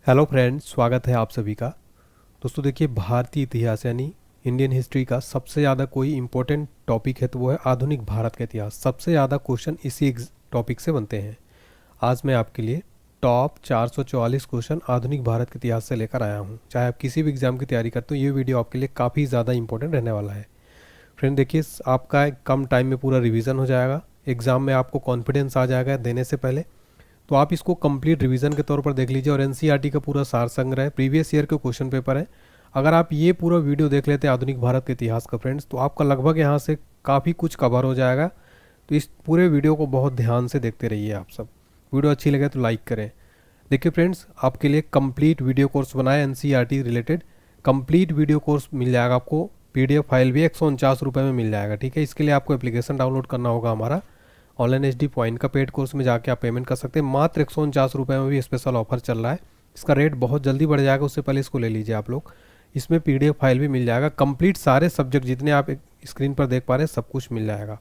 Hello friends, स्वागत है आप सभी का। दोस्तों देखिए, भारतीय इतिहास यानी इंडियन हिस्ट्री का सबसे ज़्यादा कोई इम्पोर्टेंट टॉपिक है तो वो है आधुनिक भारत का इतिहास। सबसे ज़्यादा क्वेश्चन इसी टॉपिक से बनते हैं। आज मैं आपके लिए टॉप 444 क्वेश्चन आधुनिक भारत के इतिहास से लेकर आया हूँ। चाहे आप किसी भी एग्जाम की तैयारी करते हो, ये वीडियो आपके लिए काफ़ी ज़्यादा इंपॉर्टेंट रहने वाला है। फ्रेंड देखिए, आपका कम टाइम में पूरा रिविज़न हो जाएगा। एग्ज़ाम में आपको कॉन्फिडेंस आ जाएगा देने से पहले। तो आप इसको कंप्लीट रिवीजन के तौर पर देख लीजिए। और एनसीईआरटी का पूरा सार संग्रह, प्रीवियस ईयर के क्वेश्चन पेपर है। अगर आप ये पूरा वीडियो देख लेते हैं आधुनिक भारत के इतिहास का फ्रेंड्स, तो आपका लगभग यहाँ से काफ़ी कुछ कवर हो जाएगा। तो इस पूरे वीडियो को बहुत ध्यान से देखते रहिए आप सब। वीडियो अच्छी लगे तो लाइक करें। देखिए फ्रेंड्स, आपके लिए कंप्लीट वीडियो कोर्स बनाया NCERT related. Complete video course मिल जाएगा आपको। पीडीएफ फाइल भी 149 रुपये में मिल जाएगा। ठीक है, इसके लिए आपको एप्लीकेशन डाउनलोड करना होगा हमारा ऑनलाइन एचडी पॉइंट का। पेड कोर्स में जाके आप पेमेंट कर सकते हैं। मात्र 149 रुपये में भी स्पेशल ऑफर चल रहा है। इसका रेट बहुत जल्दी बढ़ जाएगा, उससे पहले इसको ले लीजिए आप लोग। इसमें पीडीएफ फाइल भी मिल जाएगा। कंप्लीट सारे सब्जेक्ट जितने आप स्क्रीन पर देख पा रहे हैं सब कुछ मिल जाएगा।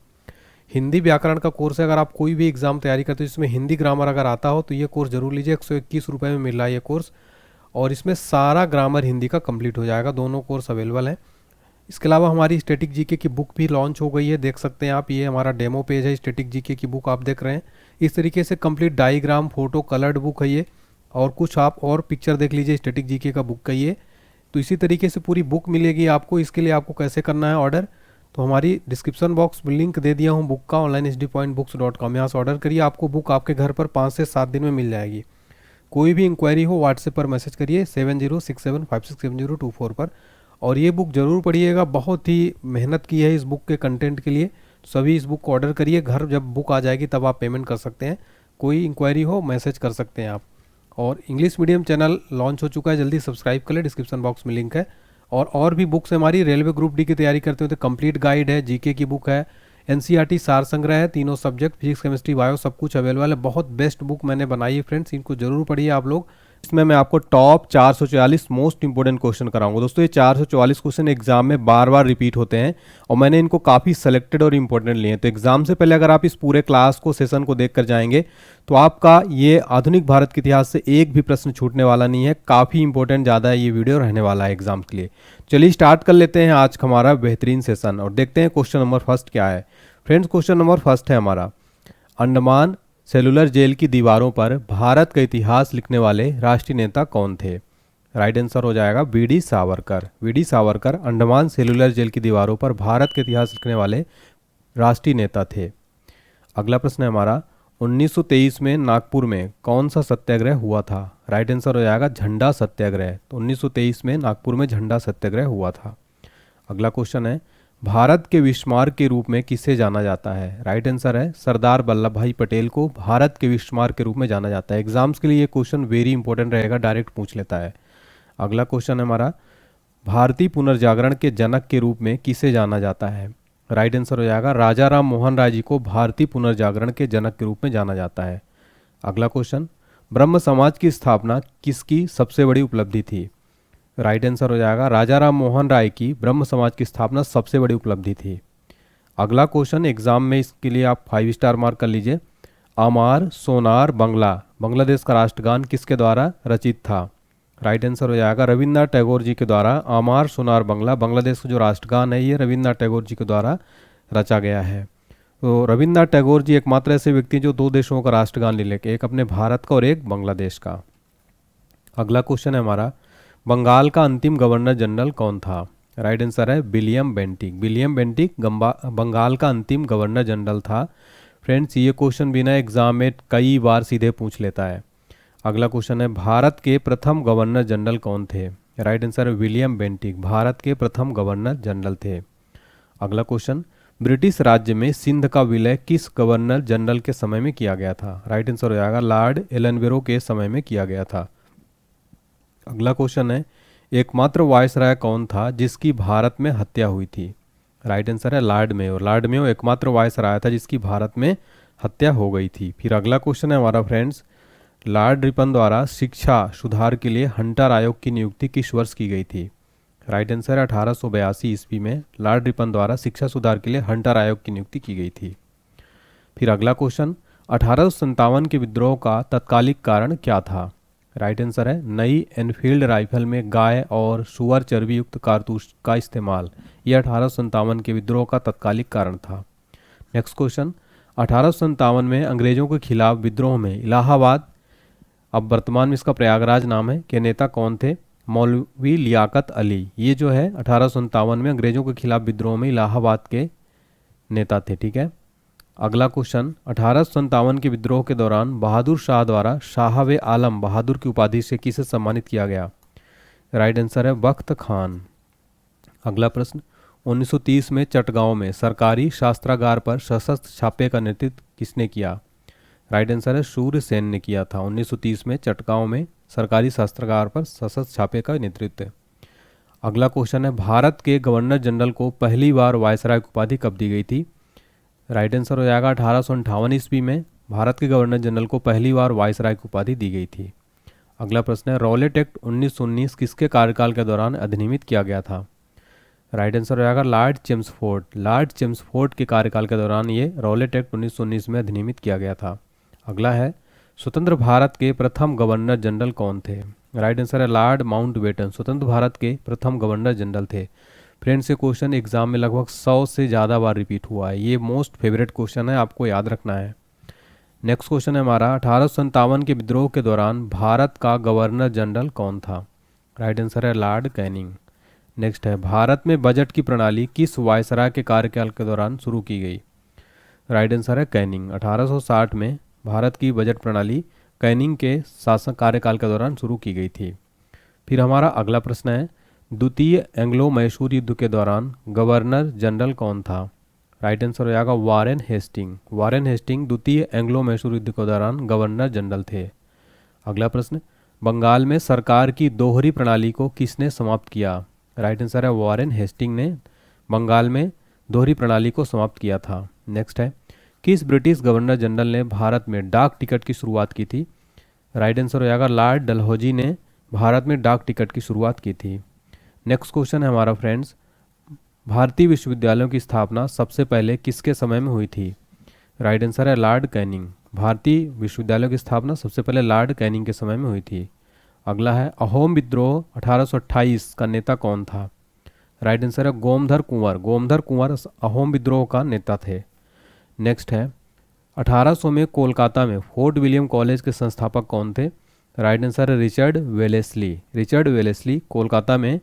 हिंदी व्याकरण का कोर्स है। अगर आप कोई भी एग्जाम तैयारी करते हो जिसमें हिंदी ग्रामर अगर आता हो तो ये कोर्स जरूर लीजिए। 121 रुपये में मिल रहा है ये कोर्स, और इसमें सारा ग्रामर हिंदी का कंप्लीट हो जाएगा। दोनों कोर्स अवेलेबल हैं। इसके अलावा हमारी स्टैटिक जीके की बुक भी लॉन्च हो गई है, देख सकते हैं आप। ये हमारा डेमो पेज है, स्टैटिक जीके की बुक आप देख रहे हैं। इस तरीके से complete diagram, photo, coloured book है ये। और कुछ आप और पिक्चर देख लीजिए स्टैटिक जीके का बुक का ये। तो इसी तरीके से पूरी बुक मिलेगी आपको। इसके लिए आपको कैसे करना है ऑर्डर, तो हमारी डिस्क्रिप्शन बॉक्स में लिंक दे दिया हूँ बुक का, onlinehd.books.com। यहाँ से ऑर्डर करिए, आपको बुक आपके घर पर 5 से 7 दिन में मिल जाएगी। कोई भी इंक्वायरी हो व्हाट्सएप पर मैसेज करिए 7067567024 पर। और ये बुक ज़रूर पढ़िएगा, बहुत ही मेहनत की है इस बुक के कंटेंट के लिए। सभी इस बुक को ऑर्डर करिए। घर जब बुक आ जाएगी तब आप पेमेंट कर सकते हैं। कोई इंक्वायरी हो मैसेज कर सकते हैं आप। और इंग्लिश मीडियम चैनल लॉन्च हो चुका है, जल्दी सब्सक्राइब कर ले, डिस्क्रिप्शन बॉक्स में लिंक है। और भी बुक्स हमारी रेलवे ग्रुप डी की तैयारी करते हो तो कंप्लीट गाइड है, जीके की बुक है, एनसीईआरटी सार संग्रह है, तीनों सब्जेक्ट फिजिक्स, केमिस्ट्री, बायो सब कुछ अवेलेबल है। बहुत बेस्ट बुक मैंने बनाई है फ्रेंड्स, इनको जरूर पढ़िए आप लोग। इसमें मैं आपको टॉप 444 मोस्ट इंपोर्टेंट क्वेश्चन कराऊंगा। दोस्तों ये 444 क्वेश्चन एग्जाम में बार बार रिपीट होते हैं और मैंने इनको काफ़ी सेलेक्टेड और इंपॉर्टेंट लिए हैं। तो एग्जाम से पहले अगर आप इस पूरे क्लास को, सेशन को देख कर जाएंगे तो आपका ये आधुनिक भारत के इतिहास से एक भी प्रश्न छूटने वाला नहीं है। काफ़ी इंपॉर्टेंट ज़्यादा ये वीडियो रहने वाला है एग्जाम के लिए। चलिए स्टार्ट कर लेते हैं आज का हमारा बेहतरीन सेशन और देखते हैं क्वेश्चन नंबर फर्स्ट क्या है। फ्रेंड्स क्वेश्चन नंबर फर्स्ट है हमारा, अंडमान सेलुलर जेल की दीवारों पर भारत का इतिहास लिखने वाले राष्ट्रीय नेता कौन थे। राइट आंसर हो जाएगा VD Savarkar. VD Savarkar Andaman cellular jail की दीवारों पर भारत का इतिहास लिखने वाले राष्ट्रीय नेता थे। अगला प्रश्न है हमारा, 1923 में नागपुर में कौन सा सत्याग्रह हुआ था। राइट आंसर हो जाएगा झंडा सत्याग्रह। तो 1923 में नागपुर में झंडा सत्याग्रह हुआ था। अगला क्वेश्चन है, भारत के विस्मार के रूप में किसे जाना जाता है। राइट आंसर है सरदार वल्लभ भाई पटेल को भारत के विस्मार के रूप में जाना जाता है। एग्जाम्स के लिए ये क्वेश्चन वेरी इंपॉर्टेंट रहेगा, डायरेक्ट पूछ लेता है। अगला क्वेश्चन है हमारा, भारतीय पुनर्जागरण के जनक के रूप में किसे जाना जाता है। राइट आंसर हो जाएगा राजा राम मोहन राय जी को भारतीय पुनर्जागरण के जनक के रूप में जाना जाता है। अगला क्वेश्चन, ब्रह्म समाज की स्थापना किसकी सबसे बड़ी उपलब्धि थी। राइट आंसर हो जाएगा राजा राम मोहन राय की ब्रह्म समाज की स्थापना सबसे बड़ी उपलब्धि थी। अगला क्वेश्चन एग्जाम में, इसके लिए आप 5 स्टार मार्क कर लीजिए। आमार सोनार बंगला बांग्लादेश का राष्ट्रगान किसके द्वारा रचित था। राइट आंसर हो जाएगा रविन्द्रनाथ टैगोर जी के द्वारा। आमार सोनार बंगला बांग्लादेश का जो राष्ट्रगान है ये रविन्द्रनाथ टैगोर जी के द्वारा रचा गया है। तो रविन्द्रनाथ टैगोर जी एकमात्र ऐसे व्यक्ति हैं जो 2 देशों का राष्ट्रगान ले लेके, एक अपने भारत का और एक बांग्लादेश का। अगला क्वेश्चन है हमारा, बंगाल का अंतिम गवर्नर जनरल कौन था। राइट आंसर है William Bentinck. William Bentinck Bengal का अंतिम गवर्नर जनरल था। फ्रेंड्स ये क्वेश्चन भी ना एग्जाम में कई बार सीधे पूछ लेता है। अगला क्वेश्चन है, भारत के प्रथम गवर्नर जनरल कौन थे। राइट आंसर है विलियम बेंटिक भारत के प्रथम गवर्नर जनरल थे। अगला क्वेश्चन, ब्रिटिश राज्य में सिंध का विलय किस गवर्नर जनरल के समय में किया गया था। राइट आंसर हो जाएगा लॉर्ड एलनबरो के समय में किया गया था। अगला क्वेश्चन है, एकमात्र वायसराय कौन था जिसकी भारत में हत्या हुई थी। राइट आंसर है लॉर्ड मेयो। लॉर्ड मेयो एकमात्र वायसराय था जिसकी भारत में हत्या हो गई थी। फिर अगला क्वेश्चन है हमारा फ्रेंड्स, लॉर्ड रिपन द्वारा शिक्षा सुधार के लिए हंटर आयोग की नियुक्ति किस वर्ष की गई थी। राइट आंसर है 1882 ईस्वी में लॉर्ड रिपन द्वारा शिक्षा सुधार के लिए हंटर आयोग की नियुक्ति की गई थी। फिर अगला क्वेश्चन, 1857 के विद्रोह का तत्कालिक कारण क्या था। राइट आंसर है नई एनफील्ड राइफल में गाय और सुअर चर्बी युक्त कारतूस का इस्तेमाल। यह 1857 के विद्रोह का तत्कालिक कारण था। नेक्स्ट क्वेश्चन, 1857 में अंग्रेजों के खिलाफ विद्रोह में इलाहाबाद, अब वर्तमान में इसका प्रयागराज नाम है, के नेता कौन थे? मौलवी लियाकत अली। ये जो है 1857 में अंग्रेजों के खिलाफ विद्रोह में इलाहाबाद के नेता थे। ठीक है, अगला क्वेश्चन, 1857 के विद्रोह के दौरान बहादुर शाह द्वारा शाह आलम बहादुर की उपाधि से किसे सम्मानित किया गया? राइट आंसर है बख्त खान। अगला प्रश्न, 1930 में चटगांव में सरकारी शास्त्रागार पर सशस्त्र छापे का नेतृत्व किसने किया? राइट आंसर है सूर्य सेन ने किया था। 1930 में चटगांव में सरकारी शास्त्रागार पर सशस्त्र छापे का नेतृत्व। अगला क्वेश्चन है, भारत के गवर्नर जनरल को पहली बार वायसराय की उपाधि कब दी गई थी? राइट आंसर हो जाएगा 1858 ईस्वी में भारत के गवर्नर जनरल को पहली बार वायसराय की उपाधि दी गई थी। अगला प्रश्न है, रॉलेट एक्ट 1919 किसके कार्यकाल के दौरान अधिनियमित किया गया था? राइट आंसर हो जाएगा लॉर्ड चेम्सफोर्ड। लॉर्ड चेम्सफोर्ड के कार्यकाल के दौरान ये रॉलेट एक्ट 1919 में अधिनियमित किया गया था। अगला है, स्वतंत्र भारत के प्रथम गवर्नर जनरल कौन थे? राइट आंसर है लॉर्ड माउंटबेटन। स्वतंत्र भारत के प्रथम गवर्नर जनरल थे। फ्रेंड्स, ये क्वेश्चन एग्जाम में लगभग 100 से ज़्यादा बार रिपीट हुआ है। ये मोस्ट फेवरेट क्वेश्चन है, आपको याद रखना है। नेक्स्ट क्वेश्चन है हमारा, 1857 के विद्रोह के दौरान भारत का गवर्नर जनरल कौन था? राइट आंसर है लॉर्ड कैनिंग। नेक्स्ट है, भारत में बजट की प्रणाली किस वायसराय के कार्यकाल के दौरान शुरू की गई? राइट आंसर है कैनिंग। 1860 में भारत की बजट प्रणाली कैनिंग के शासन कार्यकाल के दौरान शुरू की गई थी। फिर हमारा अगला प्रश्न है, द्वितीय एंग्लो मैसूर युद्ध के दौरान गवर्नर जनरल कौन था? राइट आंसर हो जाएगा वारेन हेस्टिंग। वारेन हेस्टिंग द्वितीय एंग्लो मैसूर युद्ध के दौरान गवर्नर जनरल थे। अगला प्रश्न, बंगाल में सरकार की दोहरी प्रणाली को किसने समाप्त किया? राइट आंसर है वारेन हेस्टिंग ने बंगाल में दोहरी प्रणाली को समाप्त किया था। नेक्स्ट है, किस ब्रिटिश गवर्नर जनरल ने भारत में डाक टिकट की शुरुआत की थी? राइट आंसर हो जाएगा लॉर्ड डलहौजी ने भारत में डाक टिकट की शुरुआत की थी। नेक्स्ट क्वेश्चन है हमारा फ्रेंड्स, भारतीय विश्वविद्यालयों की स्थापना सबसे पहले किसके समय में हुई थी? राइट आंसर है लॉर्ड कैनिंग। भारतीय विश्वविद्यालयों की स्थापना सबसे पहले लॉर्ड कैनिंग के समय में हुई थी। अगला है, अहोम विद्रोह 1828 का नेता कौन था? राइट आंसर है गोमधर कुंवर। गोमधर कुंवर अहोम विद्रोह का नेता थे। नेक्स्ट है, 1800 में कोलकाता में फोर्ट विलियम कॉलेज के संस्थापक कौन थे? राइट आंसर है Richard Wellesley. Richard Wellesley Kolkata में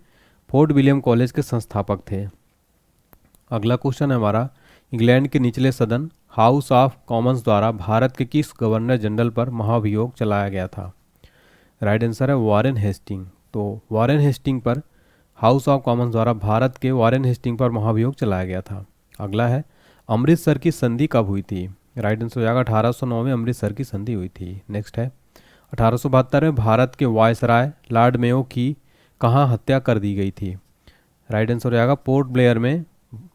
फोर्ट विलियम कॉलेज के संस्थापक थे। अगला क्वेश्चन है हमारा, इंग्लैंड के निचले सदन हाउस ऑफ कॉमन्स द्वारा भारत के किस गवर्नर जनरल पर महाभियोग चलाया गया था? राइट आंसर है वारेन हेस्टिंग। तो वारेन हेस्टिंग पर हाउस ऑफ कॉमन्स द्वारा भारत के वारेन हेस्टिंग पर महाभियोग चलाया गया था। अगला है, अमृतसर की संधि कब हुई थी? राइट आंसर हो जाएगा 1809 में अमृतसर की संधि हुई थी। नेक्स्ट है, 1872 में भारत के वायसराय लॉर्ड मेयो की कहाँ हत्या कर दी गई थी? राइट आंसर हो जाएगा पोर्ट ब्लेयर में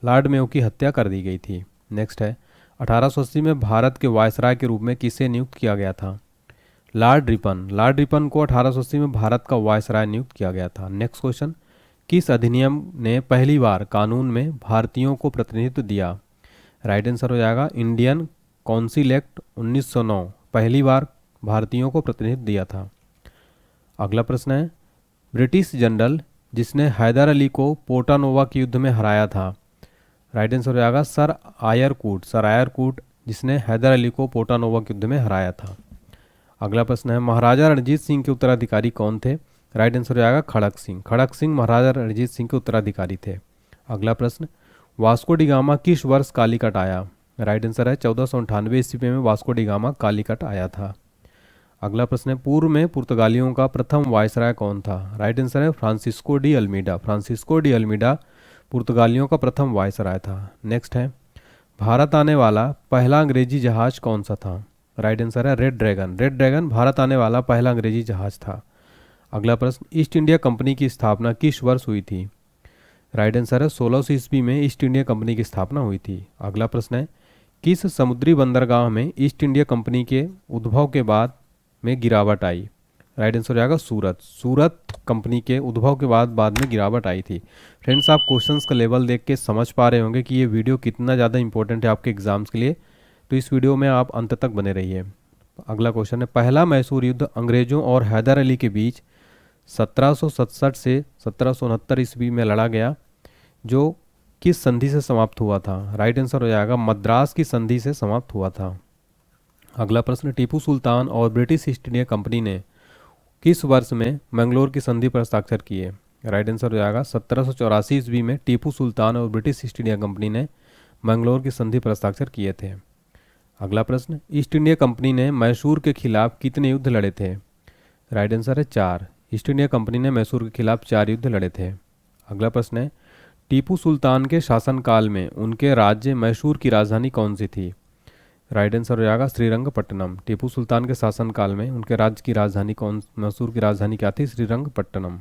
लॉर्ड मेयो की हत्या कर दी गई थी। नेक्स्ट है, 1880 में भारत के वायसराय के रूप में किसे नियुक्त किया गया था? Lord Ripon. लॉर्ड रिपन को 1880 में भारत का वायसराय नियुक्त किया गया था। नेक्स्ट क्वेश्चन, किस अधिनियम ने पहली बार कानून में भारतीयों को प्रतिनिधित्व दिया? राइट आंसर हो जाएगा इंडियन काउंसिल एक्ट 1909 पहली बार भारतीयों को प्रतिनिधित्व दिया था। अगला प्रश्न है, ब्रिटिश जनरल जिसने हैदर अली को पोर्टानोवा के युद्ध में हराया था? राइट आंसर हो जाएगा सर आयरकूट। सर आयरकूट जिसने हैदर अली को पोर्टानोवा के युद्ध में हराया था। अगला प्रश्न है, महाराजा रणजीत सिंह के उत्तराधिकारी कौन थे? राइट आंसर हो जाएगा खड़क सिंह। खड़क सिंह महाराजा रणजीत सिंह के उत्तराधिकारी थे। अगला प्रश्न, वास्को डी गामा किस वर्ष कालीकट आया? राइट आंसर है 1498 ईस्वी में वास्को डी गामा कालीकट आया था। अगला प्रश्न है, पूर्व में पुर्तगालियों का प्रथम वायसराय कौन था? राइट आंसर है Francisco de Almeida. Francisco de Almeida पुर्तगालियों का प्रथम वायसराय था। नेक्स्ट है, भारत आने वाला पहला अंग्रेजी जहाज कौन सा था? राइट आंसर है red dragon. Red dragon Bharat आने वाला पहला अंग्रेजी जहाज था। अगला प्रश्न, ईस्ट इंडिया कंपनी की स्थापना किस वर्ष हुई थी? राइट आंसर है 1600 ईस्वी में ईस्ट इंडिया कंपनी की स्थापना हुई थी। अगला प्रश्न है, किस समुद्री बंदरगाह में ईस्ट इंडिया कंपनी के उद्भव के बाद में गिरावट आई? राइट आंसर हो जाएगा सूरत। सूरत कंपनी के उद्भव के बाद में गिरावट आई थी। फ्रेंड्स, आप क्वेश्चंस का लेवल देख के समझ पा रहे होंगे कि ये वीडियो कितना ज़्यादा इंपॉर्टेंट है आपके एग्जाम्स के लिए। तो इस वीडियो में आप अंत तक बने रहिए। अगला क्वेश्चन है, पहला मैसूर युद्ध अंग्रेजों और हैदर अली के बीच 1767 से 1769 ईस्वी में लड़ा गया, जो किस संधि से समाप्त हुआ था? राइट आंसर हो जाएगा मद्रास की संधि से समाप्त हुआ था। अगला प्रश्न, टीपू सुल्तान और ब्रिटिश ईस्ट इंडिया कंपनी ने किस वर्ष में मैंगलोर की संधि पर हस्ताक्षर किए? राइट आंसर हो जाएगा 1784 ईस्वी में टीपू सुल्तान और ब्रिटिश ईस्ट इंडिया कंपनी ने मैंगलोर की संधि पर हस्ताक्षर किए थे। अगला प्रश्न, ईस्ट इंडिया कंपनी ने मैसूर के खिलाफ कितने युद्ध लड़े थे? राइट आंसर है 4। ईस्ट इंडिया कंपनी ने मैसूर के खिलाफ 4 युद्ध लड़े थे। अगला प्रश्न है, टीपू सुल्तान के शासनकाल में उनके राज्य मैसूर की राजधानी कौन सी थी? राइट आंसर हो जाएगा श्रीरंगपट्टनम। टीपू सुल्तान के शासनकाल में उनके राज्य की राजधानी मैसूर की राजधानी क्या थी? श्रीरंगपट्टनम।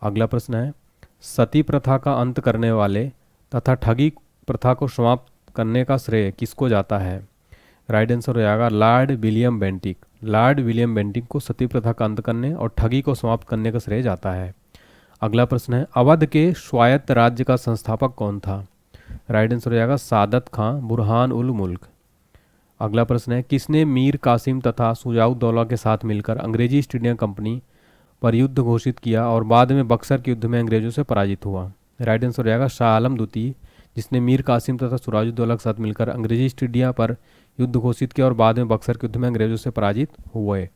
अगला प्रश्न है, सती प्रथा का अंत करने वाले तथा ठगी प्रथा को समाप्त करने का श्रेय किसको जाता है? राइट आंसर हो जाएगा Lord William Bentinck. Lord William Bentinck को सती प्रथा का अंत करने और ठगी को समाप्त करने का श्रेय जाता है। अगला प्रश्न है, अवध के स्वायत्त राज्य का संस्थापक कौन था? राइट आंसर हो जाएगा सादत खां बुरहान उल मुल्क। अगला प्रश्न है, किसने मीर कासिम तथा सुजाउद्दौला के साथ मिलकर अंग्रेजी ईस्ट इंडिया कंपनी पर युद्ध घोषित किया और बाद में बक्सर के युद्ध में अंग्रेजों से पराजित हुआ? राइट आंसर हो जाएगा शाह आलम द्वितीय, जिसने मीर कासिम तथा सुराजुद्दौला के साथ मिलकर अंग्रेजी ईस्ट इंडिया पर युद्ध घोषित किया और बाद में बक्सर के युद्ध में अंग्रेजों से पराजित हुए।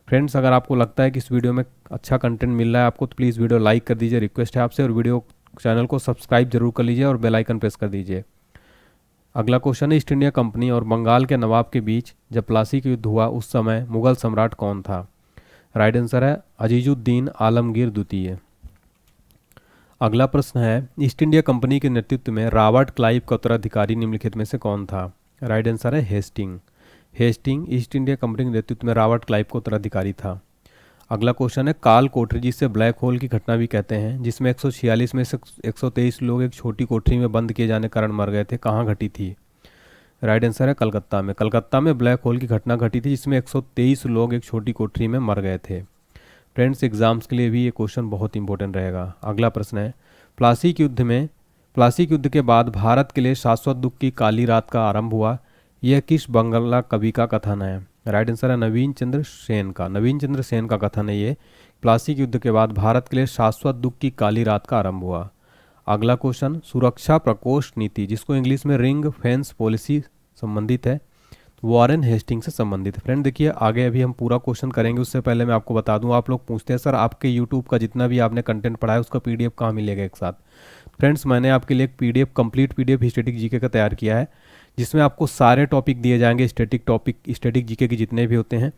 फ्रेंड्स, अगर आपको लगता है कि इस वीडियो में अच्छा कंटेंट मिल रहा है आपको, तो प्लीज़ वीडियो लाइक कर दीजिए, रिक्वेस्ट है आपसे, और वीडियो चैनल को सब्सक्राइब जरूर कर लीजिए और बेल आइकन प्रेस कर दीजिए। अगला क्वेश्चन है, ईस्ट इंडिया कंपनी और बंगाल के नवाब के बीच जब प्लासी का युद्ध हुआ उस समय मुगल सम्राट कौन था? राइट आंसर है अजीजुद्दीन आलमगीर द्वितीय। अगला प्रश्न है, ईस्ट इंडिया कंपनी के नेतृत्व में रॉबर्ट क्लाइव का उत्तराधिकारी निम्नलिखित में से कौन था? राइट आंसर है Hastings. Hastings East India Company के नेतृत्व में रॉबर्ट क्लाइव का उत्तराधिकारी था। अगला क्वेश्चन है, काल कोठरी जिसे ब्लैक होल की घटना भी कहते हैं, जिसमें 146 में से 123 लोग एक छोटी कोठरी में बंद किए जाने के कारण मर गए थे, कहाँ घटी थी? राइट आंसर है कलकत्ता में। कलकत्ता में ब्लैक होल की घटना घटी थी जिसमें 123 लोग एक छोटी कोठरी में मर गए थे। फ्रेंड्स, एग्जाम्स के लिए भी ये क्वेश्चन बहुत इंपॉर्टेंट रहेगा। अगला प्रश्न है, प्लासी के युद्ध के बाद भारत के लिए शाश्वत दुख की काली रात का आरंभ हुआ, यह किस बंगला कवि का कथन है? राइट आंसर है नवीन चंद्र सेन का कथन है ये, प्लासी के युद्ध के बाद भारत के लिए शाश्वत दुख की काली रात का आरंभ हुआ। अगला क्वेश्चन, सुरक्षा प्रकोष्ठ नीति जिसको इंग्लिश में रिंग फेंस पॉलिसी संबंधित है, वॉरेन हेस्टिंग से संबंधित है। फ्रेंड देखिए, आगे अभी हम पूरा क्वेश्चन करेंगे, उससे पहले मैं आपको बता दूं, आप लोग पूछते हैं सर आपके यूट्यूब का जितना भी आपने कंटेंट पढ़ा है उसका पीडीएफ कहाँ मिलेगा एक साथ। फ्रेंड्स, मैंने आपके लिए एक PDF complete PDF static GK का तैयार किया है, जिसमें आपको सारे टॉपिक दिए जाएंगे, स्टैटिक जीके के जितने भी होते हैं,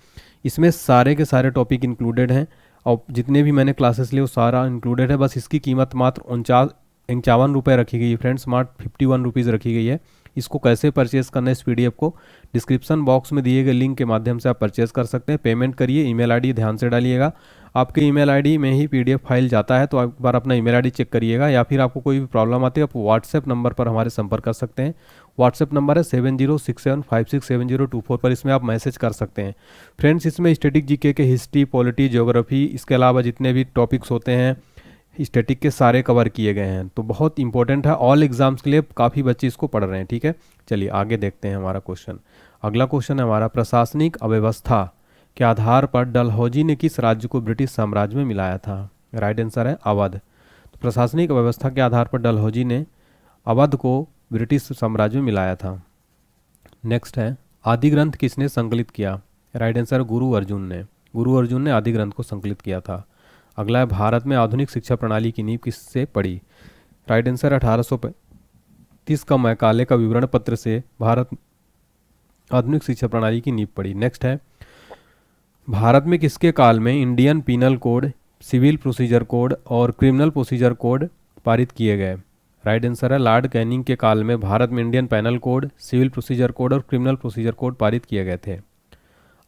इसमें सारे के सारे टॉपिक इंक्लूडेड हैं और जितने भी मैंने क्लासेस लिए वो सारा इंक्लूडेड है। बस इसकी कीमत मात्र 51 रुपये रखी गई है फ्रेंड्स, मात्र 51 रुपीज़ रखी गई है। इसको कैसे परचेज़ करना है इस पीडीएफ को, डिस्क्रिप्शन बॉक्स में दिए गए लिंक के माध्यम से आप परचेज़ कर सकते हैं। पेमेंट करिए, ईमेल आईडी ध्यान से डालिएगा, आपके ईमेल आईडी में ही पीडीएफ फाइल जाता है, तो एक बार अपना ईमेल आईडी चेक करिएगा। या फिर आपको कोई भी प्रॉब्लम आती है आप व्हाट्सएप नंबर पर हमारे संपर्क कर सकते हैं। व्हाट्सएप नंबर है 7067567024 पर, इसमें आप मैसेज कर सकते हैं। फ्रेंड्स, इसमें स्टैटिक जीके के हिस्ट्री, पॉलिटी, ज्योग्राफी, इसके अलावा जितने भी टॉपिक्स होते हैं स्टैटिक के सारे कवर किए गए हैं, तो बहुत इंपॉर्टेंट है, ऑल एग्जाम्स के लिए काफ़ी बच्चे इसको पढ़ रहे हैं। ठीक है, चलिए आगे देखते हैं हमारा क्वेश्चन। अगला क्वेश्चन है हमारा, प्रशासनिक अव्यवस्था के आधार पर डलहौजी ने किस राज्य को ब्रिटिश साम्राज्य में मिलाया था? राइट आंसर है अवध। तो प्रशासनिक अव्यवस्था के आधार पर डलहौजी ने अवध को ब्रिटिश साम्राज्य में मिलाया था। नेक्स्ट है, आदि ग्रंथ किसने संकलित किया? राइट आंसर गुरु अर्जुन ने आदि ग्रंथ को संकलित किया था। अगला है, भारत में आधुनिक शिक्षा प्रणाली की नींव किससे पड़ी? राइट आंसर 1835 का मैकाले का विवरण पत्र से भारत आधुनिक शिक्षा प्रणाली की नींव पड़ी। नेक्स्ट है, भारत में किसके काल में Indian penal code, civil procedure code और क्रिमिनल प्रोसीजर कोड पारित किए गए? राइट आंसर है लॉर्ड कैनिंग के काल में भारत में Indian panel code, civil procedure code और क्रिमिनल प्रोसीजर कोड पारित किए गए थे।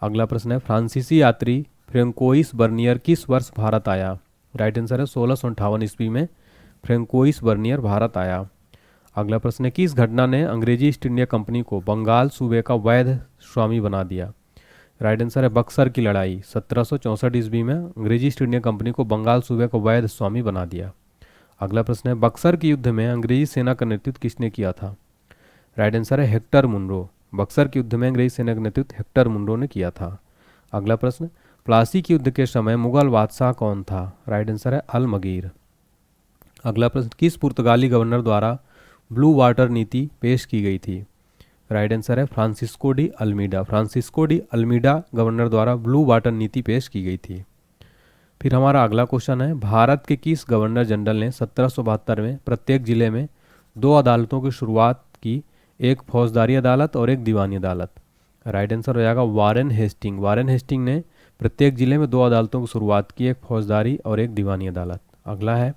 अगला प्रश्न है, फ्रांसीसी यात्री फ्रेंकोइस बर्नियर किस वर्ष भारत आया? राइट आंसर है 1658 ईस्वी में फ्रेंकोइस बर्नियर भारत आया। अगला प्रश्न है, किस घटना ने अंग्रेजी ईस्ट इंडिया कंपनी को बंगाल सूबे का वैध स्वामी बना दिया? राइट आंसर है बक्सर की लड़ाई। 1764 ईस्वी में अंग्रेजी ईस्ट इंडिया कंपनी को बंगाल सूबे का वैध स्वामी बना दिया। अगला प्रश्न है, बक्सर के युद्ध में अंग्रेजी सेना का नेतृत्व किसने किया था? राइट आंसर है हेक्टर मुनरो। बक्सर के युद्ध में अंग्रेजी सेना का नेतृत्व हेक्टर मुनरो ने किया था। अगला प्रश्न, प्लासी के युद्ध के समय मुगल बादशाह कौन था? राइट आंसर है अलमगीर। अगला प्रश्न, किस पुर्तगाली गवर्नर द्वारा ब्लू वाटर नीति पेश की गई थी? राइट आंसर है Francisco de Almeida. Francisco de Almeida governor द्वारा ब्लू वाटर नीति पेश की गई थी। फिर हमारा अगला क्वेश्चन है, भारत के किस गवर्नर जनरल ने 1772 में प्रत्येक जिले में 2 अदालतों की शुरुआत की, एक फौजदारी अदालत और एक दीवानी अदालत? राइट आंसर हो जाएगा वारेन हेस्टिंग। वारेन हेस्टिंग ने प्रत्येक जिले में 2 अदालतों की शुरुआत की, एक फौजदारी और एक दीवानी अदालत। अगला है,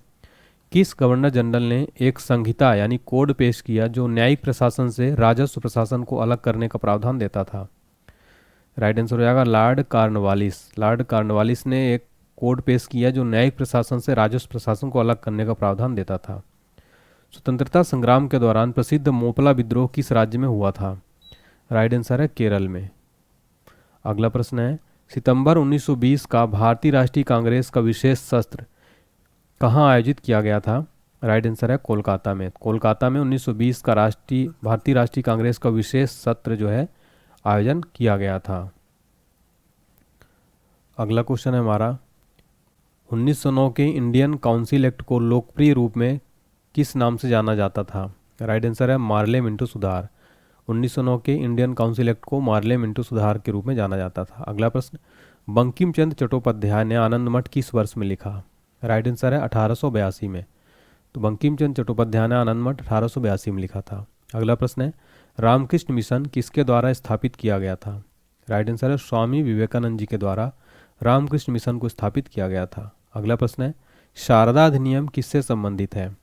किस गवर्नर जनरल ने एक संहिता यानी कोड पेश किया जो न्यायिक प्रशासन से राजस्व प्रशासन को अलग करने का प्रावधान देता था? राइट आंसर हो जाएगा लॉर्ड कॉर्नवालिस। लॉर्ड कॉर्नवालिस ने एक कोड पेश किया जो न्यायिक प्रशासन से राजस्व प्रशासन को अलग करने का प्रावधान देता था। स्वतंत्रता संग्राम के दौरान प्रसिद्ध मोपला विद्रोह किस राज्य में हुआ था? राइट आंसर है केरल में। अगला प्रश्न है, सितंबर 1920 का भारतीय राष्ट्रीय कांग्रेस का विशेष सत्र कहाँ आयोजित किया गया था? राइट आंसर है कोलकाता में। कोलकाता में 1920 का भारतीय राष्ट्रीय कांग्रेस का विशेष सत्र जो है आयोजन किया गया था। अगला क्वेश्चन है हमारा, 1909 के इंडियन काउंसिल एक्ट को लोकप्रिय रूप में किस नाम से जाना जाता था? राइट आंसर है मार्ले मिंटो सुधार। 1909 के इंडियन काउंसिल एक्ट को मार्ले मिंटो सुधार के रूप में जाना जाता था। अगला प्रश्न, बंकिम चंद्र चट्टोपाध्याय ने आनंद मठ किस वर्ष में लिखा? राइट आंसर है 1882 में। तो बंकिम चंद्र चट्टोपाध्याय ने आनंद मठ 1882 में लिखा था। अगला प्रश्न है, रामकृष्ण मिशन किसके द्वारा स्थापित किया गया था? राइट आंसर है स्वामी विवेकानंद जी के द्वारा रामकृष्ण मिशन को स्थापित किया गया था। अगला प्रश्न है, शारदा अधिनियम किससे संबंधित है?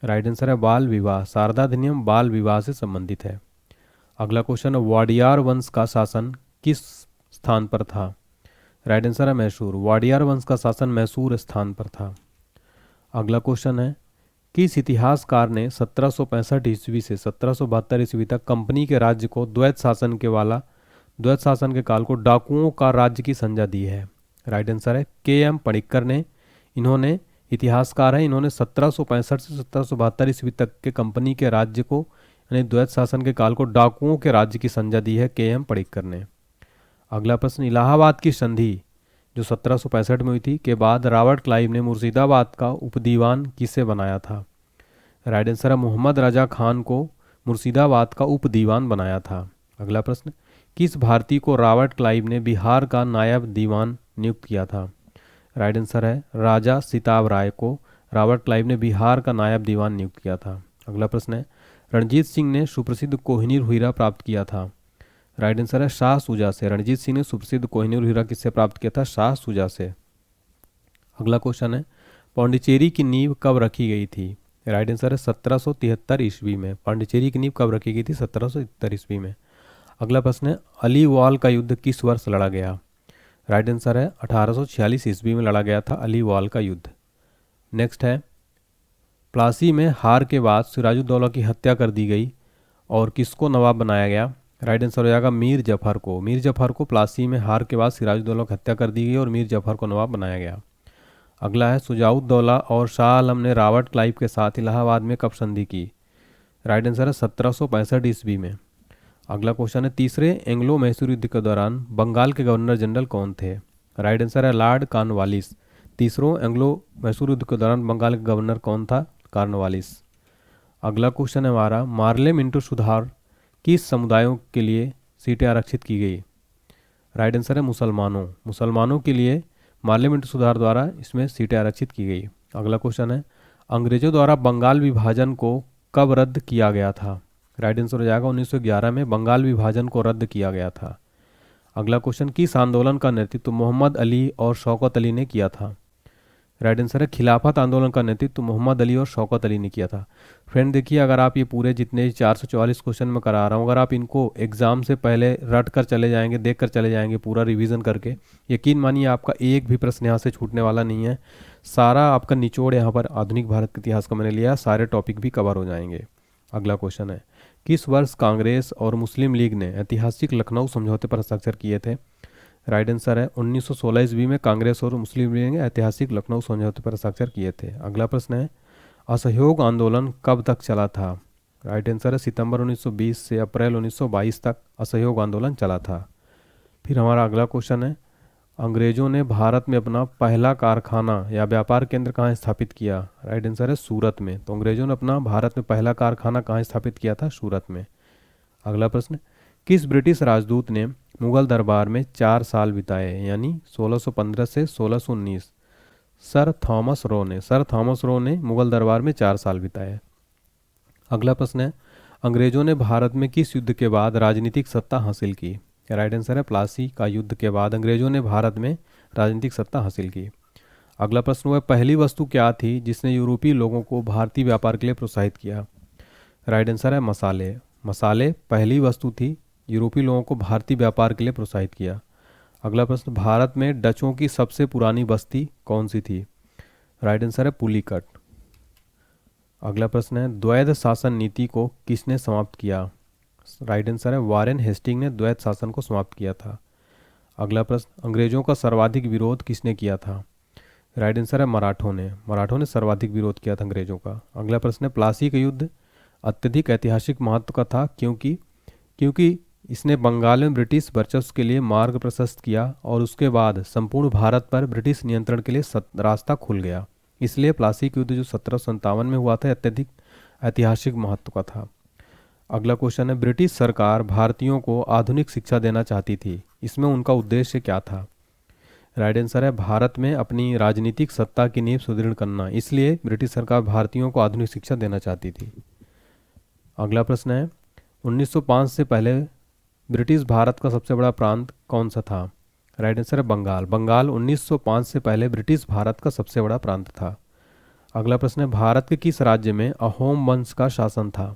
राइट आंसर है बाल विवाह। शारदा अधिनियम बाल विवाह से संबंधित है। अगला क्वेश्चन है, वाडियार वंश का शासन किस स्थान पर था? राइट आंसर है मैसूर। वाडियार वंश का शासन मैसूर स्थान पर था। अगला क्वेश्चन है, किस इतिहासकार ने 1765 ईस्वी से 1772 ईस्वी तक कंपनी के राज्य को द्वैत शासन के काल को डाकुओं का राज्य की संज्ञा दी है? राइट आंसर है के.एम. पणिक्कर ने। इन्होंने इतिहासकार हैं, इन्होंने 1765 से 1772 ईस्वी तक के कंपनी के राज्य को यानी द्वैत शासन के काल को डाकुओं के राज्य की संज्ञा दी है के.एम. पणिक्कर ने। अगला प्रश्न, इलाहाबाद की संधि जो 1765 में हुई थी के बाद रॉबर्ट क्लाइव ने मुर्शिदाबाद का उपदीवान किसे बनाया था? राइट आंसर है मोहम्मद रजा खान को मुर्शिदाबाद का उपदीवान बनाया था। अगला प्रश्न, किस भारतीय को रॉबर्ट क्लाइव ने बिहार का नायब दीवान नियुक्त किया था? राइट आंसर है राजा सिताब राय को रॉबर्ट क्लाइव ने बिहार का नायब दीवान नियुक्त किया था। अगला प्रश्न है, रणजीत सिंह ने सुप्रसिद्ध कोहिनूर हीरा प्राप्त किया था? राइट आंसर है शाह शुजा से। रणजीत सिंह ने सुप्रसिद्ध कोहिनूर हीरा किससे प्राप्त किया था? शाह शुजा से। अगला क्वेश्चन है, पांडिचेरी की नींव कब रखी गई थी? राइट आंसर है 1773 ईस्वी में। पांडिचेरी की नींव कब रखी गई थी? 1773 ईस्वी में। अगला प्रश्न है, अलीवाल का युद्ध किस वर्ष लड़ा गया? राइट आंसर है 1846 ईस्वी में लड़ा गया था अलीवाल का युद्ध। नेक्स्ट है, प्लासी में हार के बाद सिराजुद्दौला की हत्या कर दी गई और किसको नवाब बनाया गया? राइट आंसर हो जाएगा मीर जफर को। मीर जफर को प्लासी में हार के बाद सिराजुद्दौला की हत्या कर दी गई और मीर जफर को नवाब बनाया गया। अगला है, सुजाउद्दौला और शाह आलम ने रॉबर्ट क्लाइव के साथ इलाहाबाद में कब संधि की? राइट आंसर है 1765 ईस्वी में। अगला क्वेश्चन है, तीसरे एंग्लो मैसूर युद्ध के दौरान बंगाल के गवर्नर जनरल कौन थे? राइट आंसर है लॉर्ड कॉर्नवालिस। तीसरों एंग्लो मैसूर युद्ध के दौरान बंगाल का गवर्नर कौन था? कॉर्नवालिस। अगला क्वेश्चन है हमारा, मार्ले मिंटो सुधार किस समुदायों के लिए सीटें आरक्षित की गई? राइट आंसर है मुसलमानों के लिए मार्ले मिंटो सुधार द्वारा इसमें सीटें आरक्षित की गई। अगला क्वेश्चन है, अंग्रेजों द्वारा बंगाल विभाजन को कब रद्द किया गया था? राइट आंसर हो जाएगा 1911 में बंगाल विभाजन को रद्द किया गया था। अगला क्वेश्चन, किस आंदोलन का नेतृत्व मोहम्मद अली और शौकत अली ने किया था? राइट आंसर है खिलाफत आंदोलन का नेतृत्व मोहम्मद अली और शौकत अली ने किया था। फ्रेंड देखिए, अगर आप ये पूरे जितने 444 क्वेश्चन मैं करा रहा हूँ, अगर आप इनको एग्जाम से पहले रट कर चले जाएंगे, देख कर चले जाएंगे, पूरा रिवीजन करके, यकीन मानिए आपका एक भी प्रश्न यहाँ से छूटने वाला नहीं है। सारा आपका निचोड़ यहाँ पर आधुनिक भारत के इतिहास का मैंने लिया, सारे टॉपिक भी कवर हो जाएंगे। अगला क्वेश्चन है, किस वर्ष कांग्रेस और मुस्लिम लीग ने ऐतिहासिक लखनऊ समझौते पर हस्ताक्षर किए थे? राइट आंसर है 1916 ईस्वी में कांग्रेस और मुस्लिम लीग ने ऐतिहासिक लखनऊ समझौते पर हस्ताक्षर किए थे। अगला प्रश्न है, असहयोग आंदोलन कब तक चला था? राइट आंसर है सितंबर 1920 से अप्रैल 1922 तक असहयोग आंदोलन चला था। फिर हमारा अगला क्वेश्चन है, अंग्रेजों ने भारत में अपना पहला कारखाना या व्यापार केंद्र कहाँ स्थापित किया? राइट आंसर है सूरत में। तो अंग्रेजों ने अपना भारत में पहला कारखाना कहाँ स्थापित किया था? सूरत में। अगला प्रश्न, किस ब्रिटिश राजदूत ने मुगल दरबार में 4 साल बिताए, यानी 1615 से 1619? सर थॉमस रो ने मुगल दरबार में 4 साल बिताए। अगला प्रश्न है, अंग्रेजों ने भारत में किस युद्ध के बाद राजनीतिक सत्ता हासिल की? राइट आंसर है प्लासी का युद्ध के बाद अंग्रेजों ने भारत में राजनीतिक सत्ता हासिल की। अगला प्रश्न है, पहली वस्तु क्या थी जिसने यूरोपीय लोगों को भारतीय व्यापार के लिए प्रोत्साहित किया? राइट आंसर है मसाले पहली वस्तु थी यूरोपीय लोगों को भारतीय व्यापार के लिए प्रोत्साहित किया। अगला प्रश्न, भारत में डचों की सबसे पुरानी बस्ती कौन सी थी? राइट आंसर है पुलिकट। अगला प्रश्न है, द्वैध शासन नीति को किसने समाप्त किया? राइट आंसर है वारेन हेस्टिंग ने द्वैध शासन को समाप्त किया था। अगला प्रश्न, अंग्रेजों का सर्वाधिक विरोध किसने किया था? राइट आंसर है मराठों ने सर्वाधिक विरोध किया था अंग्रेजों का। अगला प्रश्न है, प्लासी का युद्ध अत्यधिक ऐतिहासिक महत्व का था क्योंकि इसने बंगाल में ब्रिटिश वर्चस्व के लिए मार्ग प्रशस्त किया और उसके बाद संपूर्ण भारत पर ब्रिटिश नियंत्रण के लिए रास्ता खुल गया। इसलिए प्लासी का युद्ध जो 1757 में हुआ था अत्यधिक ऐतिहासिक महत्व का था। अगला क्वेश्चन है, ब्रिटिश सरकार भारतीयों को आधुनिक शिक्षा देना चाहती थी, इसमें उनका उद्देश्य क्या था? राइट आंसर है भारत में अपनी राजनीतिक सत्ता की नींव सुदृढ़ करना, इसलिए ब्रिटिश सरकार भारतीयों को आधुनिक शिक्षा देना चाहती थी। अगला प्रश्न है, 1905 से पहले ब्रिटिश भारत का सबसे बड़ा प्रांत कौन सा था? राइट आंसर है बंगाल 1905 से पहले ब्रिटिश भारत का सबसे बड़ा प्रांत था। अगला प्रश्न है, भारत के किस राज्य में अहोम वंश का शासन था?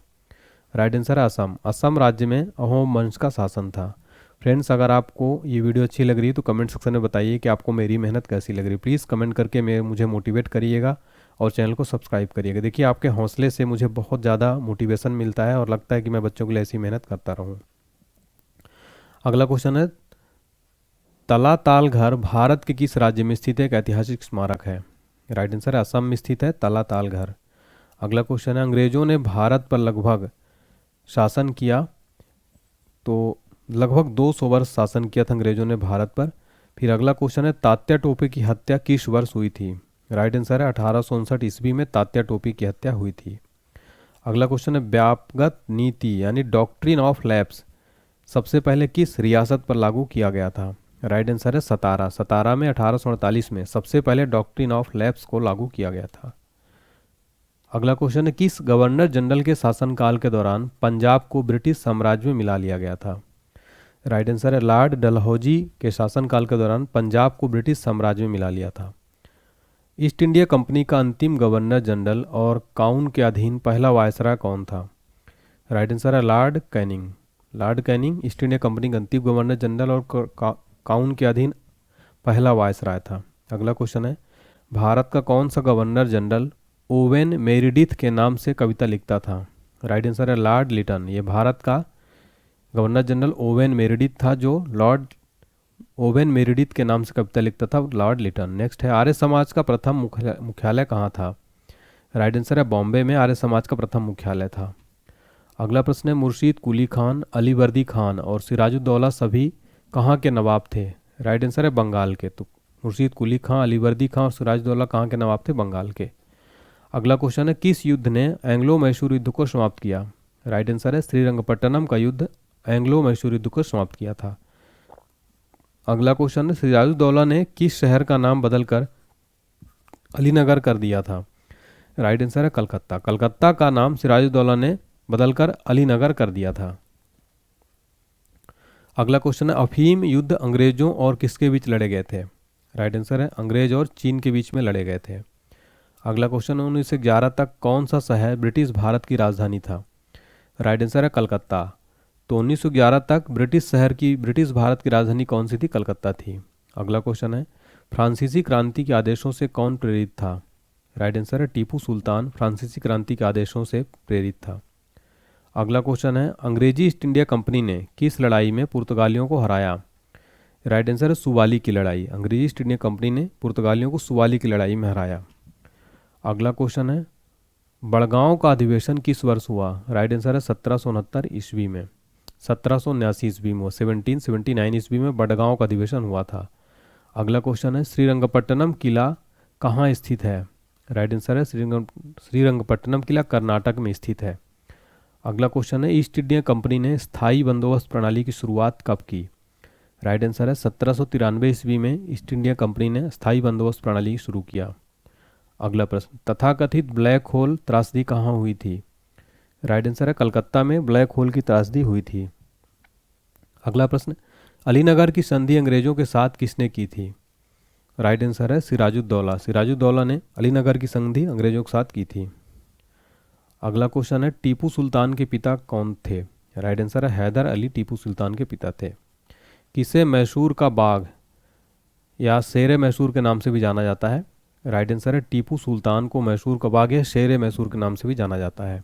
राइट आंसर है असम राज्य में अहोम वंश का शासन था। फ्रेंड्स, अगर आपको ये वीडियो अच्छी लग रही है तो कमेंट सेक्शन में बताइए कि आपको मेरी मेहनत कैसी लग रही है। प्लीज़ कमेंट करके मुझे मोटिवेट करिएगा और चैनल को सब्सक्राइब करिएगा। देखिए, आपके हौसले से मुझे बहुत ज़्यादा मोटिवेशन मिलता है और लगता है कि मैं बच्चों के लिए ऐसी मेहनत करता रहूँ। अगला क्वेश्चन है, तलाताल घर भारत के किस राज्य में स्थित एक ऐतिहासिक स्मारक है? राइट आंसर है असम में स्थित है तलाताल घर। अगला क्वेश्चन है, अंग्रेजों ने भारत पर लगभग शासन किया, तो लगभग 200 वर्ष शासन किया था अंग्रेजों ने भारत पर। फिर अगला क्वेश्चन है, तात्या टोपे की हत्या किस वर्ष हुई थी? राइट आंसर है 1859 ईस्वी में तात्या टोपे की हत्या हुई थी। अगला क्वेश्चन है, व्यापगत नीति यानी डॉक्ट्रिन ऑफ लैप्स सबसे पहले किस रियासत पर लागू किया गया था? राइट आंसर है सतारा में 1848 में सबसे पहले डॉक्ट्रिन ऑफ लैप्स को लागू किया गया था। अगला क्वेश्चन है, किस गवर्नर जनरल के शासनकाल के दौरान पंजाब को ब्रिटिश साम्राज्य में मिला लिया गया था? राइट आंसर है लॉर्ड डलहौजी के शासनकाल के दौरान पंजाब को ब्रिटिश साम्राज्य में मिला लिया था। ईस्ट इंडिया कंपनी का अंतिम गवर्नर जनरल और काउन के अधीन पहला वायसराय कौन था? राइट आंसर है Lord Canning east India company का अंतिम गवर्नर जनरल और काउन के अधीन पहला वायसराय था। अगला क्वेश्चन है, भारत का कौन सा गवर्नर जनरल ओवेन मेरिडिथ के नाम से कविता लिखता था? राइट आंसर है लॉर्ड लिटन। ये भारत का गवर्नर जनरल ओवेन मेरिडिथ था जो लॉर्ड ओवेन मेरिडिथ के नाम से कविता लिखता था लॉर्ड लिटन। नेक्स्ट है, आर्य समाज का प्रथम मुख्यालय कहाँ था? राइट आंसर है बॉम्बे में आर्य समाज का प्रथम मुख्यालय था। अगला प्रश्न है, मुर्शीद कुली खान, अलीवर्दी खान और सिराजुद्दौला सभी कहाँ के नवाब थे? राइट आंसर है बंगाल के। तो मुर्शीद कुली खान, अलीवर्दी खान और सिराजुद्दौला कहाँ के नवाब थे? बंगाल के। अगला क्वेश्चन है, किस युद्ध ने एंग्लो मैसूर युद्ध को समाप्त किया? राइट आंसर है श्रीरंगपट्टनम का युद्ध एंग्लो मैसूर युद्ध को समाप्त किया था। अगला क्वेश्चन है, सिराजुद्दौला ने किस शहर का नाम बदलकर अलीनगर कर दिया था? राइट आंसर है कलकत्ता का नाम सिराजुद्दौला ने बदलकर अलीनगर कर दिया था। अगला क्वेश्चन है, अफीम युद्ध अंग्रेजों और किसके बीच लड़े गए थे? राइट आंसर है अंग्रेज और चीन के बीच में लड़े गए थे। अगला क्वेश्चन है, 1911 तक कौन सा शहर ब्रिटिश भारत की राजधानी था? राइट आंसर है कलकत्ता। तो 1911 तक ब्रिटिश भारत की राजधानी कौन सी थी? कलकत्ता थी। अगला क्वेश्चन है, फ्रांसीसी क्रांति के आदेशों से कौन प्रेरित था? राइट आंसर है टीपू सुल्तान फ्रांसीसी क्रांति के आदेशों से प्रेरित था। अगला क्वेश्चन है, अंग्रेजी ईस्ट इंडिया कंपनी ने किस लड़ाई में पुर्तगालियों को हराया? राइट आंसर है सुवाली की लड़ाई। अंग्रेजी ईस्ट इंडिया कंपनी ने पुर्तगालियों को सुवाली की लड़ाई में हराया। अगला क्वेश्चन है, बड़गांव का अधिवेशन किस वर्ष हुआ? राइट आंसर है 1769 ईस्वी में। 1779 ईस्वी में, 1779 ईस्वी में बड़गांव का अधिवेशन हुआ था। अगला क्वेश्चन है श्रीरंगपट्टनम किला कहाँ स्थित है? राइट आंसर है श्रीरंगपट्टनम किला कर्नाटक में स्थित है। अगला क्वेश्चन है ईस्ट इंडिया कंपनी ने स्थायी बंदोबस्त प्रणाली की शुरुआत कब की? राइट आंसर है 1793 ईस्वी में ईस्ट इंडिया कंपनी ने स्थायी बंदोबस्त प्रणाली शुरू किया। अगला प्रश्न तथाकथित ब्लैक होल त्रासदी कहाँ हुई थी? राइट आंसर है कलकत्ता में ब्लैक होल की त्रासदी हुई थी। अगला प्रश्न अलीनगर की संधि अंग्रेजों के साथ किसने की थी? राइट आंसर है सिराजुद्दौला। सिराजुद्दौला ने अलीनगर की संधि अंग्रेजों के साथ की थी। अगला क्वेश्चन है टीपू सुल्तान के पिता कौन थे? राइट आंसर है हैदर अली टीपू सुल्तान के पिता थे। किसे मैसूर का बाग या शेर मैसूर के नाम से भी जाना जाता है? राइट आंसर है टीपू सुल्तान को मैसूर का बाग या शेर मैसूर के नाम से भी जाना जाता है।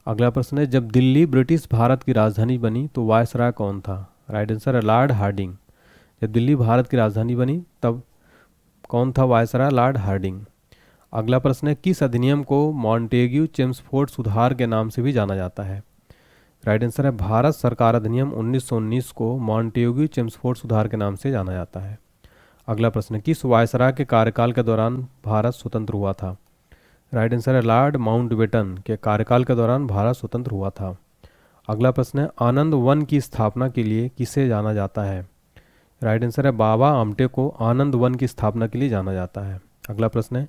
अगला प्रश्न है जब दिल्ली ब्रिटिश भारत की राजधानी बनी तो वायसराय कौन था? राइट आंसर है लॉर्ड हार्डिंग। जब दिल्ली भारत की राजधानी बनी तब कौन था वायसराय? Lord Hardinge. अगला प्रश्न है किस अधिनियम को मॉन्टेग्यू चेम्सफोर्ड सुधार के नाम से भी जाना जाता है? राइट आंसर है भारत सरकार अधिनियम 1919 को मॉन्टेग्यू चेम्सफोर्ड सुधार के नाम से जाना जाता है। अगला प्रश्न किस वायसराय के कार्यकाल के दौरान भारत स्वतंत्र हुआ था? राइट आंसर है लॉर्ड माउंटबेटन के कार्यकाल के दौरान भारत स्वतंत्र हुआ था। अगला प्रश्न है आनंद वन की स्थापना के लिए किसे जाना जाता है? राइट आंसर है बाबा आमटे को आनंद वन की स्थापना के लिए जाना जाता है। अगला प्रश्न है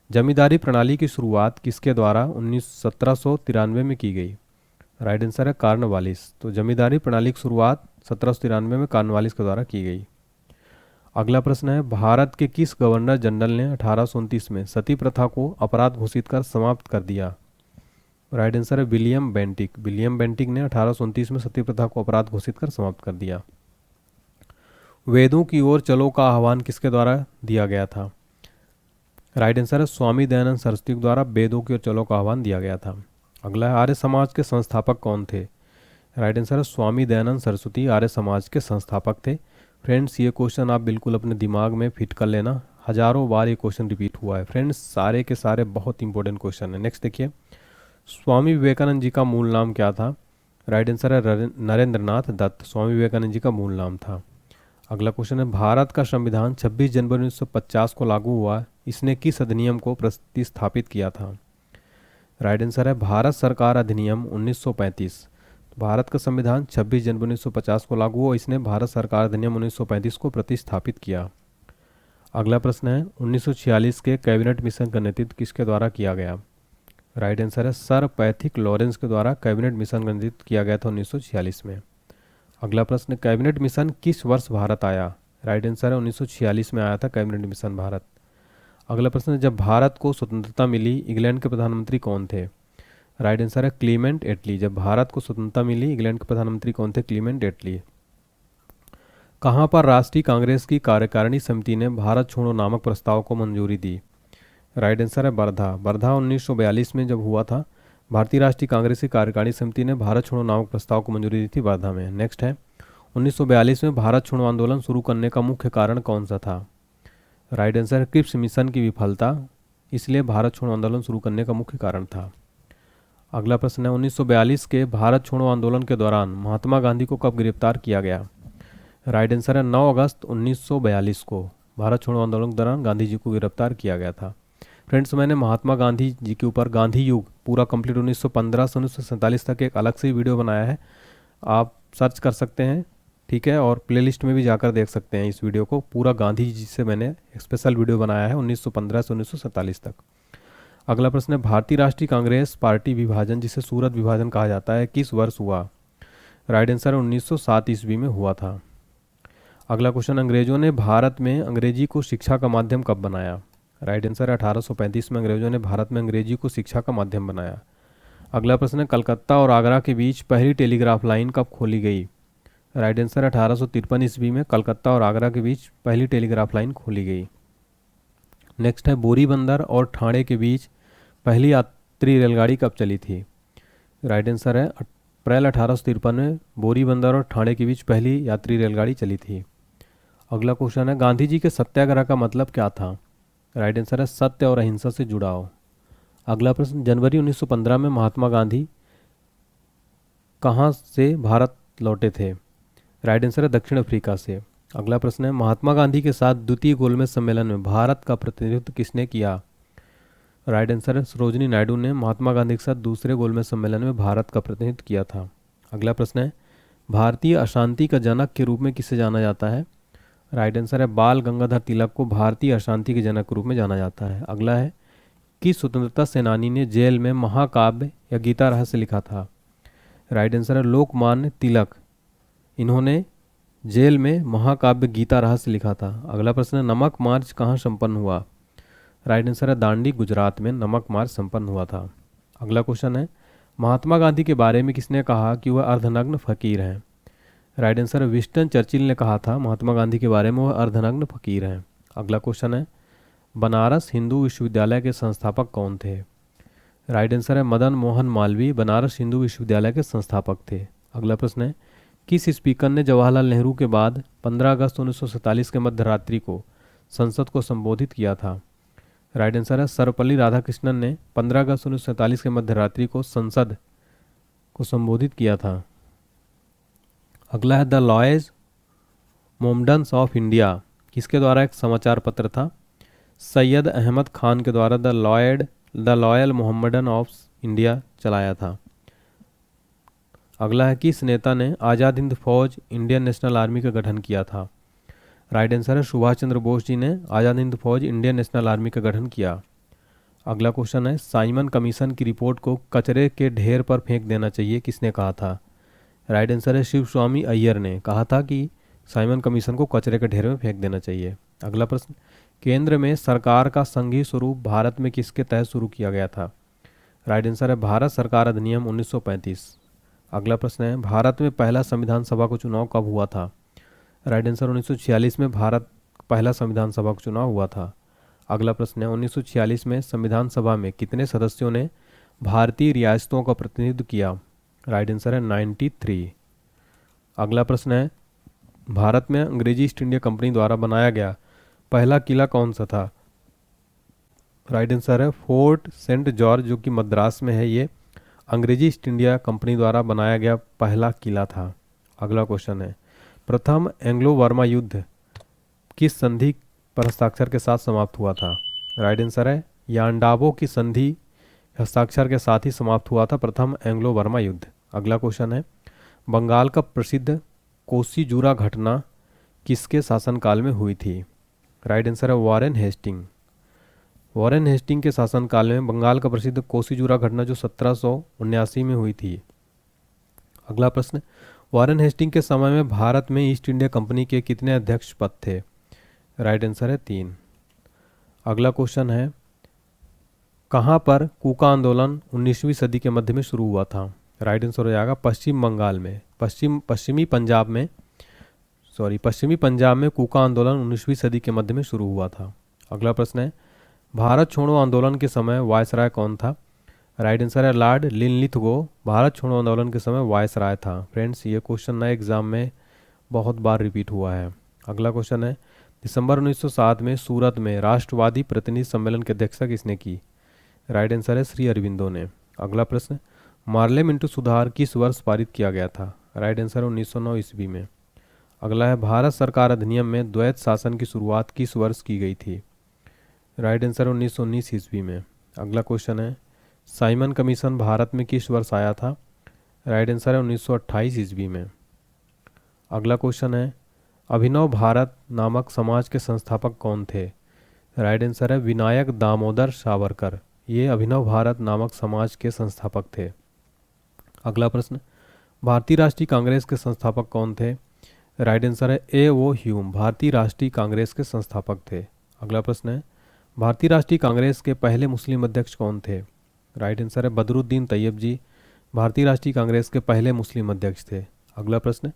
जमींदारी प्रणाली की शुरुआत किसके द्वारा 1793 में की गई? राइट आंसर है कार्नवालिस। तो जमींदारी प्रणाली की शुरुआत 1793 में कार्नवालिस के द्वारा की गई। अगला प्रश्न है भारत के किस गवर्नर जनरल ने 1829 में सती प्रथा को अपराध घोषित कर समाप्त कर दिया? राइट आंसर है विलियम बेंटिक। विलियम बेंटिक ने 1829 में सती प्रथा को अपराध घोषित कर समाप्त कर दिया। वेदों की ओर चलो का आह्वान किसके द्वारा दिया गया था? राइट आंसर है स्वामी दयानंद सरस्वती द्वारा वेदों की ओर चलो का आह्वान दिया गया था। अगला है आर्य समाज के संस्थापक कौन थे? राइट आंसर है स्वामी दयानंद सरस्वती आर्य समाज के संस्थापक थे। फ्रेंड्स ये क्वेश्चन आप बिल्कुल अपने दिमाग में फिट कर लेना, हजारों बार ये क्वेश्चन रिपीट हुआ है फ्रेंड्स, सारे के सारे बहुत इंपॉर्टेंट क्वेश्चन है। नेक्स्ट देखिए स्वामी विवेकानंद जी का मूल नाम क्या था? राइट आंसर है नरेंद्रनाथ दत्त स्वामी विवेकानंद जी का मूल नाम था। अगला क्वेश्चन है भारत का संविधान 26 जनवरी 1950 को लागू हुआ, इसने किस अधिनियम को प्रतिस्थापित किया था? राइट आंसर है भारत सरकार अधिनियम 1935। भारत का संविधान 26 जनवरी 1950 को लागू हुआ, इसने भारत सरकार अधिनियम 1935 को प्रतिस्थापित किया। अगला प्रश्न है 1946 के कैबिनेट मिशन का नेतृत्व किसके द्वारा किया गया? राइट आंसर है सर पैथिक लॉरेंस के द्वारा कैबिनेट मिशन का नेतृत्व किया गया था 1946 में। अगला प्रश्न कैबिनेट मिशन किस वर्ष भारत आया? राइट आंसर है 1946 में आया था कैबिनेट मिशन भारत। अगला प्रश्न जब भारत को स्वतंत्रता मिली इंग्लैंड के प्रधानमंत्री कौन थे? राइट आंसर है क्लीमेंट एटली। जब भारत को स्वतंत्रता मिली इंग्लैंड के प्रधानमंत्री कौन थे? क्लीमेंट एटली। कहाँ पर राष्ट्रीय कांग्रेस की कार्यकारिणी समिति ने भारत छोड़ो नामक प्रस्ताव को मंजूरी दी? राइट आंसर है वर्धा। वर्धा 1942 में जब हुआ था भारतीय राष्ट्रीय कांग्रेस की कार्यकारिणी समिति ने भारत छोड़ो नामक प्रस्ताव को मंजूरी दी थी वर्धा में। नेक्स्ट है 1942 में भारत छोड़ो आंदोलन शुरू करने का मुख्य कारण कौन सा था? राइट आंसर है क्रिप्स मिशन की विफलता, इसलिए भारत छोड़ो आंदोलन शुरू करने का मुख्य कारण था। अगला प्रश्न है 1942 के भारत छोड़ो आंदोलन के दौरान महात्मा गांधी को कब गिरफ्तार किया गया? राइट आंसर है 9 अगस्त 1942 को भारत छोड़ो आंदोलन के दौरान गांधी जी को गिरफ्तार किया गया था। फ्रेंड्स मैंने महात्मा गांधी जी के ऊपर गांधी युग पूरा कंप्लीट 1915 से 1947 तक एक अलग से वीडियो बनाया है, आप सर्च कर सकते हैं, ठीक है, और प्लेलिस्ट में भी जाकर देख सकते हैं इस वीडियो को। पूरा गांधी जी से मैंने एक स्पेशल वीडियो बनाया है 1915 से 1947 तक। अगला प्रश्न है भारतीय राष्ट्रीय कांग्रेस पार्टी विभाजन जिसे सूरत विभाजन कहा जाता है किस वर्ष हुआ? राइट आंसर 1907 ईस्वी में हुआ था। अगला क्वेश्चन अंग्रेजों ने भारत में अंग्रेजी को शिक्षा का माध्यम कब बनाया? राइट आंसर है 1835 में अंग्रेजों ने भारत में अंग्रेजी को शिक्षा का माध्यम बनाया। अगला प्रश्न है कलकत्ता और आगरा के बीच पहली टेलीग्राफ लाइन कब खोली गई? राइट आंसर 1853 ईस्वी में कलकत्ता और आगरा के बीच पहली टेलीग्राफ लाइन खोली गई। नेक्स्ट है बोरी बंदर और ठाणे के बीच पहली यात्री रेलगाड़ी कब चली थी? राइट आंसर है अप्रैल 1853 में बोरी बंदर और ठाणे के बीच पहली यात्री रेलगाड़ी चली थी। अगला क्वेश्चन है गांधी जी के सत्याग्रह का मतलब क्या था? राइट आंसर है सत्य और अहिंसा से जुड़ाव। अगला प्रश्न, जनवरी 1915 में महात्मा गांधी कहाँ से भारत लौटे थे? राइट आंसर है दक्षिण अफ्रीका से। अगला प्रश्न है, महात्मा गांधी के साथ द्वितीय गोलमेज सम्मेलन में भारत का प्रतिनिधित्व किसने किया? राइट आंसर है सरोजिनी नायडू ने महात्मा गांधी के साथ दूसरे गोलमेज सम्मेलन में भारत का प्रतिनिधित्व किया था। अगला प्रश्न है, भारतीय अशांति का जनक के रूप में किसे जाना जाता है? राइट आंसर है बाल गंगाधर तिलक को भारतीय अशांति के जनक के रूप में जाना जाता है। अगला है, किस स्वतंत्रता सेनानी ने जेल में महाकाव्य या गीता रहस्य लिखा था? राइट आंसर है लोकमान्य तिलक। इन्होंने जेल में महाकाव्य गीता रहस्य लिखा था। अगला प्रश्न है, नमक मार्च कहाँ संपन्न हुआ? राइट आंसर है दांडी गुजरात में नमक मार्च संपन्न हुआ था। अगला क्वेश्चन है, महात्मा गांधी के बारे में किसने कहा कि वह अर्धनग्न फकीर हैं? राइट आंसर है विंस्टन चर्चिल ने कहा था महात्मा गांधी के बारे में वह अर्धनग्न फकीर हैं। अगला क्वेश्चन है, बनारस हिंदू विश्वविद्यालय के संस्थापक कौन थे? राइट आंसर है मदन मोहन मालवीय बनारस हिंदू विश्वविद्यालय के संस्थापक थे। अगला प्रश्न है, किस स्पीकर ने जवाहरलाल नेहरू के बाद 15 अगस्त 1947 के मध्य रात्रि को संसद को संबोधित किया था? राइट आंसर है सर्वपल्ली राधाकृष्णन ने 15 अगस्त 1947 के मध्य रात्रि को संसद को संबोधित किया था। अगला है, the alloys Mohammedans of India किसके द्वारा एक समाचार पत्र था? सैयद अहमद खान के द्वारा the loyal Mohammedan of India चलाया था। अगला है, किस नेता ने आज़ाद हिंद फौज इंडियन नेशनल आर्मी का गठन किया था? राइट आंसर है सुभाष चंद्र बोस जी ने आज़ाद हिंद फौज इंडियन नेशनल आर्मी का गठन किया। अगला क्वेश्चन है, साइमन कमीशन की रिपोर्ट को कचरे के ढेर पर फेंक देना चाहिए किसने कहा था? राइट आंसर है शिव स्वामी अय्यर ने कहा था कि साइमन कमीशन को कचरे के ढेर में फेंक देना चाहिए। अगला प्रश्न, केंद्र में सरकार का संघीय स्वरूप भारत में किसके तहत शुरू किया गया था? राइट आंसर है भारत सरकार अधिनियम 1935। अगला प्रश्न है, भारत में पहला संविधान सभा का चुनाव कब हुआ था? राइट आंसर 1946 में भारत पहला संविधान सभा का चुनाव हुआ था। अगला प्रश्न है, 1946 में संविधान सभा में कितने सदस्यों ने भारतीय रियासतों का प्रतिनिधित्व किया? राइट आंसर है 93। अगला प्रश्न है, भारत में अंग्रेजी ईस्ट इंडिया कंपनी द्वारा बनाया गया पहला किला कौन सा था? राइट आंसर है फोर्ट सेंट जॉर्ज जो कि मद्रास में है। ये अंग्रेजी ईस्ट इंडिया कंपनी द्वारा बनाया गया पहला किला था। अगला क्वेश्चन है, प्रथम एंग्लो वर्मा युद्ध किस संधि पर हस्ताक्षर के साथ समाप्त हुआ था? राइट आंसर है यांडाबो की संधि हस्ताक्षर के साथ ही समाप्त हुआ था प्रथम एंग्लो वर्मा युद्ध। अगला क्वेश्चन है, बंगाल का प्रसिद्ध कोसीजूरा घटना किसके शासनकाल में हुई थी? राइट आंसर है वॉरेन हेस्टिंग। वॉरेन हेस्टिंग के शासनकाल में बंगाल का प्रसिद्ध कोसीजूरा घटना जो 1779 में हुई थी। अगला प्रश्न, वॉरेन हेस्टिंग के समय में भारत में ईस्ट इंडिया कंपनी के कितने अध्यक्ष पद थे? राइट आंसर है 3। अगला क्वेश्चन है, कहाँ पर कूका आंदोलन 19वीं सदी के मध्य में शुरू हुआ था? राइट आंसर हो जाएगा पश्चिम बंगाल में पश्चिमी पंजाब में कूका आंदोलन 19वीं सदी के मध्य में शुरू हुआ था। अगला प्रश्न है, भारत छोड़ो आंदोलन के समय वायसराय कौन था? राइट आंसर है लॉर्ड लिनलिथगो भारत छोड़ो आंदोलन के समय वायसराय था। फ्रेंड्स, ये क्वेश्चन नए एग्जाम में बहुत बार रिपीट हुआ है। अगला क्वेश्चन है, दिसंबर 1907 में सूरत में राष्ट्रवादी प्रतिनिधि सम्मेलन की अध्यक्षता किसने की? राइट आंसर है श्री अरविंदो ने। अगला प्रश्न, पार्लियामेंट्री सुधार किस वर्ष पारित किया गया था? राइट आंसर 1909 ईस्वी में। अगला है, भारत सरकार अधिनियम में द्वैत शासन की शुरुआत किस वर्ष की गई थी? राइट आंसर 1919 ईस्वी में। अगला क्वेश्चन है, साइमन कमीशन भारत में किस वर्ष आया था? राइट आंसर है 1928 ईस्वी में। अगला क्वेश्चन है, अभिनव भारत नामक समाज के संस्थापक कौन थे? राइट आंसर है विनायक दामोदर सावरकर। ये अभिनव भारत नामक समाज के संस्थापक थे। अगला प्रश्न, भारतीय राष्ट्रीय कांग्रेस के संस्थापक कौन थे? राइट आंसर है A.O. ह्यूम भारतीय राष्ट्रीय कांग्रेस के संस्थापक थे। अगला प्रश्न है, भारतीय राष्ट्रीय कांग्रेस के पहले मुस्लिम अध्यक्ष कौन थे? राइट आंसर है बदरुद्दीन तैयब जी भारतीय राष्ट्रीय कांग्रेस के पहले मुस्लिम अध्यक्ष थे। अगला प्रश्न,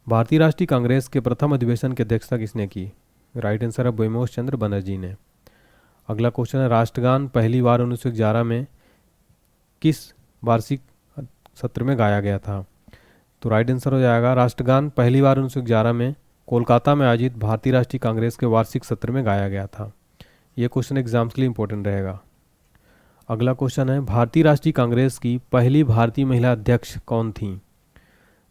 भारतीय राष्ट्रीय कांग्रेस के प्रथम अधिवेशन की अध्यक्षता किसने की? राइट आंसर है बिमोश चंद्र बनर्जी ने। अगला क्वेश्चन है, राष्ट्रगान पहली बार 1911 में किस वार्षिक सत्र में गाया गया था? तो राइट आंसर हो जाएगा राष्ट्रगान पहली बार 1911 में कोलकाता में आयोजित भारतीय राष्ट्रीय कांग्रेस के वार्षिक सत्र में गाया गया था। ये क्वेश्चन एग्जाम्स के लिए इंपॉर्टेंट रहेगा। अगला क्वेश्चन है, भारतीय राष्ट्रीय कांग्रेस की पहली भारतीय महिला अध्यक्ष कौन थी?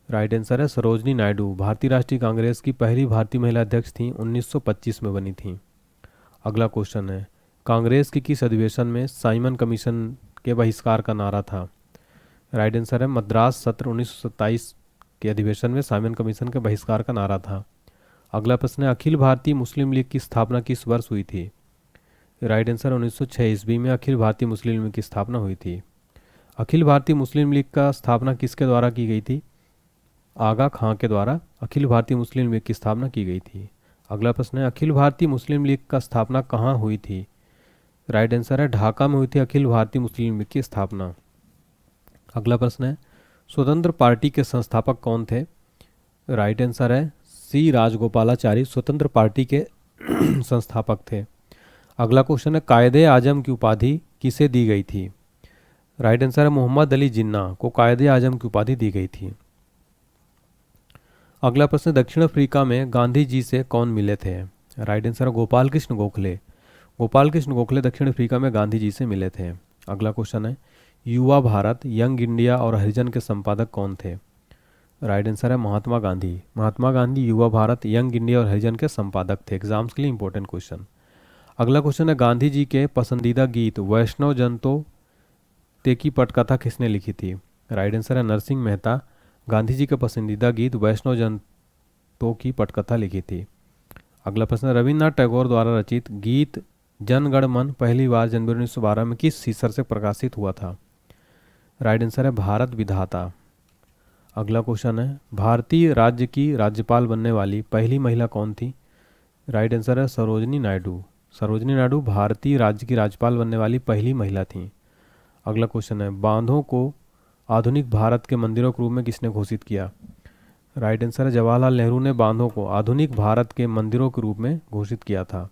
राइट आंसर है सरोजनी नायडू। भारतीय राष्ट्रीय कांग्रेस की पहली भारतीय महिला अध्यक्ष थी, 1925 में बनी थी। अगला क्वेश्चन है, कांग्रेस के किस अधिवेशन में साइमन कमीशन के बहिष्कार का नारा था? राइट आंसर है मद्रास सत्र 1927 के अधिवेशन में साइमन कमीशन के बहिष्कार का नारा था। अगला प्रश्न है, अखिल भारतीय मुस्लिम लीग की स्थापना किस वर्ष हुई थी? राइट आंसर 1906 ईस्वी में अखिल भारतीय मुस्लिम लीग की स्थापना हुई थी। अखिल भारतीय मुस्लिम लीग का स्थापना किसके द्वारा की गई थी? आगा खां के द्वारा अखिल भारतीय मुस्लिम लीग की स्थापना की गई थी। अगला प्रश्न है, अखिल भारतीय मुस्लिम लीग का स्थापना कहाँ हुई थी? राइट आंसर है ढाका में हुई थी अखिल भारतीय मुस्लिम लीग की स्थापना। अगला प्रश्न है, स्वतंत्र पार्टी के संस्थापक कौन थे? राइट आंसर है सी राजगोपालाचारी स्वतंत्र पार्टी के संस्थापक थे। अगला क्वेश्चन है, कायदे आजम की उपाधि किसे दी गई थी? राइट आंसर है मोहम्मद अली जिन्ना को कायदे आजम की उपाधि दी गई थी। अगला प्रश्न, दक्षिण अफ्रीका में गांधी जी से कौन मिले थे? राइट आंसर है गोपाल कृष्ण गोखले। गोपाल कृष्ण गोखले दक्षिण अफ्रीका में गांधी जी से मिले थे। अगला क्वेश्चन है, युवा भारत, यंग इंडिया और हरिजन के संपादक कौन थे? राइट आंसर है महात्मा गांधी। महात्मा गांधी युवा भारत, यंग इंडिया और हरिजन के संपादक थे। एग्जाम्स के लिए इंपॉर्टेंट क्वेश्चन। अगला क्वेश्चन है, गांधी जी के पसंदीदा गीत वैष्णव जन तो ते की पटकथा किसने लिखी थी? राइट आंसर है नरसिंह मेहता। गांधी जी के पसंदीदा गीत वैष्णव जन तो की पटकथा लिखी थी। अगला प्रश्न, रविन्द्रनाथ टैगोर द्वारा रचित गीत जन गण मन पहली बार जनवरी 1912 में किस शीर्षक से प्रकाशित हुआ था? राइट आंसर है भारत विधाता। अगला क्वेश्चन है, भारतीय राज्य की राज्यपाल बनने वाली पहली महिला कौन थी? राइट आंसर है सरोजनी नायडू। सरोजनी नायडू भारतीय राज्य की राज्यपाल बनने वाली पहली महिला थी। अगला क्वेश्चन है, बांधों को आधुनिक भारत के मंदिरों के रूप में किसने घोषित किया? राइट आंसर है जवाहरलाल नेहरू ने बांधों को आधुनिक भारत के मंदिरों के रूप में घोषित किया था।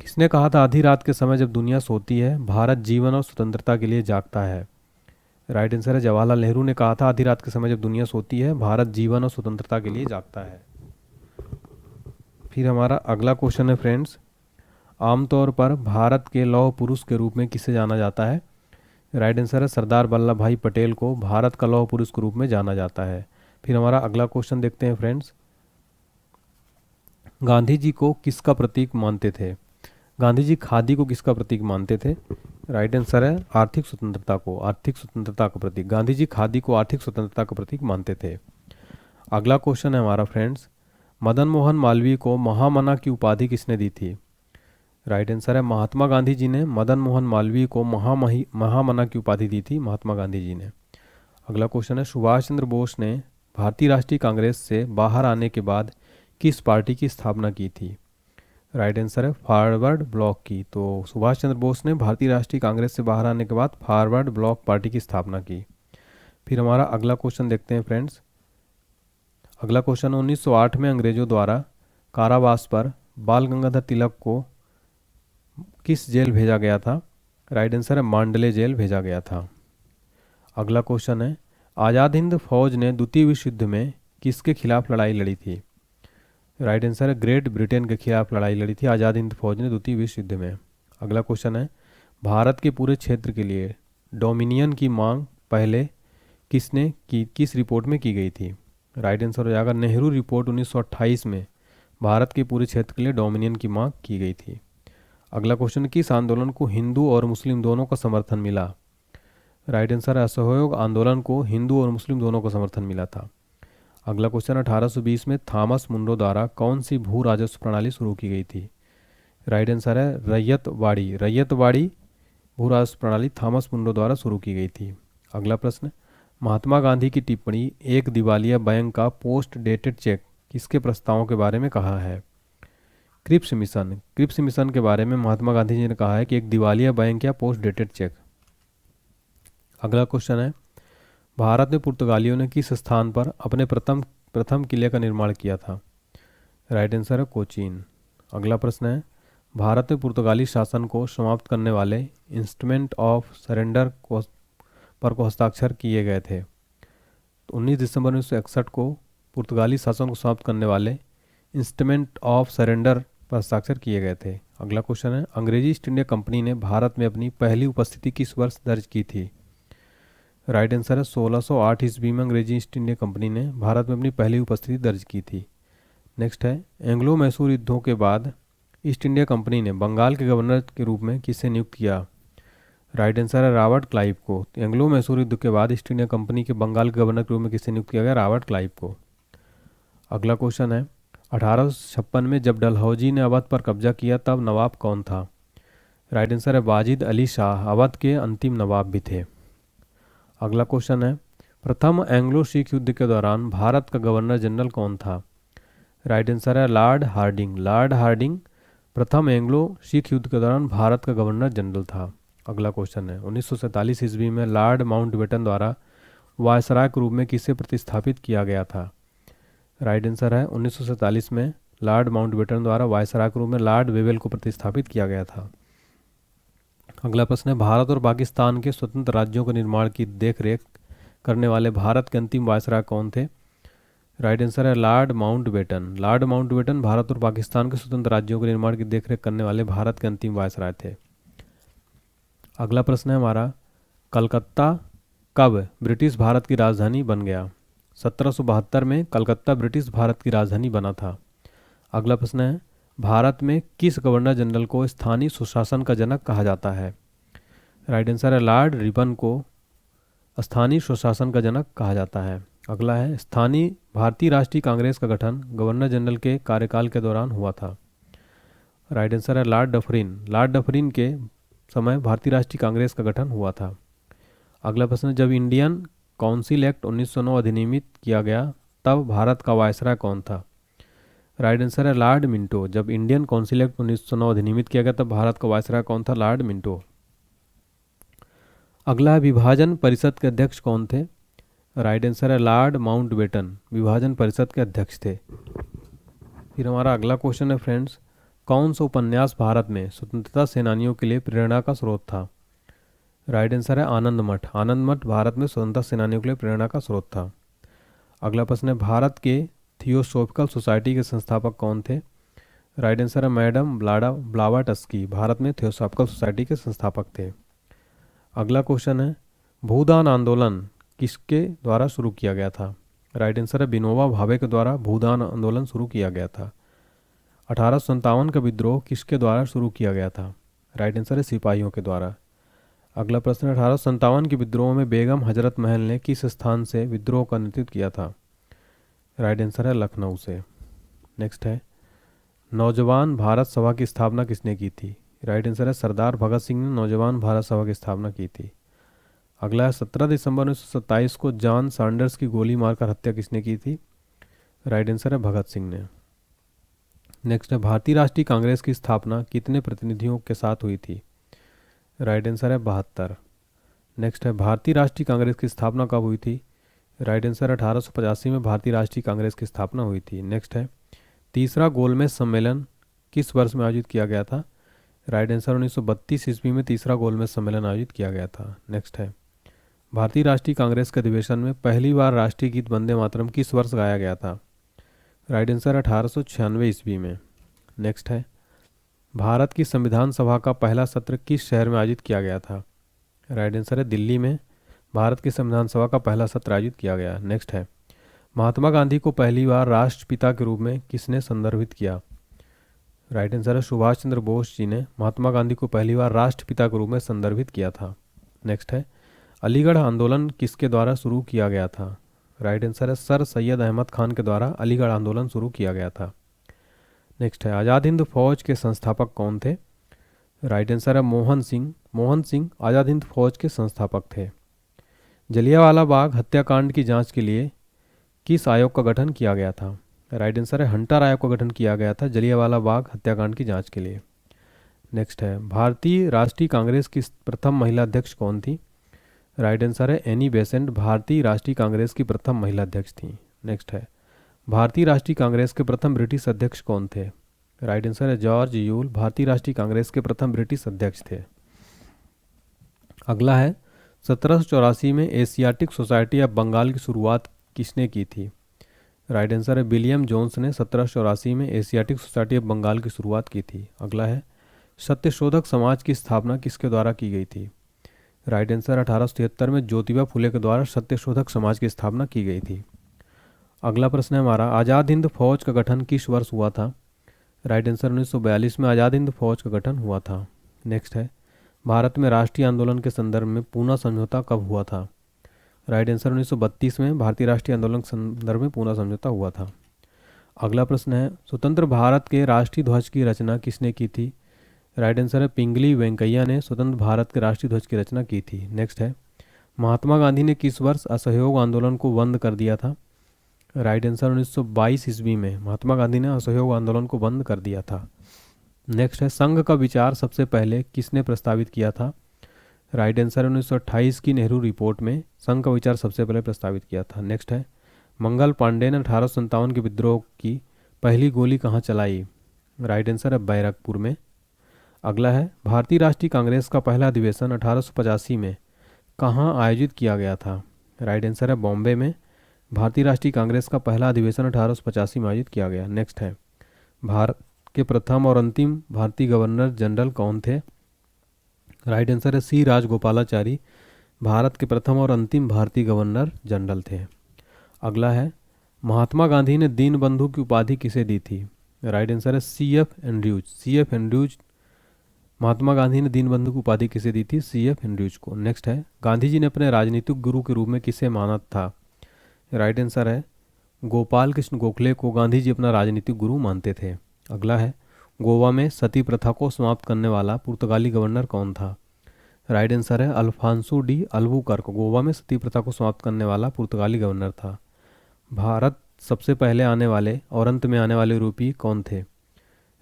किसने कहा था, आधी रात के समय जब दुनिया सोती है भारत जीवन और स्वतंत्रता के लिए जागता है? राइट आंसर है जवाहरलाल नेहरू ने कहा था, आधी रात के समय जब दुनिया सोती है भारत जीवन और स्वतंत्रता के लिए जागता है। फिर हमारा अगला क्वेश्चन है फ्रेंड्स, आमतौर पर भारत के लौह पुरुष के रूप में किसे जाना जाता है? राइट आंसर है सरदार वल्लभ भाई पटेल को भारत का लौह पुरुष के रूप में जाना जाता है। फिर हमारा अगला क्वेश्चन देखते हैं फ्रेंड्स, गांधी जी को किसका प्रतीक मानते थे? गांधी जी खादी को किसका प्रतीक मानते थे? राइट आंसर है आर्थिक स्वतंत्रता को, आर्थिक स्वतंत्रता का प्रतीक। गांधी जी खादी को आर्थिक स्वतंत्रता का प्रतीक मानते थे। अगला क्वेश्चन है हमारा फ्रेंड्स, मदन मोहन मालवीय को महामना की उपाधि किसने दी थी? राइट आंसर है महात्मा गांधी जी ने मदन मोहन मालवीय को महामना की उपाधि दी थी, महात्मा गांधी जी ने। अगला क्वेश्चन है, सुभाष चंद्र बोस ने भारतीय राष्ट्रीय कांग्रेस से बाहर आने के बाद किस पार्टी की स्थापना की थी? राइट आंसर है फॉरवर्ड ब्लॉक की। तो सुभाष चंद्र बोस ने भारतीय राष्ट्रीय कांग्रेस से बाहर आने के बाद फॉरवर्ड ब्लॉक पार्टी की स्थापना की। फिर हमारा अगला क्वेश्चन देखते हैं फ्रेंड्स, अगला क्वेश्चन 1908 में अंग्रेजों द्वारा कारावास पर बाल गंगाधर तिलक को किस जेल भेजा गया था? राइट आंसर है मांडले जेल भेजा गया था। अगला क्वेश्चन है, आज़ाद हिंद फौज ने द्वितीय विश्व युद्ध में किसके खिलाफ लड़ाई लड़ी थी? राइट आंसर है ग्रेट ब्रिटेन के खिलाफ लड़ाई लड़ी थी आज़ाद हिंद फौज ने द्वितीय विश्व युद्ध में। अगला क्वेश्चन है, भारत के पूरे क्षेत्र के लिए डोमिनियन की मांग पहले किसने की, किस रिपोर्ट में की गई थी? राइट आंसर हो जाएगा नेहरू रिपोर्ट 1928 में भारत के पूरे क्षेत्र के लिए डोमिनियन की मांग की गई थी। अगला क्वेश्चन, किस आंदोलन को हिंदू और मुस्लिम दोनों का समर्थन मिला? राइट आंसर है असहयोग आंदोलन को हिंदू और मुस्लिम दोनों को समर्थन मिला था। अगला क्वेश्चन, 1820 में थॉमस मुनरो द्वारा कौन सी भू राजस्व प्रणाली शुरू की गई थी? राइट आंसर है रैयतवाड़ी। रैयतवाड़ी भू राजस्व प्रणाली थॉमस मुनरो द्वारा शुरू की गई थी। अगला प्रश्न, महात्मा गांधी की टिप्पणी एक दिवालिया बैंक का पोस्ट डेटेड चेक किसके प्रस्तावों के बारे में कहा है? Cripps mission. क्रिप्स मिशन के बारे में महात्मा गांधी जी ने कहा है कि एक दिवालिया बैंक या पोस्ट डेटेड चेक। अगला क्वेश्चन है, भारत में पुर्तगालियों ने किस स्थान पर अपने प्रथम किले का निर्माण किया था? राइट आंसर है कोचीन। अगला प्रश्न है, भारत में पुर्तगाली शासन को समाप्त करने वाले इंस्ट्रूमेंट ऑफ सरेंडर पर को हस्ताक्षर किए गए थे। 19 दिसंबर 1961 को पुर्तगाली शासन को समाप्त करने वाले इंस्ट्रूमेंट ऑफ सरेंडर पर हस्ताक्षर किए गए थे। अगला क्वेश्चन है, अंग्रेजी ईस्ट इंडिया कंपनी ने भारत में अपनी पहली उपस्थिति किस वर्ष दर्ज की थी? राइट आंसर है 1608 ईस्वी में अंग्रेजी ईस्ट इंडिया कंपनी ने भारत में अपनी पहली उपस्थिति दर्ज की थी। नेक्स्ट है, एंग्लो मैसूर युद्धों के बाद ईस्ट इंडिया कंपनी ने बंगाल के गवर्नर के रूप में किसे नियुक्त किया? राइट आंसर है रॉबर्ट क्लाइव को। एंग्लो मैसूर युद्ध के बाद ईस्ट इंडिया कंपनी के बंगाल के गवर्नर के रूप में किसे नियुक्त किया गया? रॉबर्ट क्लाइव को। अगला क्वेश्चन है, 1856 में जब डलहौजी ने अवध पर कब्जा किया तब नवाब कौन था? राइट आंसर है वाजिद अली शाह, अवध के अंतिम नवाब भी थे। अगला क्वेश्चन है, प्रथम एंग्लो सिख युद्ध के दौरान भारत का गवर्नर जनरल कौन था? राइट आंसर है लॉर्ड हार्डिंग। लॉर्ड हार्डिंग प्रथम एंग्लो सिख युद्ध के दौरान भारत का गवर्नर जनरल था। अगला क्वेश्चन है, 1947 ईस्वी में लॉर्ड माउंटबेटन द्वारा वायसराय के रूप में किसे प्रतिस्थापित किया गया था? राइट आंसर है 1947 में लॉर्ड माउंटबेटन द्वारा वायसराय के रूप में लॉर्ड वेवेल को प्रतिस्थापित किया गया था। अगला प्रश्न है, भारत और पाकिस्तान के स्वतंत्र राज्यों के निर्माण की देखरेख करने वाले भारत के अंतिम वायसराय कौन थे? राइट आंसर है Lord Mountbatten. Lord Mountbatten Bharat और पाकिस्तान के स्वतंत्र राज्यों के निर्माण की देखरेख करने वाले भारत के अंतिम वायसराय थे। अगला प्रश्न है हमारा, कलकत्ता कब ब्रिटिश भारत की राजधानी बन गया? 1772 में कलकत्ता ब्रिटिश भारत की राजधानी बना था। अगला प्रश्न है, भारत में किस गवर्नर जनरल को स्थानीय सुशासन का जनक कहा जाता है? राइट आंसर है लॉर्ड रिपन को स्थानीय सुशासन का जनक कहा जाता है। अगला है, स्थानीय भारतीय राष्ट्रीय कांग्रेस का गठन गवर्नर जनरल के कार्यकाल के दौरान हुआ था। राइट आंसर है लॉर्ड डफरिन। लॉर्ड डफरिन के समय भारतीय राष्ट्रीय कांग्रेस का गठन हुआ था। अगला प्रश्न, जब इंडियन काउंसिल एक्ट 1909 अधिनियमित किया गया तब भारत का वायसराय कौन था? राइट आंसर है लॉर्ड मिंटो। जब इंडियन काउंसिल एक्ट 1909 अधिनियमित किया गया तब भारत का वायसराय कौन था? Lord Minto. अगला है, विभाजन परिषद के अध्यक्ष कौन थे? राइट आंसर है लॉर्ड माउंटबेटन विभाजन परिषद के अध्यक्ष थे। फिर हमारा अगला क्वेश्चन है फ्रेंड्स, कौन सा उपन्यास भारत में स्वतंत्रता सेनानियों के लिए प्रेरणा का स्रोत था? राइट आंसर है आनंद मठ। आनंद मठ भारत में स्वतंत्रता सेनानियों के लिए प्रेरणा का स्रोत था। अगला प्रश्न है, भारत के थियोसॉफिकल सोसाइटी के संस्थापक कौन थे? राइट आंसर है मैडम ब्लावाटस्की। भारत में थियोसॉफिकल सोसाइटी के संस्थापक थे। अगला क्वेश्चन है, भूदान आंदोलन किसके द्वारा शुरू किया गया था? राइट आंसर है विनोबा भावे के द्वारा भूदान आंदोलन शुरू किया गया था। 1857 का विद्रोह किसके द्वारा शुरू किया गया था? राइट आंसर है सिपाहियों के द्वारा। अगला प्रश्न, 1857 के विद्रोह में बेगम हजरत महल ने किस स्थान से विद्रोह का नेतृत्व किया था? राइट आंसर है लखनऊ से। नेक्स्ट है, नौजवान भारत सभा की स्थापना किसने की थी? राइट आंसर है सरदार भगत सिंह ने नौजवान भारत सभा की स्थापना की थी। अगला है, 17 दिसंबर 1927 को जॉन सैंडर्स की गोली मारकर हत्या किसने की थी? राइट आंसर है भगत सिंह ने। नेक्स्ट है, भारतीय राष्ट्रीय कांग्रेस की स्थापना कितने प्रतिनिधियों के साथ हुई थी? राइट आंसर है 72। नेक्स्ट है, भारतीय राष्ट्रीय कांग्रेस की स्थापना कब हुई थी? राइट आंसर 1885 में भारतीय राष्ट्रीय कांग्रेस की स्थापना हुई थी। नेक्स्ट है, तीसरा गोलमेज सम्मेलन किस वर्ष में आयोजित किया गया था? राइट आंसर 1932 ईस्वी में तीसरा गोलमेज सम्मेलन आयोजित किया गया था। नेक्स्ट है, भारतीय राष्ट्रीय कांग्रेस के अधिवेशन में पहली बार राष्ट्रीय गीत वंदे मातरम किस वर्ष गाया गया था? राइट आंसर 1896 ईस्वी में। नेक्स्ट है, भारत की संविधान सभा का पहला सत्र किस शहर में आयोजित किया गया था? राइट आंसर है दिल्ली में भारत की संविधान सभा का पहला सत्र आयोजित किया गया। नेक्स्ट है, महात्मा गांधी को पहली बार राष्ट्रपिता के रूप में किसने संदर्भित किया? राइट आंसर है सुभाष चंद्र बोस जी ने महात्मा गांधी को पहली बार राष्ट्रपिता के रूप में संदर्भित किया था। नेक्स्ट है, अलीगढ़ आंदोलन किसके द्वारा शुरू किया गया था? राइट आंसर है सर सैयद अहमद खान के द्वारा अलीगढ़ आंदोलन शुरू किया गया था। नेक्स्ट है, आज़ाद हिंद फौज के संस्थापक कौन थे? राइट आंसर है मोहन सिंह। मोहन सिंह आज़ाद हिंद फौज के संस्थापक थे। जलियांवाला बाग हत्याकांड की जांच के लिए किस आयोग का गठन किया गया था? राइट आंसर है हंटर आयोग का गठन किया गया था जलियांवाला बाग हत्याकांड की जांच के लिए। नेक्स्ट है, भारतीय राष्ट्रीय कांग्रेस की प्रथम महिला अध्यक्ष कौन थी? राइट आंसर है एनी बेसेंट। भारतीय राष्ट्रीय कांग्रेस की प्रथम महिला अध्यक्ष थी। नेक्स्ट है, भारतीय राष्ट्रीय कांग्रेस के प्रथम ब्रिटिश अध्यक्ष कौन थे? राइट आंसर है जॉर्ज यूल। भारतीय राष्ट्रीय कांग्रेस के प्रथम ब्रिटिश अध्यक्ष थे। अगला है, 1784 में एशियाटिक सोसाइटी ऑफ बंगाल की शुरुआत किसने की थी? राइट आंसर है विलियम जोन्स ने 1784 में एशियाटिक सोसाइटी ऑफ बंगाल की शुरुआत की थी। अगला है, सत्यशोधक समाज की स्थापना किसके द्वारा की गई थी? राइट आंसर 1873 में ज्योतिबा फुले के द्वारा सत्यशोधक समाज की स्थापना की गई थी। अगला प्रश्न है हमारा, आज़ाद हिंद फौज का गठन किस वर्ष हुआ था? राइट आंसर 1942 में आज़ाद हिंद फौज का गठन हुआ था। नेक्स्ट है, भारत में राष्ट्रीय आंदोलन के संदर्भ में पूना समझौता कब हुआ था? राइट आंसर 1932 में भारतीय राष्ट्रीय आंदोलन के संदर्भ में पूना समझौता हुआ था। अगला प्रश्न है, स्वतंत्र भारत के राष्ट्रीय ध्वज की रचना किसने की थी? राइट आंसर है पिंगली वेंकैया ने स्वतंत्र भारत के राष्ट्रीय ध्वज की रचना की थी। नेक्स्ट है, महात्मा गांधी ने किस वर्ष असहयोग आंदोलन को बंद कर दिया था? राइट आंसर 1922 ईस्वी में महात्मा गांधी ने असहयोग आंदोलन को बंद कर दिया था। नेक्स्ट है, संघ का विचार सबसे पहले किसने प्रस्तावित किया था? राइट आंसर 1928 की नेहरू रिपोर्ट में संघ का विचार सबसे पहले प्रस्तावित किया था। नेक्स्ट है, मंगल पांडे ने 1857 के विद्रोह की पहली गोली कहाँ चलाई? राइट आंसर है बैरकपुर में। अगला है, भारतीय राष्ट्रीय कांग्रेस का पहला अधिवेशन 1885 में कहाँ आयोजित किया गया था? राइट आंसर है बॉम्बे में। भारतीय राष्ट्रीय कांग्रेस का पहला अधिवेशन 1885 में आयोजित किया गया। नेक्स्ट है, भारत के प्रथम और अंतिम भारतीय गवर्नर जनरल कौन थे? राइट आंसर है सी राजगोपालाचारी भारत के प्रथम और अंतिम भारतीय गवर्नर जनरल थे। अगला है, महात्मा गांधी ने दीनबंधु की उपाधि किसे दी थी? राइट आंसर है CF Andrews. CF Andrews Mahatma Gandhi ने दीनबंधु की उपाधि किसे दी थी? CF एंड्रयूज को। नेक्स्ट है, गांधी जी ने अपने राजनीतिक गुरु के रूप में किसे माना था? राइट आंसर है गोपाल कृष्ण गोखले को गांधी जी अपना राजनीतिक गुरु मानते थे। अगला है, गोवा में सती प्रथा को समाप्त करने वाला पुर्तगाली गवर्नर कौन था? राइट आंसर है अल्फांसो डी अल्बुकर्क गोवा में सती प्रथा को समाप्त करने वाला पुर्तगाली गवर्नर था। भारत सबसे पहले आने वाले और अंत में आने वाले यूरोपीय कौन थे?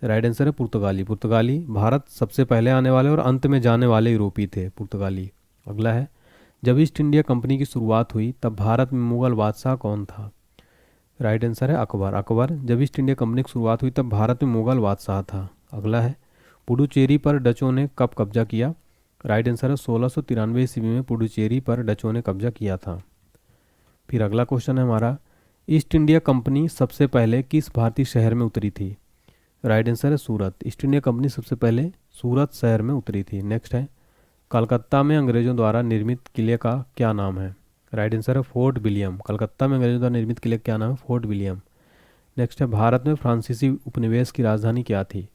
राइट आंसर है पुर्तगाली भारत सबसे पहले आने वाले और अंत में जाने वाले यूरोपीय थे पुर्तगाली। अगला है, जब ईस्ट इंडिया कंपनी की शुरुआत हुई तब भारत में मुगल बादशाह कौन था? राइट आंसर है अकबर। जब ईस्ट इंडिया कंपनी की शुरुआत हुई तब भारत में मुगल बादशाह था। अगला है, पुडुचेरी पर डचों ने कब कब्जा किया? राइट आंसर है 1693 ईस्वी में पुडुचेरी पर डचों ने कब्जा किया था। फिर अगला क्वेश्चन है हमारा, ईस्ट इंडिया कंपनी सबसे पहले किस भारतीय शहर में उतरी थी? राइट आंसर है सूरत। ईस्ट इंडिया कंपनी सबसे पहले सूरत शहर में उतरी थी। नेक्स्ट है, कलकत्ता में अंग्रेजों द्वारा निर्मित किले का क्या नाम है? राइट आंसर है फोर्ट विलियम। कलकत्ता में अंग्रेजों द्वारा निर्मित किले का क्या नाम है? Fort William. नेक्स्ट है, भारत में फ्रांसीसी उपनिवेश की राजधानी क्या थी?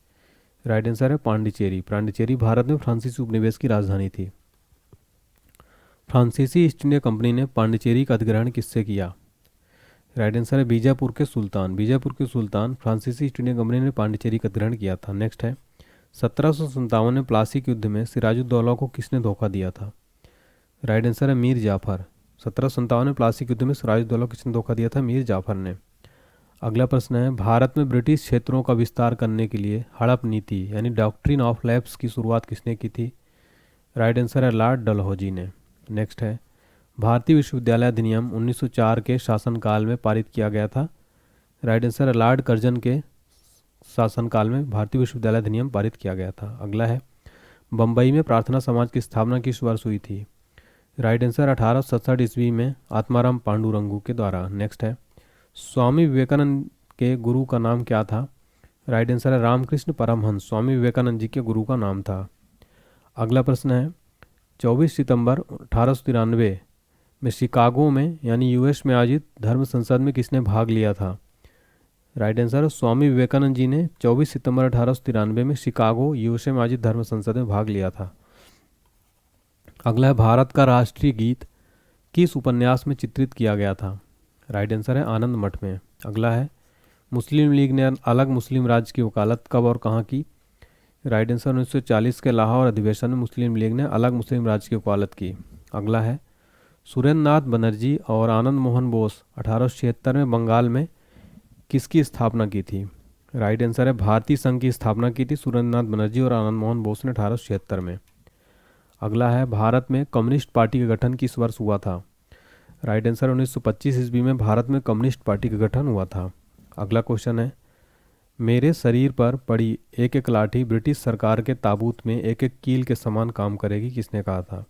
राइट आंसर है पांडिचेरी भारत में फ्रांसीसी उपनिवेश की राजधानी थी। फ्रांसीसी ईस्ट इंडिया कंपनी ने पांडिचेरी का अधिग्रहण किससे किया? राइट आंसर है बीजापुर के सुल्तान फ्रांसीसी ईस्ट इंडिया कंपनी ने पांडिचेरी का अधिग्रहण किया था। नेक्स्ट है, 1757 में प्लासी के युद्ध में सिराजुद्दौला को किसने धोखा दिया था? राइट आंसर है मीर जाफर। 1757 में प्लासी के युद्ध में सिराजुद्दौला को किसने धोखा दिया था? मीर जाफर ने। अगला प्रश्न है, भारत में ब्रिटिश क्षेत्रों का विस्तार करने के लिए हड़प नीति यानी डॉक्ट्रिन ऑफ लैप्स की शुरुआत किसने की थी? राइट आंसर है लॉर्ड डलहौजी ने। नेक्स्ट है, भारतीय विश्वविद्यालय अधिनियम 1904 के शासनकाल में पारित किया गया था। राइट आंसर है लॉर्ड कर्जन के शासनकाल में भारतीय विश्वविद्यालय अधिनियम पारित किया गया था। अगला है, बम्बई में प्रार्थना समाज की स्थापना किस वर्ष हुई थी? राइट आंसर 1867 ईस्वी में आत्माराम पांडुरंगू के द्वारा। नेक्स्ट है, स्वामी विवेकानंद के गुरु का नाम क्या था? राइट आंसर है रामकृष्ण परमहंस। स्वामी विवेकानंद जी के गुरु का नाम था। अगला प्रश्न है, 24 सितंबर 1893 में शिकागो में यानी यूएस में आयोजित धर्म संसद में किसने भाग लिया था? राइट आंसर है स्वामी विवेकानंद जी ने 24 सितंबर 1893 में शिकागो यूएसए में आयोजित धर्म संसद में भाग लिया था। अगला है, भारत का राष्ट्रीय गीत किस उपन्यास में चित्रित किया गया था? राइट आंसर है आनंद मठ में। अगला है, मुस्लिम लीग ने अलग मुस्लिम राज्य की वकालत कब और कहाँ की? राइट आंसर 1940 के लाहौर अधिवेशन में मुस्लिम लीग ने अलग मुस्लिम राज्य की वकालत की। अगला है, सुरेंद्र नाथ बनर्जी और आनंद मोहन बोस 1876 में बंगाल में किसकी स्थापना की थी? राइट आंसर है भारतीय संघ की स्थापना की थी सुरेंद्र नाथ बनर्जी और आनंद मोहन बोस ने 1876 में। अगला है, भारत में कम्युनिस्ट पार्टी का गठन किस वर्ष हुआ था? राइट आंसर 1925 ईस्वी में भारत में कम्युनिस्ट पार्टी का गठन हुआ था। अगला क्वेश्चन है, मेरे शरीर पर पड़ी एक एक लाठी ब्रिटिश सरकार के ताबूत में एक एक कील के समान काम करेगी, किसने कहा था?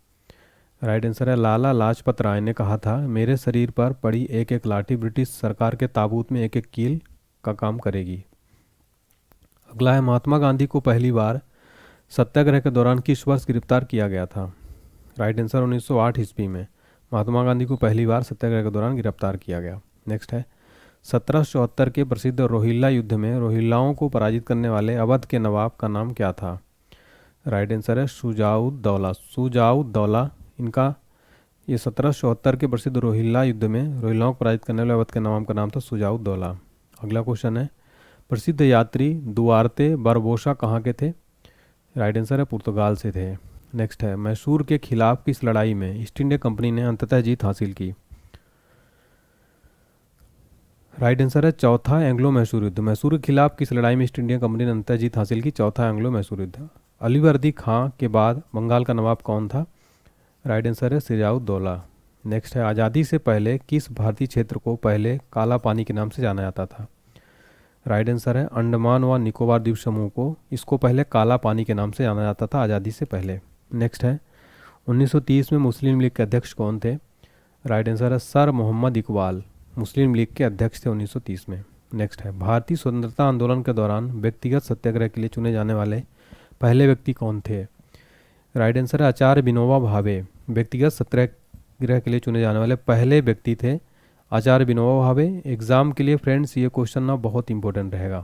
राइट आंसर है लाला लाजपत राय ने कहा था, मेरे शरीर पर पड़ी एक एक लाठी ब्रिटिश सरकार के ताबूत में एक एक कील का काम करेगी। अगला है, महात्मा गांधी को पहली बार सत्याग्रह के दौरान किस वर्ष गिरफ्तार किया गया था? राइट आंसर 1908 ईस्वी में महात्मा गांधी को पहली बार सत्याग्रह के दौरान गिरफ्तार किया गया। नेक्स्ट है 1774 के प्रसिद्ध रोहिल्ला युद्ध में रोहिल्लाओं को पराजित करने वाले अवध के नवाब का नाम क्या था? राइट आंसर है शुजाउद्दौला। शुजाउद्दौला इनका ये 1774 के प्रसिद्ध रोहिल्ला युद्ध में रोहिल्लाओं को पराजित करने वाले अवध के नवाब का नाम था शुजाउद्दौला। अगला क्वेश्चन है प्रसिद्ध यात्री दुआर्ते बारबोसा कहाँ के थे? राइट आंसर है पुर्तगाल से थे। नेक्स्ट है मैसूर के खिलाफ किस लड़ाई में ईस्ट इंडिया कंपनी ने अंततः जीत हासिल की? राइट आंसर है चौथा एंग्लो मैसूर युद्ध। मैसूर के खिलाफ किस लड़ाई में ईस्ट इंडिया कंपनी ने अंततः जीत हासिल की? चौथा एंग्लो मैसूर युद्ध। अलीवर्दी खां के बाद बंगाल का नवाब कौन था? राइट आंसर है सिराजुद्दौला। नेक्स्ट है आज़ादी से पहले किस भारतीय क्षेत्र को पहले काला पानी के नाम से जाना जाता था? राइट आंसर है अंडमान व निकोबार द्वीप समूह को इसको पहले काला पानी के नाम से जाना जाता था आज़ादी से पहले। नेक्स्ट है 1930 में मुस्लिम लीग के अध्यक्ष कौन थे? राइट आंसर है सर मोहम्मद इकबाल मुस्लिम लीग के अध्यक्ष थे 1930 में। नेक्स्ट है भारतीय स्वतंत्रता आंदोलन के दौरान व्यक्तिगत सत्याग्रह के लिए चुने जाने वाले पहले व्यक्ति कौन थे? राइट आंसर है आचार्य विनोबा भावे व्यक्तिगत सत्याग्रह के लिए चुने जाने वाले पहले व्यक्ति थे आचार्य विनोबा भावे। एग्जाम के लिए फ्रेंड्स ये क्वेश्चन ना बहुत इंपॉर्टेंट रहेगा।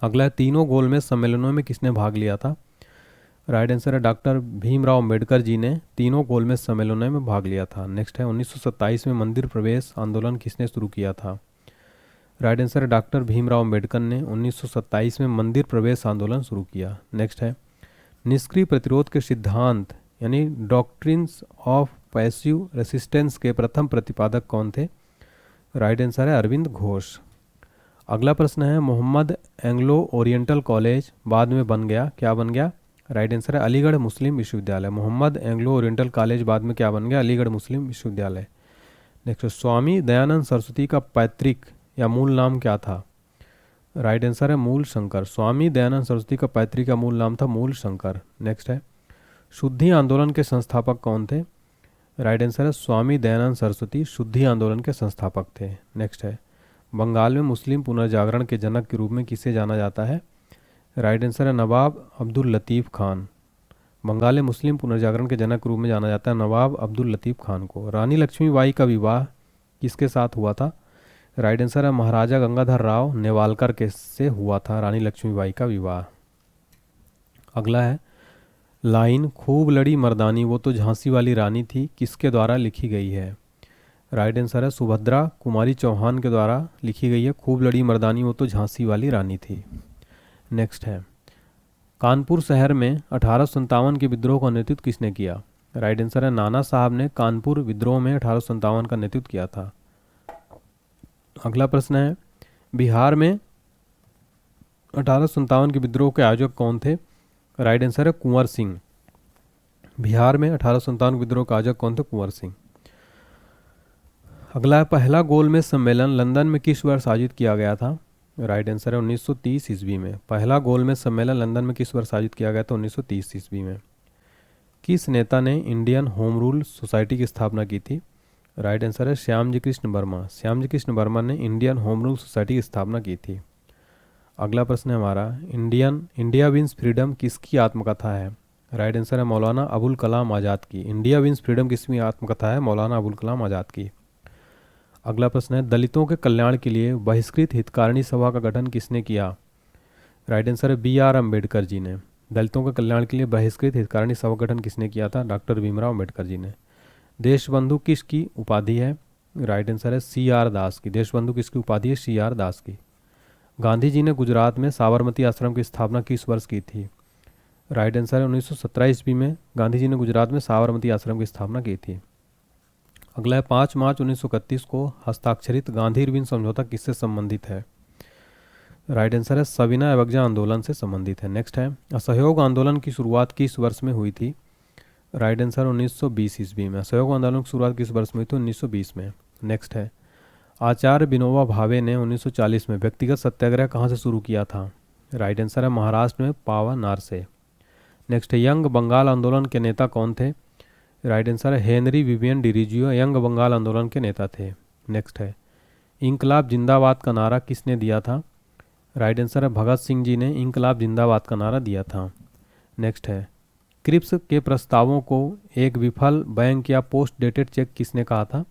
अगला है तीनों गोलमेज सम्मेलनों में किसने भाग लिया था? राइट आंसर है डॉक्टर भीमराव अंबेडकर जी ने तीनों गोलमेज सम्मेलनों में भाग लिया था। नेक्स्ट है 1927 में मंदिर प्रवेश आंदोलन किसने शुरू किया था? राइट आंसर है डॉक्टर भीमराव अंबेडकर ने 1927 में मंदिर प्रवेश आंदोलन शुरू किया। नेक्स्ट है निष्क्रिय प्रतिरोध के सिद्धांत यानी डॉक्ट्रिन्स ऑफ पैसिव रेसिस्टेंस के प्रथम प्रतिपादक कौन थे? राइट आंसर है अरविंद घोष। अगला प्रश्न है मोहम्मद एंग्लो ओरिएंटल कॉलेज बाद में बन गया, क्या बन गया? राइट आंसर है अलीगढ़ मुस्लिम विश्वविद्यालय। मोहम्मद एंग्लो ओरिएंटल कॉलेज बाद में क्या बन गया? अलीगढ़ मुस्लिम विश्वविद्यालय। नेक्स्ट स्वामी दयानंद सरस्वती का पैतृक या मूल नाम क्या था? राइट आंसर है मूल शंकर। स्वामी दयानंद सरस्वती का पैतृक का मूल नाम था मूल शंकर। नेक्स्ट है शुद्धि आंदोलन के संस्थापक कौन थे? राइट आंसर है स्वामी दयानंद सरस्वती शुद्धि आंदोलन के संस्थापक थे। नेक्स्ट है बंगाल में मुस्लिम पुनर्जागरण के जनक के रूप में किसे जाना जाता है? राइट आंसर है नवाब अब्दुल लतीफ़ खान। बंगाल में मुस्लिम पुनर्जागरण के जनक के रूप में जाना जाता है नवाब अब्दुल लतीफ़ खान को। रानी लक्ष्मीबाई का विवाह किसके साथ हुआ था? राइट आंसर है महाराजा गंगाधर राव नेवालकर के से हुआ था रानी लक्ष्मीबाई का विवाह। अगला है लाइन खूब लड़ी मर्दानी वो तो झांसी वाली रानी थी किसके द्वारा लिखी गई है? राइट आंसर है सुभद्रा कुमारी चौहान के द्वारा लिखी गई है खूब लड़ी मर्दानी वो तो झांसी वाली रानी थी। नेक्स्ट है कानपुर शहर में 1857 के विद्रोह का नेतृत्व किसने किया? राइट आंसर है नाना साहब ने कानपुर विद्रोह में 1857 का नेतृत्व किया था। अगला प्रश्न है बिहार में 1857 के विद्रोह के आयोजक कौन थे? राइट आंसर है कुंवर सिंह। बिहार में 1857 विद्रोह का आयोजक कौन थे? कुंवर सिंह। अगला है पहला गोलमेज सम्मेलन लंदन में किस वर्ष आयोजित किया गया था? राइट आंसर है 1930 ईस्वी में। पहला गोलमेज सम्मेलन लंदन में किस वर्ष आयोजित किया गया था? 1930 ईस्वी में। किस नेता ने इंडियन होम रूल सोसाइटी की स्थापना की थी? राइट आंसर है श्यामजी कृष्ण वर्मा। श्यामजी कृष्ण वर्मा ने इंडियन होम रूल सोसाइटी की स्थापना की थी। अगला प्रश्न है हमारा इंडिया विंस फ्रीडम किसकी आत्मकथा है? राइट आंसर है मौलाना अबुल कलाम आज़ाद की। इंडिया विंस फ्रीडम किसकी आत्मकथा है? मौलाना अबुल कलाम आज़ाद की। अगला प्रश्न है दलितों के कल्याण के लिए बहिष्कृत हितकारिणी सभा का गठन किसने किया? राइट आंसर है B.R. अम्बेडकर जी ने। दलितों के कल्याण के लिए बहिष्कृत हितकारिणी सभा का गठन किसने किया था? डॉक्टर भीमराव अम्बेडकर जी ने। देशबंधु किसकी उपाधि है? राइट आंसर है C.R. दास की। देशबंधु किसकी उपाधि है? C.R. दास की। गांधी जी ने गुजरात में साबरमती आश्रम की स्थापना किस वर्ष की थी? राइट आंसर है 1917 ईस्वी में गांधी जी ने गुजरात में साबरमती आश्रम की स्थापना की थी। अगला है 5 मार्च 1931 को हस्ताक्षरित गांधी इरविन समझौता किससे संबंधित है? राइट आंसर है सविनय अवज्ञा आंदोलन से संबंधित है। नेक्स्ट है असहयोग आंदोलन की शुरुआत किस वर्ष में हुई थी? राइट आंसर 1920 ईस्वी में। असहयोग आंदोलन की शुरुआत किस वर्ष में हुई थी? 1920 में। नेक्स्ट है आचार्य विनोबा भावे ने 1940 में व्यक्तिगत सत्याग्रह कहाँ से शुरू किया था? राइट आंसर है महाराष्ट्र में पावानार से। नेक्स्ट है यंग बंगाल आंदोलन के नेता कौन थे? राइट आंसर है हेनरी विवियन डिरीजियो यंग बंगाल आंदोलन के नेता थे। नेक्स्ट है इंकलाब जिंदाबाद का नारा किसने दिया था? राइट आंसर है भगत सिंह जी ने इंकलाब जिंदाबाद का नारा दिया था। नेक्स्ट है, क्रिप्स के प्रस्तावों को एक विफल बैंक या पोस्ट डेटेड चेक किसने कहा था?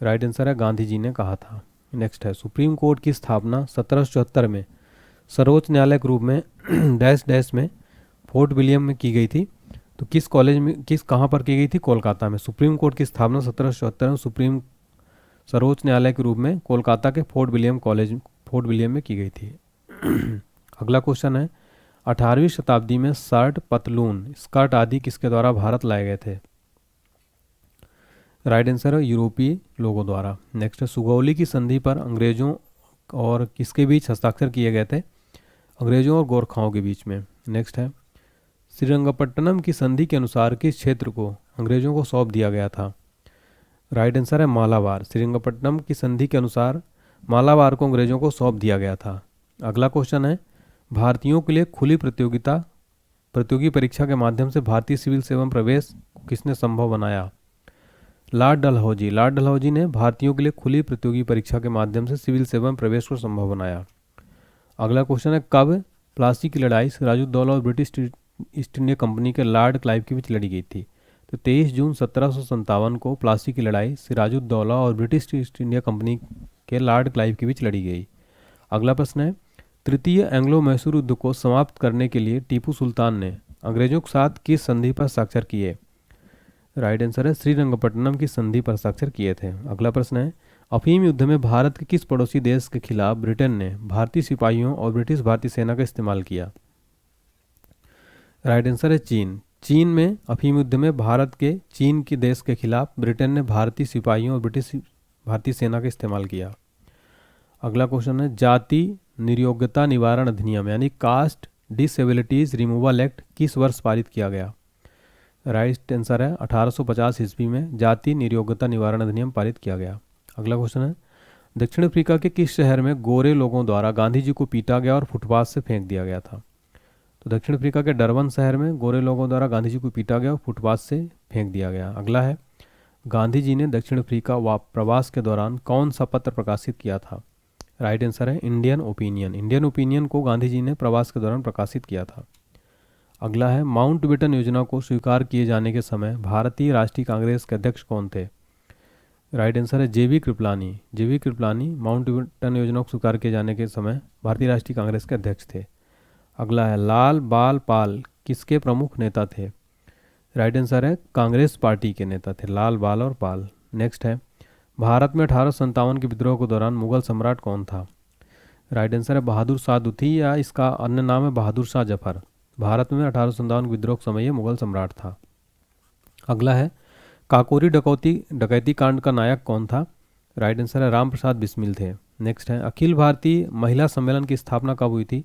राइट आंसर है गांधी जी ने कहा था। नेक्स्ट है, सुप्रीम कोर्ट की स्थापना 1774 में सर्वोच्च न्यायालय के रूप में डैश डैश में फोर्ट विलियम में की गई थी। तो किस कॉलेज में, किस कहाँ पर की गई थी? कोलकाता में। सुप्रीम कोर्ट की स्थापना 1774 में सर्वोच्च न्यायालय के रूप में कोलकाता के फोर्ट विलियम में की गई थी। अगला क्वेश्चन है, 18वीं शताब्दी में शर्ट, पतलून, स्कर्ट आदि किसके द्वारा भारत लाए गए थे? राइट आंसर है यूरोपीय लोगों द्वारा। नेक्स्ट है, सुगौली की संधि पर अंग्रेजों और किसके बीच हस्ताक्षर किए गए थे? अंग्रेजों और गोरखाओं के बीच में। नेक्स्ट है, श्रीरंगपट्टनम की संधि के अनुसार किस क्षेत्र को अंग्रेजों को सौंप दिया गया था? राइट आंसर है मालाबार। श्रीरंगपट्टनम की संधि के अनुसार मालाबार को अंग्रेजों को सौंप दिया गया था। अगला क्वेश्चन है, भारतीयों के लिए खुली प्रतियोगी परीक्षा के माध्यम से भारतीय सिविल सेवा प्रवेश को किसने संभव बनाया? लॉर्ड डलहौजी ने भारतीयों के लिए खुली प्रतियोगी परीक्षा के माध्यम से सिविल सेवा में प्रवेश को संभव बनाया। अगला क्वेश्चन है, कब प्लासी की लड़ाई सिराजुद्दौला और ब्रिटिश ईस्ट इंडिया कंपनी के लॉर्ड क्लाइव के बीच लड़ी गई थी? तो 23 जून 1757 को प्लासी की लड़ाई सिराजुद्दौला और ब्रिटिश ईस्ट इंडिया कंपनी के लॉर्ड क्लाइव के बीच लड़ी गई। अगला प्रश्न है, तृतीय एंग्लो मैसूर युद्ध को समाप्त करने के लिए टीपू सुल्तान ने अंग्रेजों के साथ किस संधि पर हस्ताक्षर किए? राइट आंसर है श्रीरंगपट्टनम की संधि पर हस्ताक्षर किए थे। अगला प्रश्न है, अफीम युद्ध में भारत के किस पड़ोसी देश के खिलाफ ब्रिटेन ने भारतीय सिपाहियों और ब्रिटिश भारतीय सेना का इस्तेमाल किया? राइट आंसर है चीन। चीन में अफीम युद्ध में भारत के चीन के देश के खिलाफ ब्रिटेन ने भारतीय सिपाहियों और ब्रिटिश भारतीय सेना का इस्तेमाल किया। अगला क्वेश्चन है, जाति नियोग्यता निवारण अधिनियम यानी कास्ट डिसेबिलिटीज रिमूवल एक्ट किस वर्ष पारित किया गया? राइट आंसर है 1850 ईस्वी में जाति नियोग्यता निवारण अधिनियम पारित किया गया। अगला क्वेश्चन है, दक्षिण अफ्रीका के किस शहर में गोरे लोगों द्वारा गांधी जी को पीटा गया और फुटपाथ से फेंक दिया गया था? तो दक्षिण अफ्रीका के डरबन शहर में गोरे लोगों द्वारा गांधी जी को पीटा गया और फुटपाथ से फेंक दिया गया। अगला है, गांधी जी ने दक्षिण अफ्रीका प्रवास के दौरान कौन सा पत्र प्रकाशित किया था? राइट आंसर है इंडियन ओपिनियन। इंडियन ओपिनियन को गांधी जी ने प्रवास के दौरान प्रकाशित किया था। अगला है, माउंटबेटन योजना को स्वीकार किए जाने के समय भारतीय राष्ट्रीय कांग्रेस के अध्यक्ष कौन थे? राइट आंसर है जेवी कृपलानी माउंटबेटन योजना को स्वीकार किए जाने के समय भारतीय राष्ट्रीय कांग्रेस के अध्यक्ष थे। अगला है, लाल बाल पाल किसके प्रमुख नेता थे? राइट आंसर है कांग्रेस पार्टी के नेता थे लाल बाल और पाल। नेक्स्ट है, भारत में 1857 के विद्रोह के दौरान मुगल सम्राट कौन था? राइट आंसर है बहादुर शाह दुती या इसका अन्य नाम है बहादुर शाह जफर। भारत में 1857 के विद्रोह के समय ये मुगल सम्राट था। अगला है, काकोरी डकैती कांड का नायक कौन था? राइट आंसर है राम प्रसाद बिस्मिल थे। नेक्स्ट है, अखिल भारतीय महिला सम्मेलन की स्थापना कब हुई थी?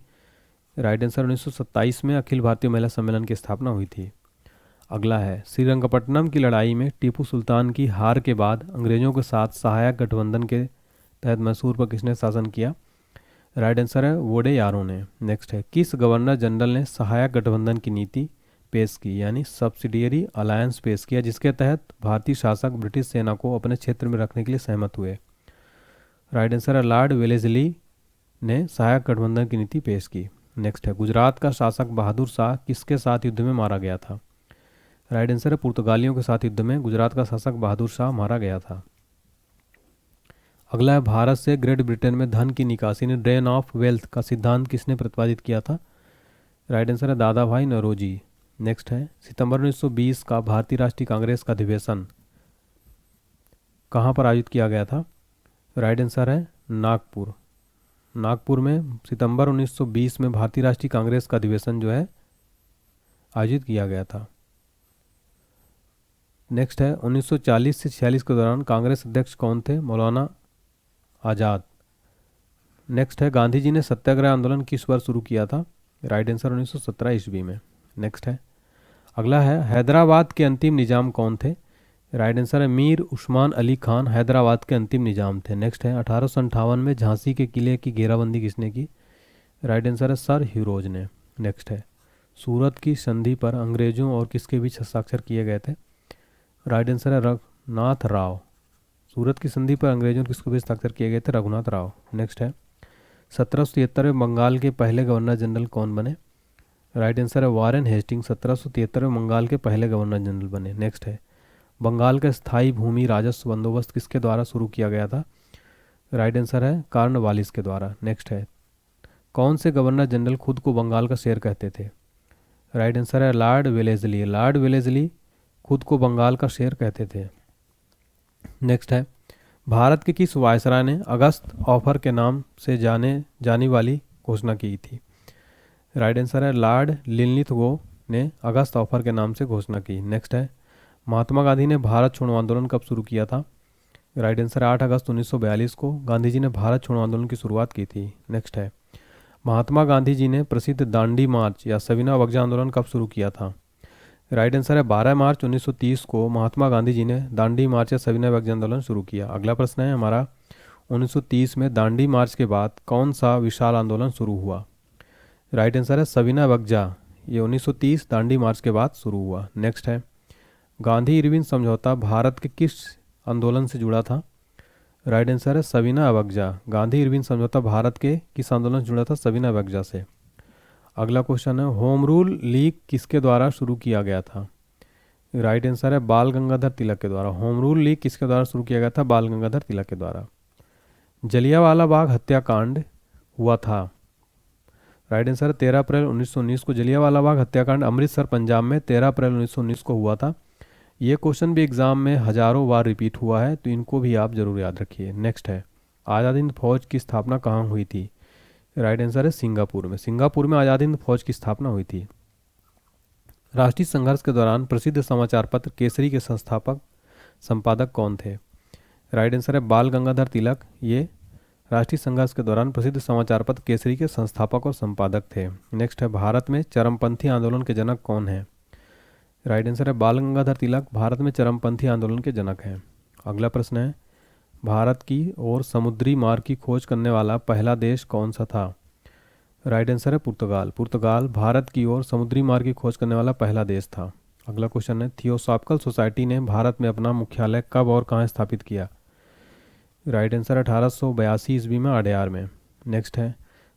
राइट आंसर 1927 में अखिल भारतीय महिला सम्मेलन की स्थापना हुई थी। अगला है, श्रीरंगपट्टनम की लड़ाई में टीपू सुल्तान की हार के बाद अंग्रेजों के साथ सहायक गठबंधन के तहत मैसूर पर किसने शासन किया? राइट आंसर है वोडेयारों ने। नेक्स्ट है, किस गवर्नर जनरल ने सहायक गठबंधन की नीति पेश की यानी सब्सिडियरी अलायंस पेश किया जिसके तहत भारतीय शासक ब्रिटिश सेना को अपने क्षेत्र में रखने के लिए सहमत हुए? राइट आंसर है लॉर्ड वेलेस्ली ने सहायक गठबंधन की नीति पेश की। नेक्स्ट है, गुजरात का शासक बहादुर शाह किसके साथ युद्ध में मारा गया था? राइट आंसर है पुर्तगालियों के साथ युद्ध में गुजरात का शासक बहादुर शाह मारा गया था। अगला है, भारत से ग्रेट ब्रिटेन में धन की निकासी ने ड्रेन ऑफ वेल्थ का सिद्धांत किसने प्रतिपादित किया था? राइट आंसर है दादा भाई नौरोजी। नेक्स्ट है, सितंबर 1920 का भारतीय राष्ट्रीय कांग्रेस का अधिवेशन कहाँ पर आयोजित किया गया था? राइट आंसर है नागपुर में सितंबर 1920 में भारतीय राष्ट्रीय कांग्रेस का अधिवेशन जो है आयोजित किया गया था। नेक्स्ट है, 1940 से 46 के दौरान कांग्रेस अध्यक्ष कौन थे? मौलाना आज़ाद। नेक्स्ट है, गांधी जी ने सत्याग्रह आंदोलन किस वर्ष शुरू किया था? राइट आंसर 1917 ईस्वी में। नेक्स्ट है, अगला है, हैदराबाद के अंतिम निजाम कौन थे? राइट आंसर है मीर उस्मान अली खान हैदराबाद के अंतिम निजाम थे। नेक्स्ट है, 1858 में झांसी के किले की घेराबंदी किसने की? राइट आंसर है सर ह्यूरोज ने। नेक्स्ट है, सूरत की संधि पर अंग्रेजों और किसके बीच हस्ताक्षर किए गए थे? राइट आंसर है रघुनाथ राव। सूरत की संधि पर अंग्रेजों और किसके बीच हस्ताक्षर किए गए थे? रघुनाथ राव। नेक्स्ट है, 1773 में बंगाल के पहले गवर्नर जनरल कौन बने? राइट आंसर है वारेन हेस्टिंग 1773 में बंगाल के पहले गवर्नर जनरल बने। नेक्स्ट है बंगाल का स्थायी भूमि राजस्व बंदोबस्त किसके द्वारा शुरू किया गया था? राइट आंसर है कॉर्नवालिस के द्वारा। नेक्स्ट है कौन से गवर्नर जनरल खुद को बंगाल का शेर कहते थे? राइट आंसर है लॉर्ड वेलेस्ली। लॉर्ड वेलेस्ली खुद को बंगाल का शेर कहते थे। नेक्स्ट है भारत के किस वायसराय ने अगस्त ऑफर के नाम से जानी वाली घोषणा की थी? राइट आंसर है लॉर्ड लिनलिथगो ने अगस्त ऑफर के नाम से घोषणा की। नेक्स्ट है महात्मा गांधी ने भारत छोड़ो आंदोलन कब शुरू किया था? राइट आंसर है 8 अगस्त 1942 को गांधी जी ने भारत छोड़ो आंदोलन की शुरुआत की थी। नेक्स्ट है महात्मा गांधी जी ने प्रसिद्ध दांडी मार्च या सविनय अवज्ञा आंदोलन कब शुरू किया था? राइट आंसर है 12 मार्च 1930 को महात्मा गांधी जी ने दांडी मार्च या सविनय अवज्ञा आंदोलन शुरू किया। अगला प्रश्न है हमारा 1930 में दांडी मार्च के बाद कौन सा विशाल आंदोलन शुरू हुआ? राइट आंसर है सविनय अवज्ञा। ये 1930 दांडी मार्च के बाद शुरू हुआ। नेक्स्ट है गांधी इरविन समझौता भारत के किस आंदोलन से जुड़ा था? राइट आंसर है सविनय अवज्ञा। गांधी इरविन समझौता भारत के किस आंदोलन से जुड़ा था? सविनय अवज्ञा से। अगला क्वेश्चन है होम रूल लीग किसके द्वारा शुरू किया गया था? राइट आंसर है बाल गंगाधर तिलक के द्वारा। होम रूल लीग किसके द्वारा शुरू किया गया था? बाल गंगाधर तिलक के द्वारा। जलियांवाला बाग हत्याकांड हुआ था। राइट आंसर है 13 अप्रैल 1919 को जलियांवाला बाग हत्याकांड अमृतसर पंजाब में 13 अप्रैल 1919 को हुआ था। ये क्वेश्चन भी एग्जाम में हजारों बार रिपीट हुआ है, तो इनको भी आप जरूर याद रखिए। नेक्स्ट है आज़ाद हिंद फौज की स्थापना कहाँ हुई थी? राइट आंसर है सिंगापुर में। सिंगापुर में आज़ाद हिंद फौज की स्थापना हुई थी। राष्ट्रीय संघर्ष के दौरान प्रसिद्ध समाचार पत्र केसरी के संस्थापक संपादक कौन थे? राइट आंसर है बाल गंगाधर तिलक। ये राष्ट्रीय संघर्ष के दौरान प्रसिद्ध समाचार पत्र केसरी के संस्थापक और संपादक थे। नेक्स्ट है भारत में चरमपंथी आंदोलन के जनक कौन है? राइट आंसर है बाल गंगाधर तिलक भारत में चरमपंथी आंदोलन के जनक हैं। अगला प्रश्न है भारत की ओर समुद्री मार्ग की खोज करने वाला पहला देश कौन सा था? राइट आंसर है पुर्तगाल। पुर्तगाल भारत की ओर समुद्री मार्ग की खोज करने वाला पहला देश था। अगला क्वेश्चन है थियोसॉफिकल सोसाइटी ने भारत में अपना मुख्यालय कब और कहाँ स्थापित किया? राइट आंसर 1882 ईस्वी में अडयार में। नेक्स्ट है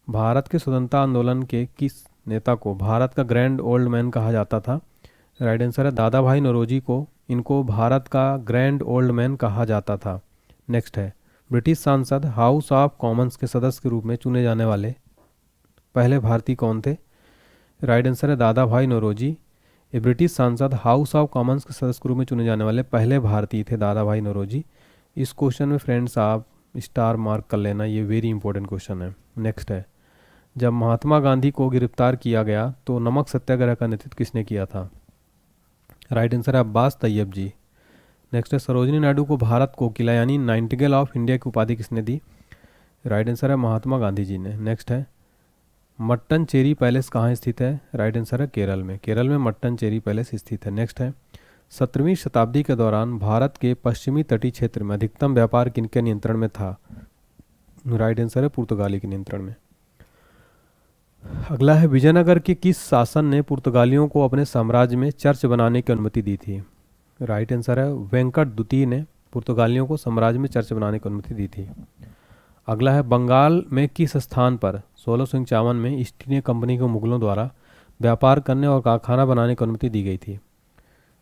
भारत के स्वतंत्रता आंदोलन के किस नेता को भारत का ग्रैंड ओल्ड मैन कहा जाता था? राइट आंसर है दादा भाई नौरोजी को इनको भारत का ग्रैंड ओल्ड मैन कहा जाता था। नेक्स्ट है ब्रिटिश सांसद हाउस ऑफ कॉमन्स के सदस्य के रूप में चुने जाने वाले पहले भारतीय कौन थे? राइट आंसर है दादा भाई नौरोजी। ये ब्रिटिश सांसद हाउस ऑफ कॉमन्स के सदस्य के रूप में चुने जाने वाले पहले भारतीय थे दादा भाई नौरोजी। इस क्वेश्चन में फ्रेंड्स आप स्टार मार्क कर लेना, ये वेरी इंपॉर्टेंट क्वेश्चन है। नेक्स्ट है जब महात्मा गांधी को गिरफ्तार किया गया तो नमक सत्याग्रह का नेतृत्व किसने किया था? राइट आंसर है अब्बास तैयब जी। नेक्स्ट है सरोजिनी नायडू को भारत कोकिला यानी नाइटिंगेल ऑफ इंडिया की उपाधि किसने दी? राइट आंसर है महात्मा गांधी जी ने। नेक्स्ट है मट्टनचेरी पैलेस कहाँ स्थित है? राइट आंसर है केरल में। केरल में मट्टनचेरी पैलेस स्थित है। नेक्स्ट है 17वीं शताब्दी के दौरान भारत के पश्चिमी तटीय क्षेत्र में अधिकतम व्यापार किनके नियंत्रण में था? राइट आंसर है पुर्तगाली के नियंत्रण में। अगला है विजयनगर के किस शासन ने पुर्तगालियों को अपने साम्राज्य में चर्च बनाने की अनुमति दी थी? राइट आंसर है वेंकट द्वितीय ने पुर्तगालियों को साम्राज्य में चर्च बनाने की अनुमति दी थी। अगला है बंगाल में किस स्थान पर 1651 में ईस्ट इंडिया कंपनी को मुगलों द्वारा व्यापार करने और कारखाना बनाने की अनुमति दी गई थी?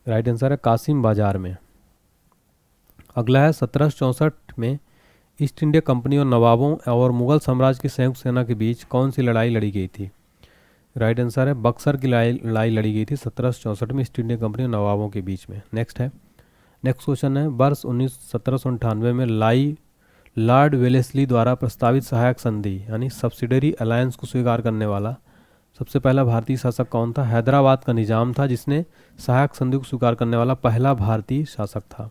राइट आंसर है कासिम बाजार में। अगला है 1764 में ईस्ट इंडिया कंपनी और नवाबों और मुगल साम्राज्य की संयुक्त सेना के बीच कौन सी लड़ाई लड़ी गई थी? राइट आंसर है बक्सर की लड़ाई लड़ी गई थी 1764 में ईस्ट इंडिया कंपनी और नवाबों के बीच में। नेक्स्ट क्वेश्चन है वर्ष 1798 में लॉर्ड वेलेस्ली द्वारा प्रस्तावित सहायक संधि यानी सब्सिडरी अलायंस को स्वीकार करने वाला सबसे पहला भारतीय शासक कौन था? हैदराबाद का निजाम था जिसने सहायक संधि को स्वीकार करने वाला पहला भारतीय शासक था।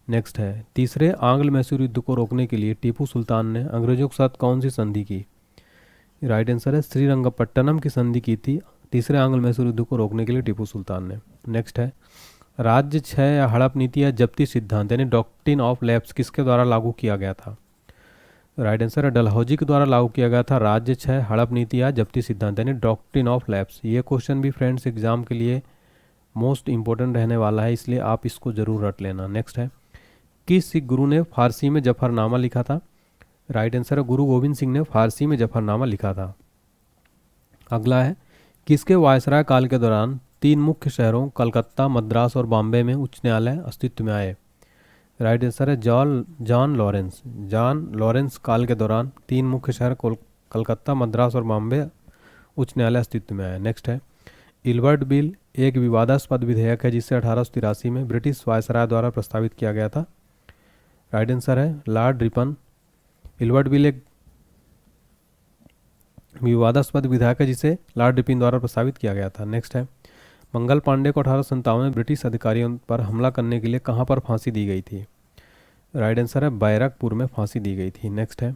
नेक्स्ट है तीसरे आंग्ल मैसूर युद्ध को रोकने के लिए टीपू सुल्तान ने अंग्रेजों के साथ कौन सी संधि की? राइट आंसर है श्रीरंगपट्टनम की संधि की थी तीसरे आंग्ल मैसूर युद्ध को रोकने के लिए टीपू सुल्तान ने। नेक्स्ट है राज्य क्षय या हड़प नीति या जब्ती सिद्धांत यानी डॉक्ट्रिन ऑफ लैप्स किसके द्वारा लागू किया गया था? राइट आंसर है डलहौजी के द्वारा लागू किया गया था राज्य क्षय हड़प नीति या जब्ती सिद्धांत यानी डॉक्ट्रिन ऑफ लैप्स। ये क्वेश्चन भी फ्रेंड्स एग्जाम के लिए मोस्ट इंपॉर्टेंट रहने वाला है, इसलिए आप इसको जरूर रट लेना। नेक्स्ट है किस सिख गुरु ने फारसी में जफरनामा लिखा था? राइट आंसर है गुरु गोविंद सिंह ने फारसी में जफरनामा लिखा था। अगला है किसके वायसराय काल के दौरान तीन मुख्य शहरों कलकत्ता, मद्रास और बॉम्बे में उच्च न्यायालय अस्तित्व में आए? राइट आंसर है जॉन लॉरेंस काल के दौरान तीन मुख्य शहर कलकत्ता, मद्रास और बॉम्बे उच्च न्यायालय अस्तित्व में आया। नेक्स्ट है, इल्बर्ट बिल एक विवादास्पद विधेयक है जिसे 1883 में ब्रिटिश वायसराय द्वारा प्रस्तावित किया गया था। राइट आंसर है लॉर्ड रिपन। इल्बर्ट बिल एक विवादास्पद विधेयक है जिसे लॉर्ड रिपन द्वारा प्रस्तावित किया गया था। नेक्स्ट है, मंगल पांडे को 1857 में ब्रिटिश अधिकारियों पर हमला करने के लिए कहां पर फांसी दी गई थी? राइट आंसर है बैरकपुर में फांसी दी गई थी। नेक्स्ट है,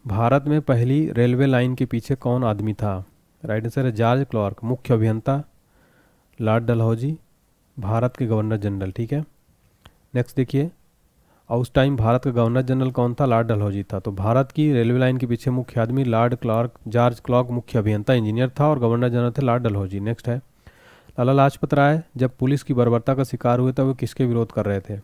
भारत में पहली रेलवे लाइन के पीछे कौन आदमी था? राइट आंसर है जॉर्ज क्लार्क। मुख्य अभियंता लॉर्ड डलहौजी, भारत के गवर्नर जनरल। ठीक है, नेक्स्ट देखिए, और उस टाइम भारत का गवर्नर जनरल कौन था? लॉर्ड डलहौजी था। तो भारत की रेलवे लाइन के पीछे मुख्य आदमी जॉर्ज क्लार्क मुख्य अभियंता इंजीनियर था और गवर्नर जनरल थे लॉर्ड डलहौजी। नेक्स्ट है, लाला लाजपत राय जब पुलिस की बर्बरता का शिकार हुए तब वे किसके विरोध कर रहे थे?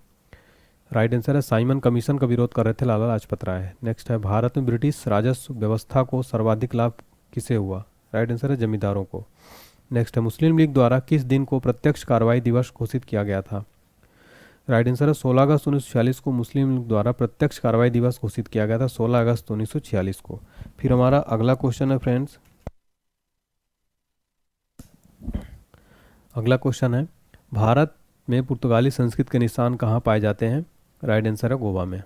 राइट आंसर है साइमन कमीशन का विरोध कर रहे थे लाला लाजपत राय। नेक्स्ट है, भारत में ब्रिटिश राजस्व व्यवस्था को सर्वाधिक लाभ किसे हुआ? राइट आंसर है जमींदारों को। नेक्स्ट है, मुस्लिम लीग द्वारा किस दिन को प्रत्यक्ष कार्रवाई दिवस घोषित किया गया था? राइट आंसर है 16 अगस्त 1946 को मुस्लिम लीग द्वारा प्रत्यक्ष कार्रवाई दिवस घोषित किया गया था, 16 अगस्त 1946 को। फिर हमारा अगला क्वेश्चन है फ्रेंड्स, अगला क्वेश्चन है, भारत में पुर्तगाली संस्कृत के निशान कहाँ पाए जाते हैं? राइट आंसर है गोवा में।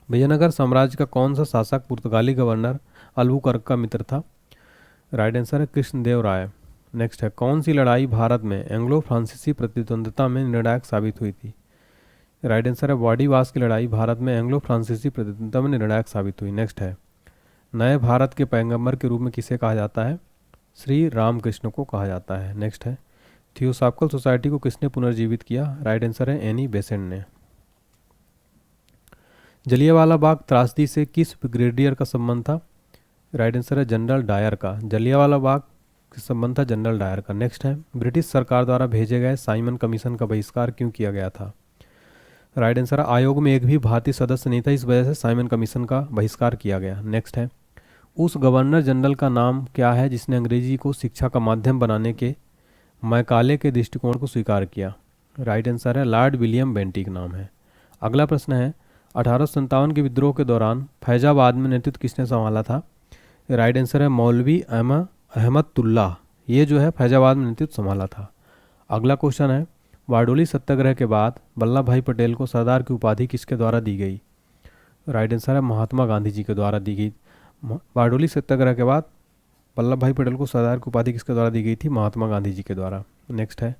विजयनगर साम्राज्य का कौन सा शासक पुर्तगाली गवर्नर अल्बुकर्क का मित्र था? राइट आंसर है कृष्णदेव राय। नेक्स्ट है, कौन सी लड़ाई भारत में एंग्लो फ्रांसीसी प्रतिद्वंद्विता में निर्णायक साबित हुई थी? राइट आंसर है वाडीवास की लड़ाई भारत में एंग्लो फ्रांसीसी प्रतिद्वंद्विता में निर्णायक साबित हुई। नेक्स्ट है, नए भारत के पैगंबर के रूप में किसे कहा जाता है? श्री रामकृष्ण को कहा जाता है। नेक्स्ट है, थियोसॉफिकल सोसाइटी को किसने पुनर्जीवित किया? राइट आंसर है एनी बेसेंट ने। जलियांवाला बाग त्रासदी से किस ब्रिगेडियर का संबंध था? राइट आंसर है जनरल डायर का। जलियांवाला बाग से संबंध था जनरल डायर का। नेक्स्ट है, ब्रिटिश सरकार द्वारा भेजे गए साइमन कमीशन का बहिष्कार क्यों किया गया था? राइट आंसर है आयोग में एक भी भारतीय सदस्य नहीं था, इस वजह से साइमन कमीशन का बहिष्कार किया गया। नेक्स्ट है, उस गवर्नर जनरल का नाम क्या है जिसने अंग्रेजी को शिक्षा का माध्यम बनाने के मैकाले के दृष्टिकोण को स्वीकार किया? राइट आंसर है लॉर्ड विलियम बेंटिक नाम है। अगला प्रश्न है, 1857 के विद्रोह के दौरान फैजाबाद में नेतृत्व किसने संभाला था? राइट आंसर है मौलवी अहमदुल्लाह, ये जो है फैजाबाद में नेतृत्व संभाला था। अगला क्वेश्चन है, बारडोली सत्याग्रह के बाद वल्लभ भाई पटेल को सरदार की उपाधि किसके द्वारा दी गई? राइट आंसर है महात्मा गांधी जी के द्वारा दी गई। बारडोली सत्याग्रह के बाद वल्लभ भाई पटेल को सरदार की उपाधि किसके द्वारा दी गई थी? महात्मा गांधी जी के द्वारा। नेक्स्ट है,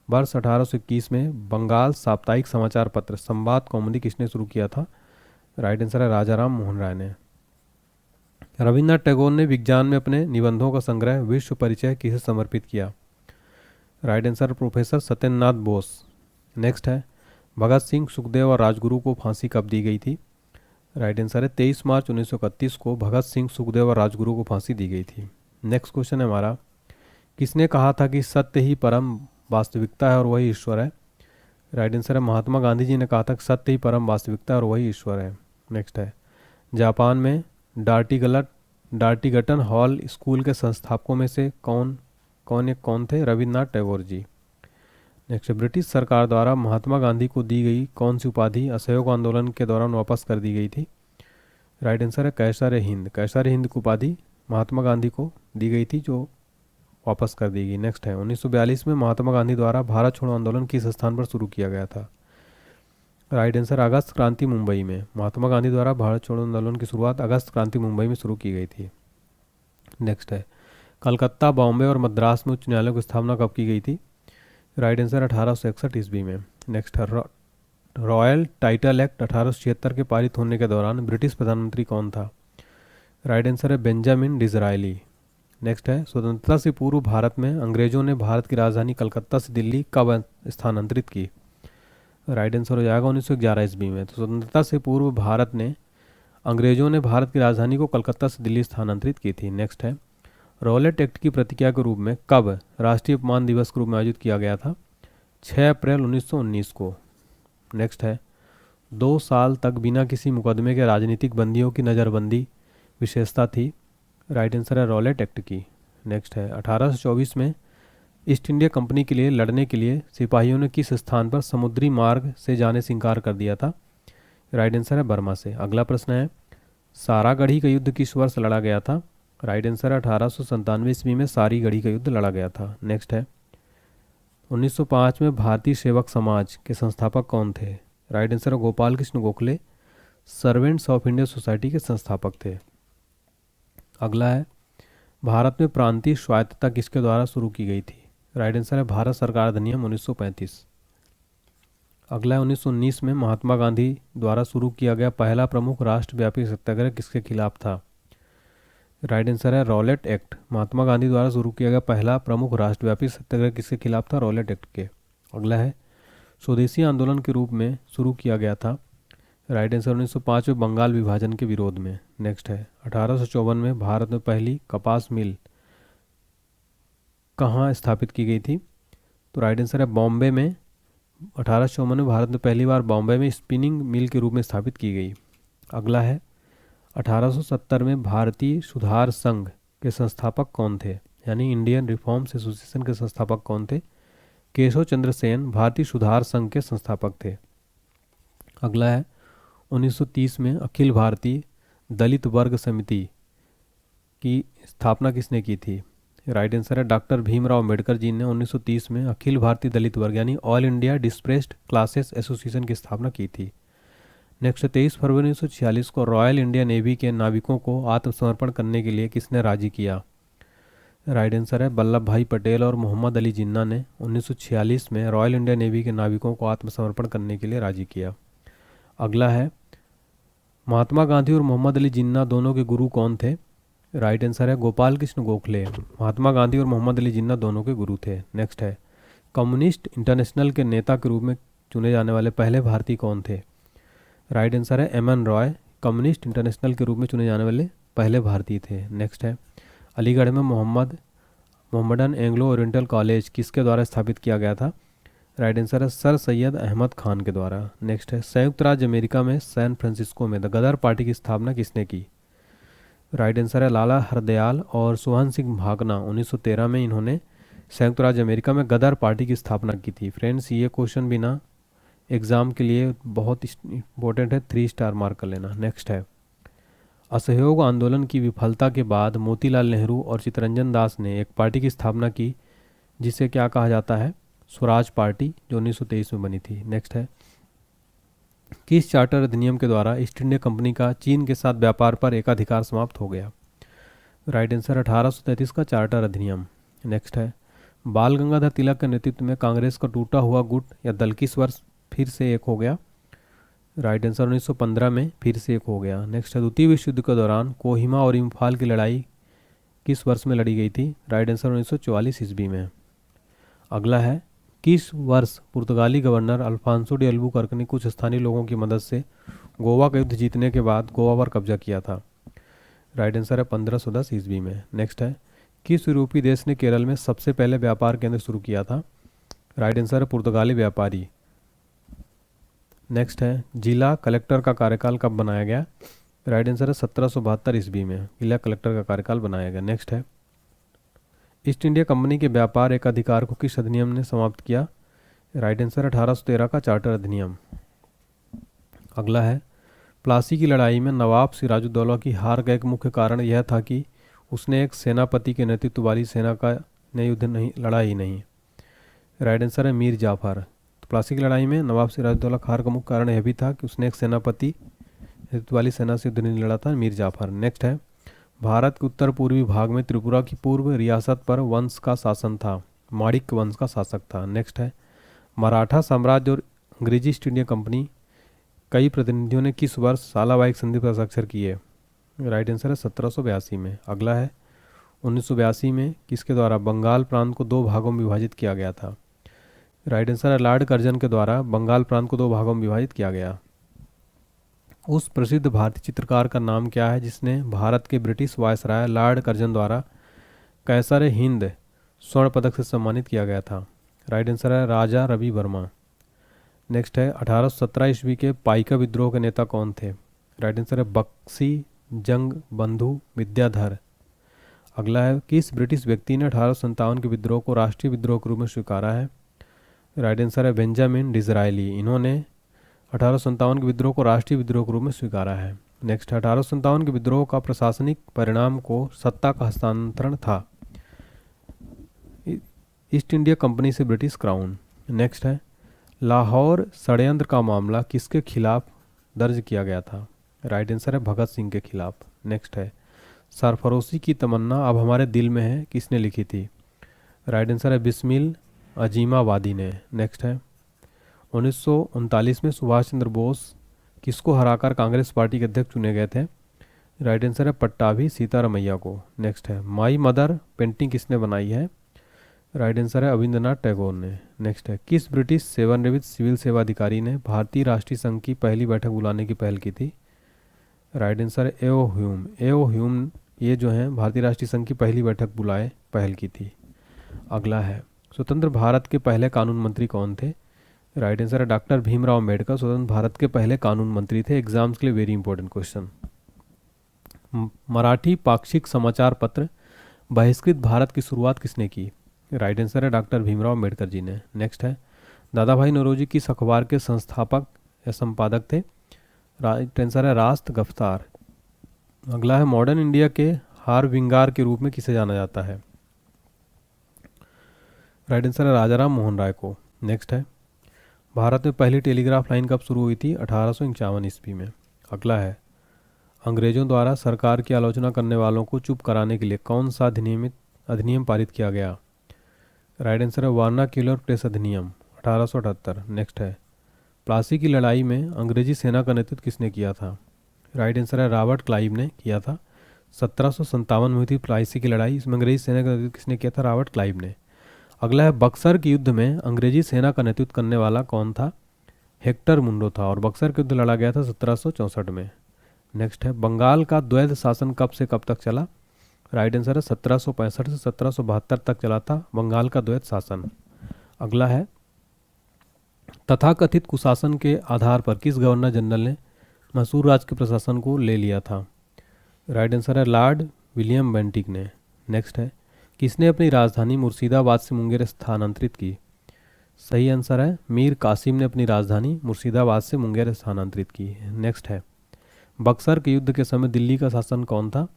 वर्ष 1821 में बंगाल साप्ताहिक समाचार पत्र संवाद कौमुदी किसने शुरू किया था? राइट आंसर है राजा राम मोहन राय ने। रविन्द्रनाथ टैगोर ने विज्ञान में अपने निबंधों का संग्रह विश्व परिचय किसे समर्पित किया? Right answer professor Satyendranath Bose. Next है, भगत सिंह, सुखदेव और राजगुरु को फांसी कब दी गई थी? राइट आंसर है 23 मार्च 1931 को भगत सिंह, सुखदेव और राजगुरु को फांसी दी गई थी। नेक्स्ट क्वेश्चन है हमारा, किसने कहा था कि सत्य ही परम वास्तविकता है और वही ईश्वर है? राइट आंसर है महात्मा गांधी जी ने कहा था कि सत्य ही परम वास्तविकता है और वही ईश्वर है। नेक्स्ट है, जापान में डार्टिगटन हॉल स्कूल के संस्थापकों में से कौन थे? रविन्द्रनाथ टैगोर जी। नेक्स्ट, ब्रिटिश सरकार द्वारा महात्मा गांधी को दी गई कौन सी उपाधि असहयोग आंदोलन के दौरान वापस कर दी गई थी? राइट आंसर है कैसर हिंद। कैसर हिंद की उपाधि महात्मा गांधी को दी गई थी जो वापस कर दी गई। नेक्स्ट है, 1942 में महात्मा गांधी द्वारा भारत छोड़ो आंदोलन किस स्थान पर शुरू किया गया था? राइट आंसर अगस्त क्रांति मुंबई में। महात्मा गांधी द्वारा भारत छोड़ो आंदोलन की शुरुआत अगस्त क्रांति मुंबई में शुरू की गई थी। नेक्स्ट है, कलकत्ता, बॉम्बे और मद्रास में उच्च न्यायालयों की स्थापना कब की गई थी? राइट आंसर 1861 ईस्वी में। नेक्स्ट है, रॉयल टाइटल एक्ट 1876 के पारित होने के दौरान ब्रिटिश प्रधानमंत्री कौन था? राइट आंसर है बेंजामिन डिज़रायली। नेक्स्ट है, स्वतंत्रता से पूर्व भारत में अंग्रेजों ने भारत की राजधानी कलकत्ता से दिल्ली कब स्थानांतरित की? राइट आंसर हो जाएगा 1911 ईस्वी में। तो स्वतंत्रता से पूर्व भारत ने अंग्रेजों ने भारत की राजधानी को कलकत्ता से दिल्ली स्थानांतरित की थी। नेक्स्ट है, रॉलेट एक्ट की प्रतिक्रिया के रूप में कब राष्ट्रीय अपमान दिवस के रूप में आयोजित किया गया था? 6 अप्रैल 1919 को। नेक्स्ट है, 2 साल तक बिना किसी मुकदमे के राजनीतिक बंदियों की नज़रबंदी विशेषता थी? राइट आंसर है रॉलेट एक्ट की। नेक्स्ट है 1824 में ईस्ट इंडिया कंपनी के लिए लड़ने के लिए सिपाहियों ने किस स्थान पर समुद्री मार्ग से जाने से इनकार कर दिया था? राइट आंसर है बर्मा से। अगला प्रश्न है सारागढ़ी का युद्ध किस वर्ष लड़ा गया था? राइट आंसर है 1897 ईस्वी में सारीगढ़ी का युद्ध लड़ा गया था। नेक्स्ट है 1905 में भारतीय सेवक समाज के संस्थापक कौन थे? राइट आंसर है Gopal Krishna Gokhale servants of India society के संस्थापक थे। अगला है भारत में प्रांतीय स्वायत्तता किसके द्वारा शुरू की गई थी? राइट आंसर है भारत सरकार अधिनियम 1935। अगला है 1919 में महात्मा गांधी द्वारा शुरू किया गया पहला प्रमुख राष्ट्रव्यापी सत्याग्रह किसके खिलाफ था? राइट आंसर है रॉलेट एक्ट। महात्मा गांधी द्वारा शुरू किया गया पहला प्रमुख राष्ट्रव्यापी सत्याग्रह किसके खिलाफ था? रॉलेट एक्ट के। अगला है स्वदेशी आंदोलन के रूप में शुरू किया गया था? राइट आंसर 1905 में बंगाल विभाजन के विरोध में। नेक्स्ट है 1854 में भारत में पहली कपास मिल कहाँ स्थापित की गई थी? तो राइट आंसर है बॉम्बे में। 1854 में भारत में पहली बार बॉम्बे में स्पिनिंग मिल के रूप में स्थापित की गई। अगला है 1870 में भारतीय सुधार संघ के संस्थापक कौन थे? यानी इंडियन रिफॉर्म्स एसोसिएशन के संस्थापक कौन थे? केशव चंद्र सेन भारतीय सुधार संघ के संस्थापक थे। अगला है 1930 में अखिल भारतीय दलित वर्ग समिति की स्थापना किसने की थी? राइट आंसर है डॉक्टर भीमराव अम्बेडकर जी ने 1930 में अखिल भारतीय दलित वर्ग यानी ऑल इंडिया डिस्प्रेस्ड क्लासेस एसोसिएशन की स्थापना की थी। नेक्स्ट 23 फरवरी 1946 को रॉयल इंडिया नेवी के नाविकों को आत्मसमर्पण करने के लिए किसने राजी किया? राइट आंसर है वल्लभ भाई पटेल और मोहम्मद अली जिन्ना ने 1946 में रॉयल इंडिया नेवी के नाविकों को आत्मसमर्पण करने के लिए राजी किया। अगला है महात्मा गांधी और मोहम्मद अली जिन्ना दोनों के गुरु कौन थे? राइट आंसर है गोपाल कृष्ण गोखले। महात्मा गांधी और मोहम्मद अली जिन्ना दोनों के गुरु थे। नेक्स्ट है कम्युनिस्ट इंटरनेशनल के नेता के रूप में चुने जाने वाले पहले भारतीय कौन थे? राइट आंसर है एम.एन. रॉय कम्युनिस्ट इंटरनेशनल के रूप में चुने जाने वाले पहले भारतीय थे। नेक्स्ट है अलीगढ़ में मोहम्मदन एंग्लो ओरिएंटल कॉलेज किसके द्वारा स्थापित किया गया था? राइट आंसर है सर सैयद अहमद खान के द्वारा। नेक्स्ट है संयुक्त राज्य अमेरिका में सैन फ्रांसिस्को में द गदर पार्टी की स्थापना किसने की? राइट आंसर है लाला हरदयाल और सुहान सिंह भागना 1913 में इन्होंने संयुक्त राज्य अमेरिका में गदर पार्टी की स्थापना की थी। फ्रेंड्स ये क्वेश्चन भी ना एग्ज़ाम के लिए बहुत इंपॉर्टेंट है, 3 स्टार मार्क कर लेना। नेक्स्ट है असहयोग आंदोलन की विफलता के बाद मोतीलाल नेहरू और चित्तरंजन दास ने एक पार्टी की स्थापना की जिसे क्या कहा जाता है? स्वराज पार्टी, जो 1923 में बनी थी। नेक्स्ट है किस चार्टर अधिनियम के द्वारा ईस्ट इंडिया कंपनी का चीन के साथ व्यापार पर एकाधिकार समाप्त हो गया? राइट आंसर 1833 का चार्टर अधिनियम। नेक्स्ट है बाल गंगाधर तिलक के नेतृत्व में कांग्रेस का टूटा हुआ गुट या दल किस वर्ष फिर से एक हो गया? राइट आंसर 1915 में फिर से एक हो गया। नेक्स्ट है द्वितीय विश्व युद्ध के दौरान कोहिमा और इम्फाल की लड़ाई किस वर्ष में लड़ी गई थी? राइट आंसर 1944 ईस्वी में। अगला है किस वर्ष पुर्तगाली गवर्नर अल्फांसो डी अल्बुकर्क ने कुछ स्थानीय लोगों की मदद से गोवा का युद्ध जीतने के बाद गोवा पर कब्जा किया था? राइट आंसर है 1510 ईस्वी में। नेक्स्ट है किस यूरोपीय देश ने केरल में सबसे पहले व्यापार केंद्र शुरू किया था? राइट आंसर है पुर्तगाली व्यापारी। नेक्स्ट है जिला कलेक्टर का कार्यकाल कब बनाया गया? राइट आंसर है 1772 ईस्वी में जिला कलेक्टर का कार्यकाल बनाया गया। नेक्स्ट है ईस्ट इंडिया कंपनी के व्यापार एक अधिकार को किस अधिनियम ने समाप्त किया? राइट आंसर 1813 का चार्टर अधिनियम। अगला है प्लासी की लड़ाई में नवाब सिराजुद्दौला की हार का एक मुख्य कारण यह था कि उसने एक सेनापति के नेतृत्व वाली सेना का ने युद्ध नहीं लड़ा ही नहीं। राइट आंसर है मीर जाफर। तो प्लासी की लड़ाई में नवाब सिराजुद्दौला की हार का मुख्य कारण यह भी था कि उसने एक सेनापति नेतृत्व वाली सेना से युद्ध नहीं लड़ा था, मीर जाफर। नेक्स्ट है भारत के उत्तर पूर्वी भाग में त्रिपुरा की पूर्व रियासत पर वंश का शासन था, माणिक्य वंश का शासक था। नेक्स्ट है मराठा साम्राज्य और अंग्रेजी ईस्ट इंडिया कंपनी कई प्रतिनिधियों ने किस वर्ष सालाबाइक संधि पर हस्ताक्षर किए? राइट आंसर है 1782 में। अगला है 1982 में किसके द्वारा बंगाल प्रांत को 2 भागों में विभाजित किया गया था? राइट आंसर है लॉर्ड कर्जन के द्वारा बंगाल प्रांत को 2 भागों में विभाजित किया गया। उस प्रसिद्ध भारतीय चित्रकार का नाम क्या है जिसने भारत के ब्रिटिश वायसराय लॉर्ड कर्जन द्वारा कैसर हिंद स्वर्ण पदक से सम्मानित किया गया था? राइट आंसर है राजा रवि वर्मा। नेक्स्ट है 1817 ईस्वी के पाइका विद्रोह के नेता कौन थे? राइट आंसर है बक्सी जंग बंधु विद्याधर। अगला है, किस ब्रिटिश व्यक्ति ने 1857 के विद्रोह को राष्ट्रीय विद्रोह के रूप में स्वीकारा है? राइट आंसर है बेंजामिन डिज़रायली। इन्होंने 1857 के विद्रोह को राष्ट्रीय विद्रोह के रूप में स्वीकारा है। नेक्स्ट है, 1857 के विद्रोह का प्रशासनिक परिणाम को सत्ता का हस्तांतरण था। ईस्ट इंडिया कंपनी से ब्रिटिश क्राउन। नेक्स्ट है, लाहौर षड्यंत्र का मामला किसके खिलाफ दर्ज किया गया था? राइट आंसर है भगत सिंह के खिलाफ। नेक्स्ट है, सरफरोशी की तमन्ना अब हमारे दिल में है किसने लिखी थी? राइट आंसर है बिस्मिल अजीमाबादी ने। नेक्स्ट है, 1939 में सुभाष चंद्र बोस किसको हराकर कांग्रेस पार्टी के अध्यक्ष चुने गए थे? राइट आंसर है पट्टाभी सीतारमैया को। नेक्स्ट है, माई मदर पेंटिंग किसने बनाई है? राइट आंसर है अविंद्रनाथ टैगोर ने। नेक्स्ट है, किस ब्रिटिश सेवानिवृत्त सिविल सेवा अधिकारी ने भारतीय राष्ट्रीय संघ की पहली बैठक बुलाने की पहल की थी? राइट आंसर है एओ ह्यूम। एओ ह्यूम ये जो है भारतीय राष्ट्रीय संघ की पहली बैठक बुलाए पहल की थी। अगला है, स्वतंत्र भारत के पहले कानून मंत्री कौन थे? राइट आंसर है डॉक्टर भीमराव अम्बेडकर स्वतंत्र भारत के पहले कानून मंत्री थे। एग्जाम्स के लिए वेरी इंपॉर्टेंट क्वेश्चन। मराठी पाक्षिक समाचार पत्र बहिष्कृत भारत की शुरुआत किसने की? राइट आंसर है डॉक्टर भीमराव अम्बेडकर जी ने। नेक्स्ट है, दादा भाई नौरोजी किस अखबार के संस्थापक या संपादक थे? राइट आंसर है रास्त गफ्तार। अगला है, मॉडर्न इंडिया के हारविंगार के रूप में किसे जाना जाता है? राइट आंसर है राजाराम मोहन राय को। नेक्स्ट है, भारत में पहली टेलीग्राफ लाइन कब शुरू हुई थी? 1851 ईस्वी में। अगला है, अंग्रेजों द्वारा सरकार की आलोचना करने वालों को चुप कराने के लिए कौन सा अधिनियम पारित किया गया? राइट आंसर है वर्नाक्यूलर प्रेस अधिनियम 1878। नेक्स्ट है, प्लासी की लड़ाई में अंग्रेजी सेना का नेतृत्व किसने किया था? राइट आंसर है रॉबर्ट क्लाइव ने किया था। 1757 में हुई थी प्लासी की लड़ाई, इसमें अंग्रेजी सेना का नेतृत्व किसने किया था? रॉबर्ट क्लाइव ने। अगला है, बक्सर के युद्ध में अंग्रेजी सेना का नेतृत्व करने वाला कौन था? हेक्टर मुंडो था और बक्सर के युद्ध लड़ा गया था 1764 में। नेक्स्ट है, बंगाल का द्वैध शासन कब से कब तक चला? राइट आंसर है 1765 से 1772 तक चला था बंगाल का द्वैध शासन। अगला है, तथाकथित कुशासन के आधार पर किस गवर्नर जनरल ने मैसूर राज्य के प्रशासन को ले लिया था? राइट आंसर है लॉर्ड विलियम बेंटिक ने। नेक्स्ट है, किसने अपनी राजधानी मुर्शिदाबाद से मुंगेर स्थानांतरित की? सही आंसर है मीर कासिम ने अपनी राजधानी मुर्शिदाबाद से मुंगेर स्थानांतरित की। नेक्स्ट है, बक्सर के युद्ध के समय दिल्ली का शासन कौन था?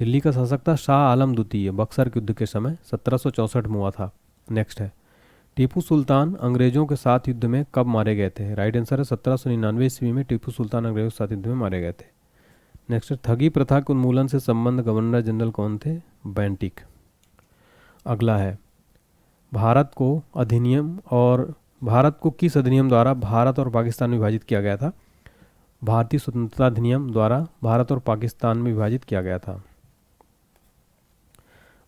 दिल्ली का शासक था शाह आलम द्वितीय। बक्सर के युद्ध के समय 1764 में हुआ था। नेक्स्ट है, टीपू सुल्तान अंग्रेजों के साथ युद्ध में कब मारे गए थे? राइट आंसर है 1799 ईस्वी में टीपू सुल्तान अंग्रेजों के साथ युद्ध में मारे गए थे। नेक्स्ट है, ठगी प्रथा के उन्मूलन से संबंध गवर्नर जनरल कौन थे? बेंटिक। अगला है, भारत को किस अधिनियम द्वारा भारत और पाकिस्तान में विभाजित किया गया था? भारतीय स्वतंत्रता अधिनियम द्वारा भारत और पाकिस्तान में विभाजित किया गया था।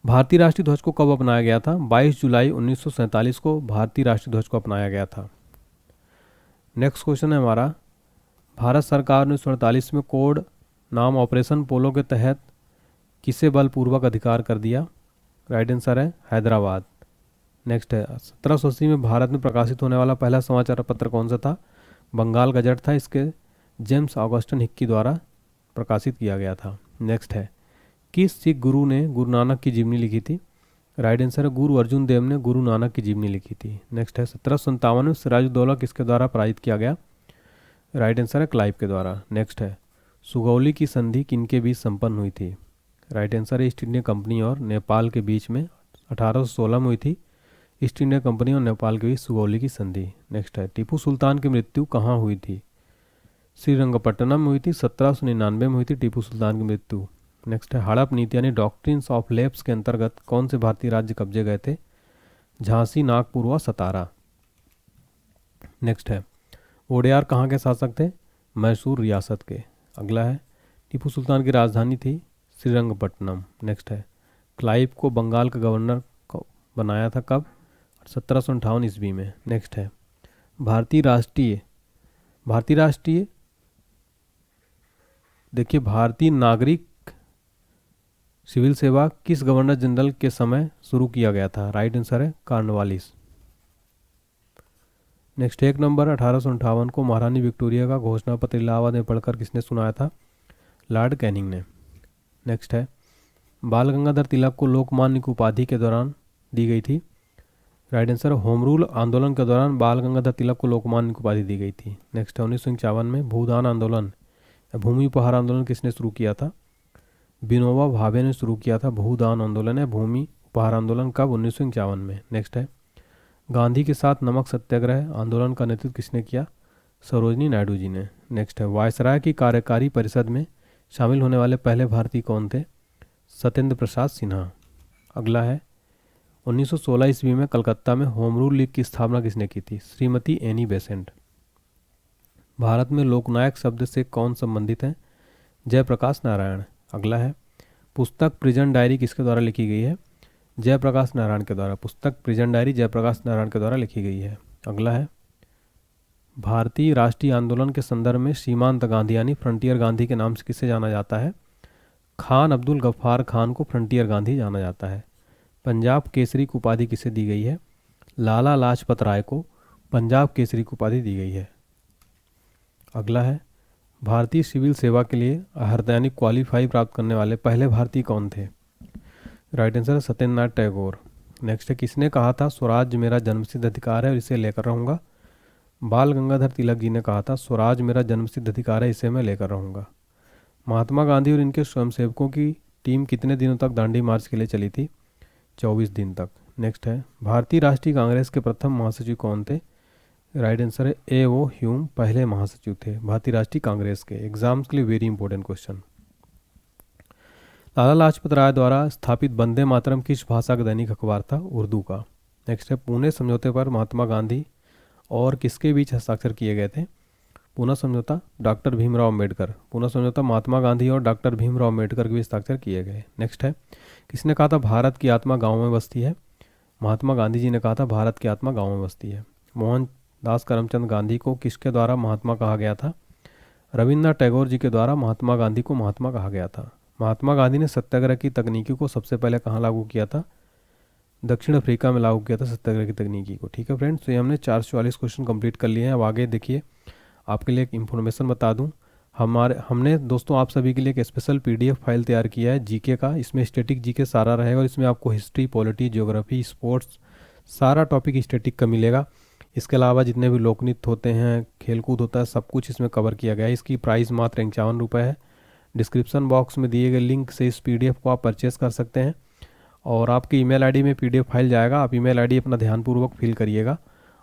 भारतीय राष्ट्रीय ध्वज को कब अपनाया गया था? 22 जुलाई 1947 को भारतीय राष्ट्रीय ध्वज को अपनाया गया था। नेक्स्ट क्वेश्चन है हमारा, भारत सरकार ने 1948 में कोड नाम ऑपरेशन पोलो के तहत किसे बलपूर्वक अधिकार कर दिया? राइट आंसर है हैदराबाद। नेक्स्ट है, 1780 में भारत में प्रकाशित होने वाला पहला समाचार पत्र कौन सा था? बंगाल गजट था। इसके जेम्स ऑगस्टन हिक्की द्वारा प्रकाशित किया गया था। नेक्स्ट है, किस सिख गुरु ने गुरु नानक की जीवनी लिखी थी? राइट आंसर है गुरु अर्जुन देव ने गुरु नानक की जीवनी लिखी थी। नेक्स्ट है, 1757 में सिराजुद्दौला किसके द्वारा पराजित किया गया? राइट आंसर है क्लाइव के द्वारा। नेक्स्ट है, सुगौली की संधि किनके बीच संपन्न हुई थी? राइट आंसर है ईस्ट इंडिया कंपनी और नेपाल के बीच में 1816 में हुई थी। ईस्ट इंडिया कंपनी और नेपाल के बीच सुगौली की संधि। नेक्स्ट है, टीपू सुल्तान की मृत्यु कहाँ हुई थी? श्रीरंगपट्टनम में हुई थी। 1799 में हुई थी टीपू सुल्तान की मृत्यु। नेक्स्ट है, हड़प नीति यानी डॉक्ट्रिन्स ऑफ लेप्स के अंतर्गत कौन से भारतीय राज्य कब्जे गए थे? झांसी, नागपुर व सतारा। नेक्स्ट है, वोडेयार कहाँ के शासक थे? मैसूर रियासत के। अगला है, टीपू सुल्तान की राजधानी थी श्रीरंगपट्टनम। नेक्स्ट है, क्लाइव को बंगाल का गवर्नर को बनाया था कब? 1758 ईस्वी में। नेक्स्ट है, भारतीय नागरिक सिविल सेवा किस गवर्नर जनरल के समय शुरू किया गया था? राइट आंसर है कॉर्नवालिस। नेक्स्ट, 1 नवंबर 1858 को महारानी विक्टोरिया का घोषणा पत्र इलाहाबाद में पढ़कर किसने सुनाया था? लॉर्ड कैनिंग ने। नेक्स्ट है, बाल गंगाधर तिलक को लोकमान्य की उपाधि के दौरान दी गई थी? राइट आंसर, होम रूल आंदोलन के दौरान बाल गंगाधर तिलक को लोकमान्य की उपाधि दी गई थी। नेक्स्ट है 1951 में भूदान आंदोलन या भूमि उपहार आंदोलन किसने शुरू किया था? विनोबा भावे ने शुरू किया था भूदान आंदोलन या भूमि उपहार आंदोलन। कब? 1951 में। नेक्स्ट है गांधी के साथ नमक सत्याग्रह आंदोलन का नेतृत्व किसने किया? सरोजनी नायडू जी ने। नेक्स्ट है वायसराय की कार्यकारी परिषद में शामिल होने वाले पहले भारतीय कौन थे? सत्येंद्र प्रसाद सिन्हा। अगला है 1916 ईस्वी में कलकत्ता में होम रूल लीग की स्थापना किसने की थी? Shrimati Annie Besant. भारत में लोकनायक शब्द से कौन संबंधित है? जयप्रकाश नारायण। अगला है पुस्तक प्रिजन डायरी किसके द्वारा लिखी गई है? जयप्रकाश नारायण के द्वारा। पुस्तक प्रिजन डायरी जयप्रकाश नारायण के द्वारा लिखी गई है। अगला है भारतीय राष्ट्रीय आंदोलन के संदर्भ में सीमांत गांधी यानी फ्रंटियर गांधी के नाम से किसे जाना जाता है? खान अब्दुल गफ्फार खान को फ्रंटियर गांधी जाना जाता है। पंजाब केसरी की उपाधि किसे दी गई है? लाला लाजपत राय को पंजाब केसरी की उपाधि दी गई है। अगला है भारतीय सिविल सेवा के लिए अर्हता यानी क्वालिफाई प्राप्त करने वाले पहले भारतीय कौन थे? राइट आंसर है सत्येंद्र नाथ टैगोर। नेक्स्ट है किसने कहा था स्वराज मेरा जन्मसिद्ध अधिकार है और इसे लेकर रहूँगा? बाल गंगाधर तिलक जी ने कहा था स्वराज मेरा जन्मसिद्ध अधिकार है, इसे मैं लेकर रहूँगा। महात्मा गांधी और इनके स्वयंसेवकों की टीम कितने दिनों तक दांडी मार्च के लिए चली थी? 24 दिन तक। नेक्स्ट है भारतीय राष्ट्रीय कांग्रेस के प्रथम महासचिव कौन थे? राइट आंसर है ए ओ ह्यूम पहले महासचिव थे भारतीय राष्ट्रीय कांग्रेस के। एग्जाम्स के लिए very important question. Lala Lajpat Rai द्वारा स्थापित वंदे मातरम किस भाषा का दैनिक अखबार था? उर्दू का। नेक्स्ट है पुणे समझौते पर महात्मा गांधी और किसके बीच हस्ताक्षर किए गए थे? पूना समझौता डॉक्टर भीमराव अम्बेडकर। पूना समझौता महात्मा गांधी और डॉक्टर भीमराव अम्बेडकर के बीच हस्ताक्षर किए गए। नेक्स्ट है किसने कहा था भारत की आत्मा गाँव में बसती है? महात्मा गांधी जी ने कहा था भारत की आत्मा गाँव में बसती है। मोहनदास करमचंद गांधी को किसके द्वारा महात्मा कहा गया था? रविन्द्रनाथ टैगोर जी के द्वारा महात्मा गांधी को महात्मा कहा गया था। महात्मा गांधी ने सत्याग्रह की तकनीकी को सबसे पहले कहाँ लागू किया था? दक्षिण अफ्रीका में लागू किया था सत्याग्रह की तकनीकी को। ठीक है फ्रेंड्स, तो ये हमने 444 क्वेश्चन कंप्लीट कर लिए हैं। अब आगे देखिए आपके लिए एक इन्फॉर्मेशन बता दूं, हमने दोस्तों आप सभी के लिए एक स्पेशल पीडीएफ फाइल तैयार किया है जीके का। इसमें स्टैटिक जीके सारा रहेगा और इसमें आपको हिस्ट्री, पॉलिटी, ज्योग्राफी, स्पोर्ट्स सारा टॉपिक स्टैटिक का मिलेगा। इसके अलावा जितने भी लोकनृत्य होते हैं, खेलकूद होता है, सब कुछ इसमें कवर किया गया है। इसकी प्राइस मात्र 51 रुपये है। डिस्क्रिप्शन बॉक्स में दिए गए लिंक से इस पीडीएफ को आप परचेस कर सकते हैं और आपकी ईमेल आईडी में पीडीएफ फाइल जाएगा। आप ईमेल आईडी अपना ध्यानपूर्वक फिल करिएगा।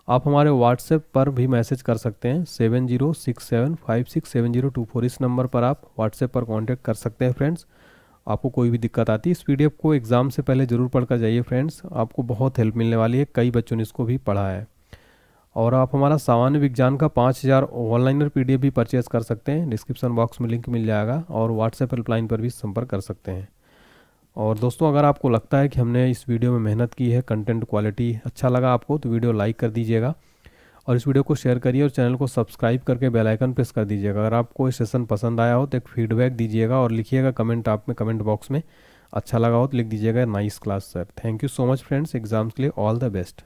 आप हमारे व्हाट्सएप पर भी मैसेज कर सकते हैं 7067567024। इस नंबर पर आप व्हाट्सएप पर कांटेक्ट कर सकते हैं फ्रेंड्स। आपको कोई भी दिक्कत आती है इस पीडीएफ को एग्ज़ाम से पहले ज़रूर पढ़कर जाइए फ्रेंड्स, आपको बहुत हेल्प मिलने वाली है। कई बच्चों ने इसको भी पढ़ा है। और आप हमारा सामान्य विज्ञान का 5000 ऑनलाइनर पीडीएफ भी परचेज कर सकते हैं। डिस्क्रिप्शन बॉक्स में लिंक मिल जाएगा और व्हाट्सएप हेल्पलाइन पर भी संपर्क कर सकते हैं। और दोस्तों अगर आपको लगता है कि हमने इस वीडियो में मेहनत की है, कंटेंट क्वालिटी अच्छा लगा आपको, तो वीडियो लाइक कर दीजिएगा और इस वीडियो को शेयर करिए और चैनल को सब्सक्राइब करके बेल आइकन प्रेस कर दीजिएगा। अगर आपको ये सेशन पसंद आया हो तो एक फीडबैक दीजिएगा और लिखिएगा कमेंट आप में कमेंट बॉक्स में। अच्छा लगा हो तो लिख दीजिएगा nice class sir. Thank you so much friends. Exams के लिए ऑल द बेस्ट।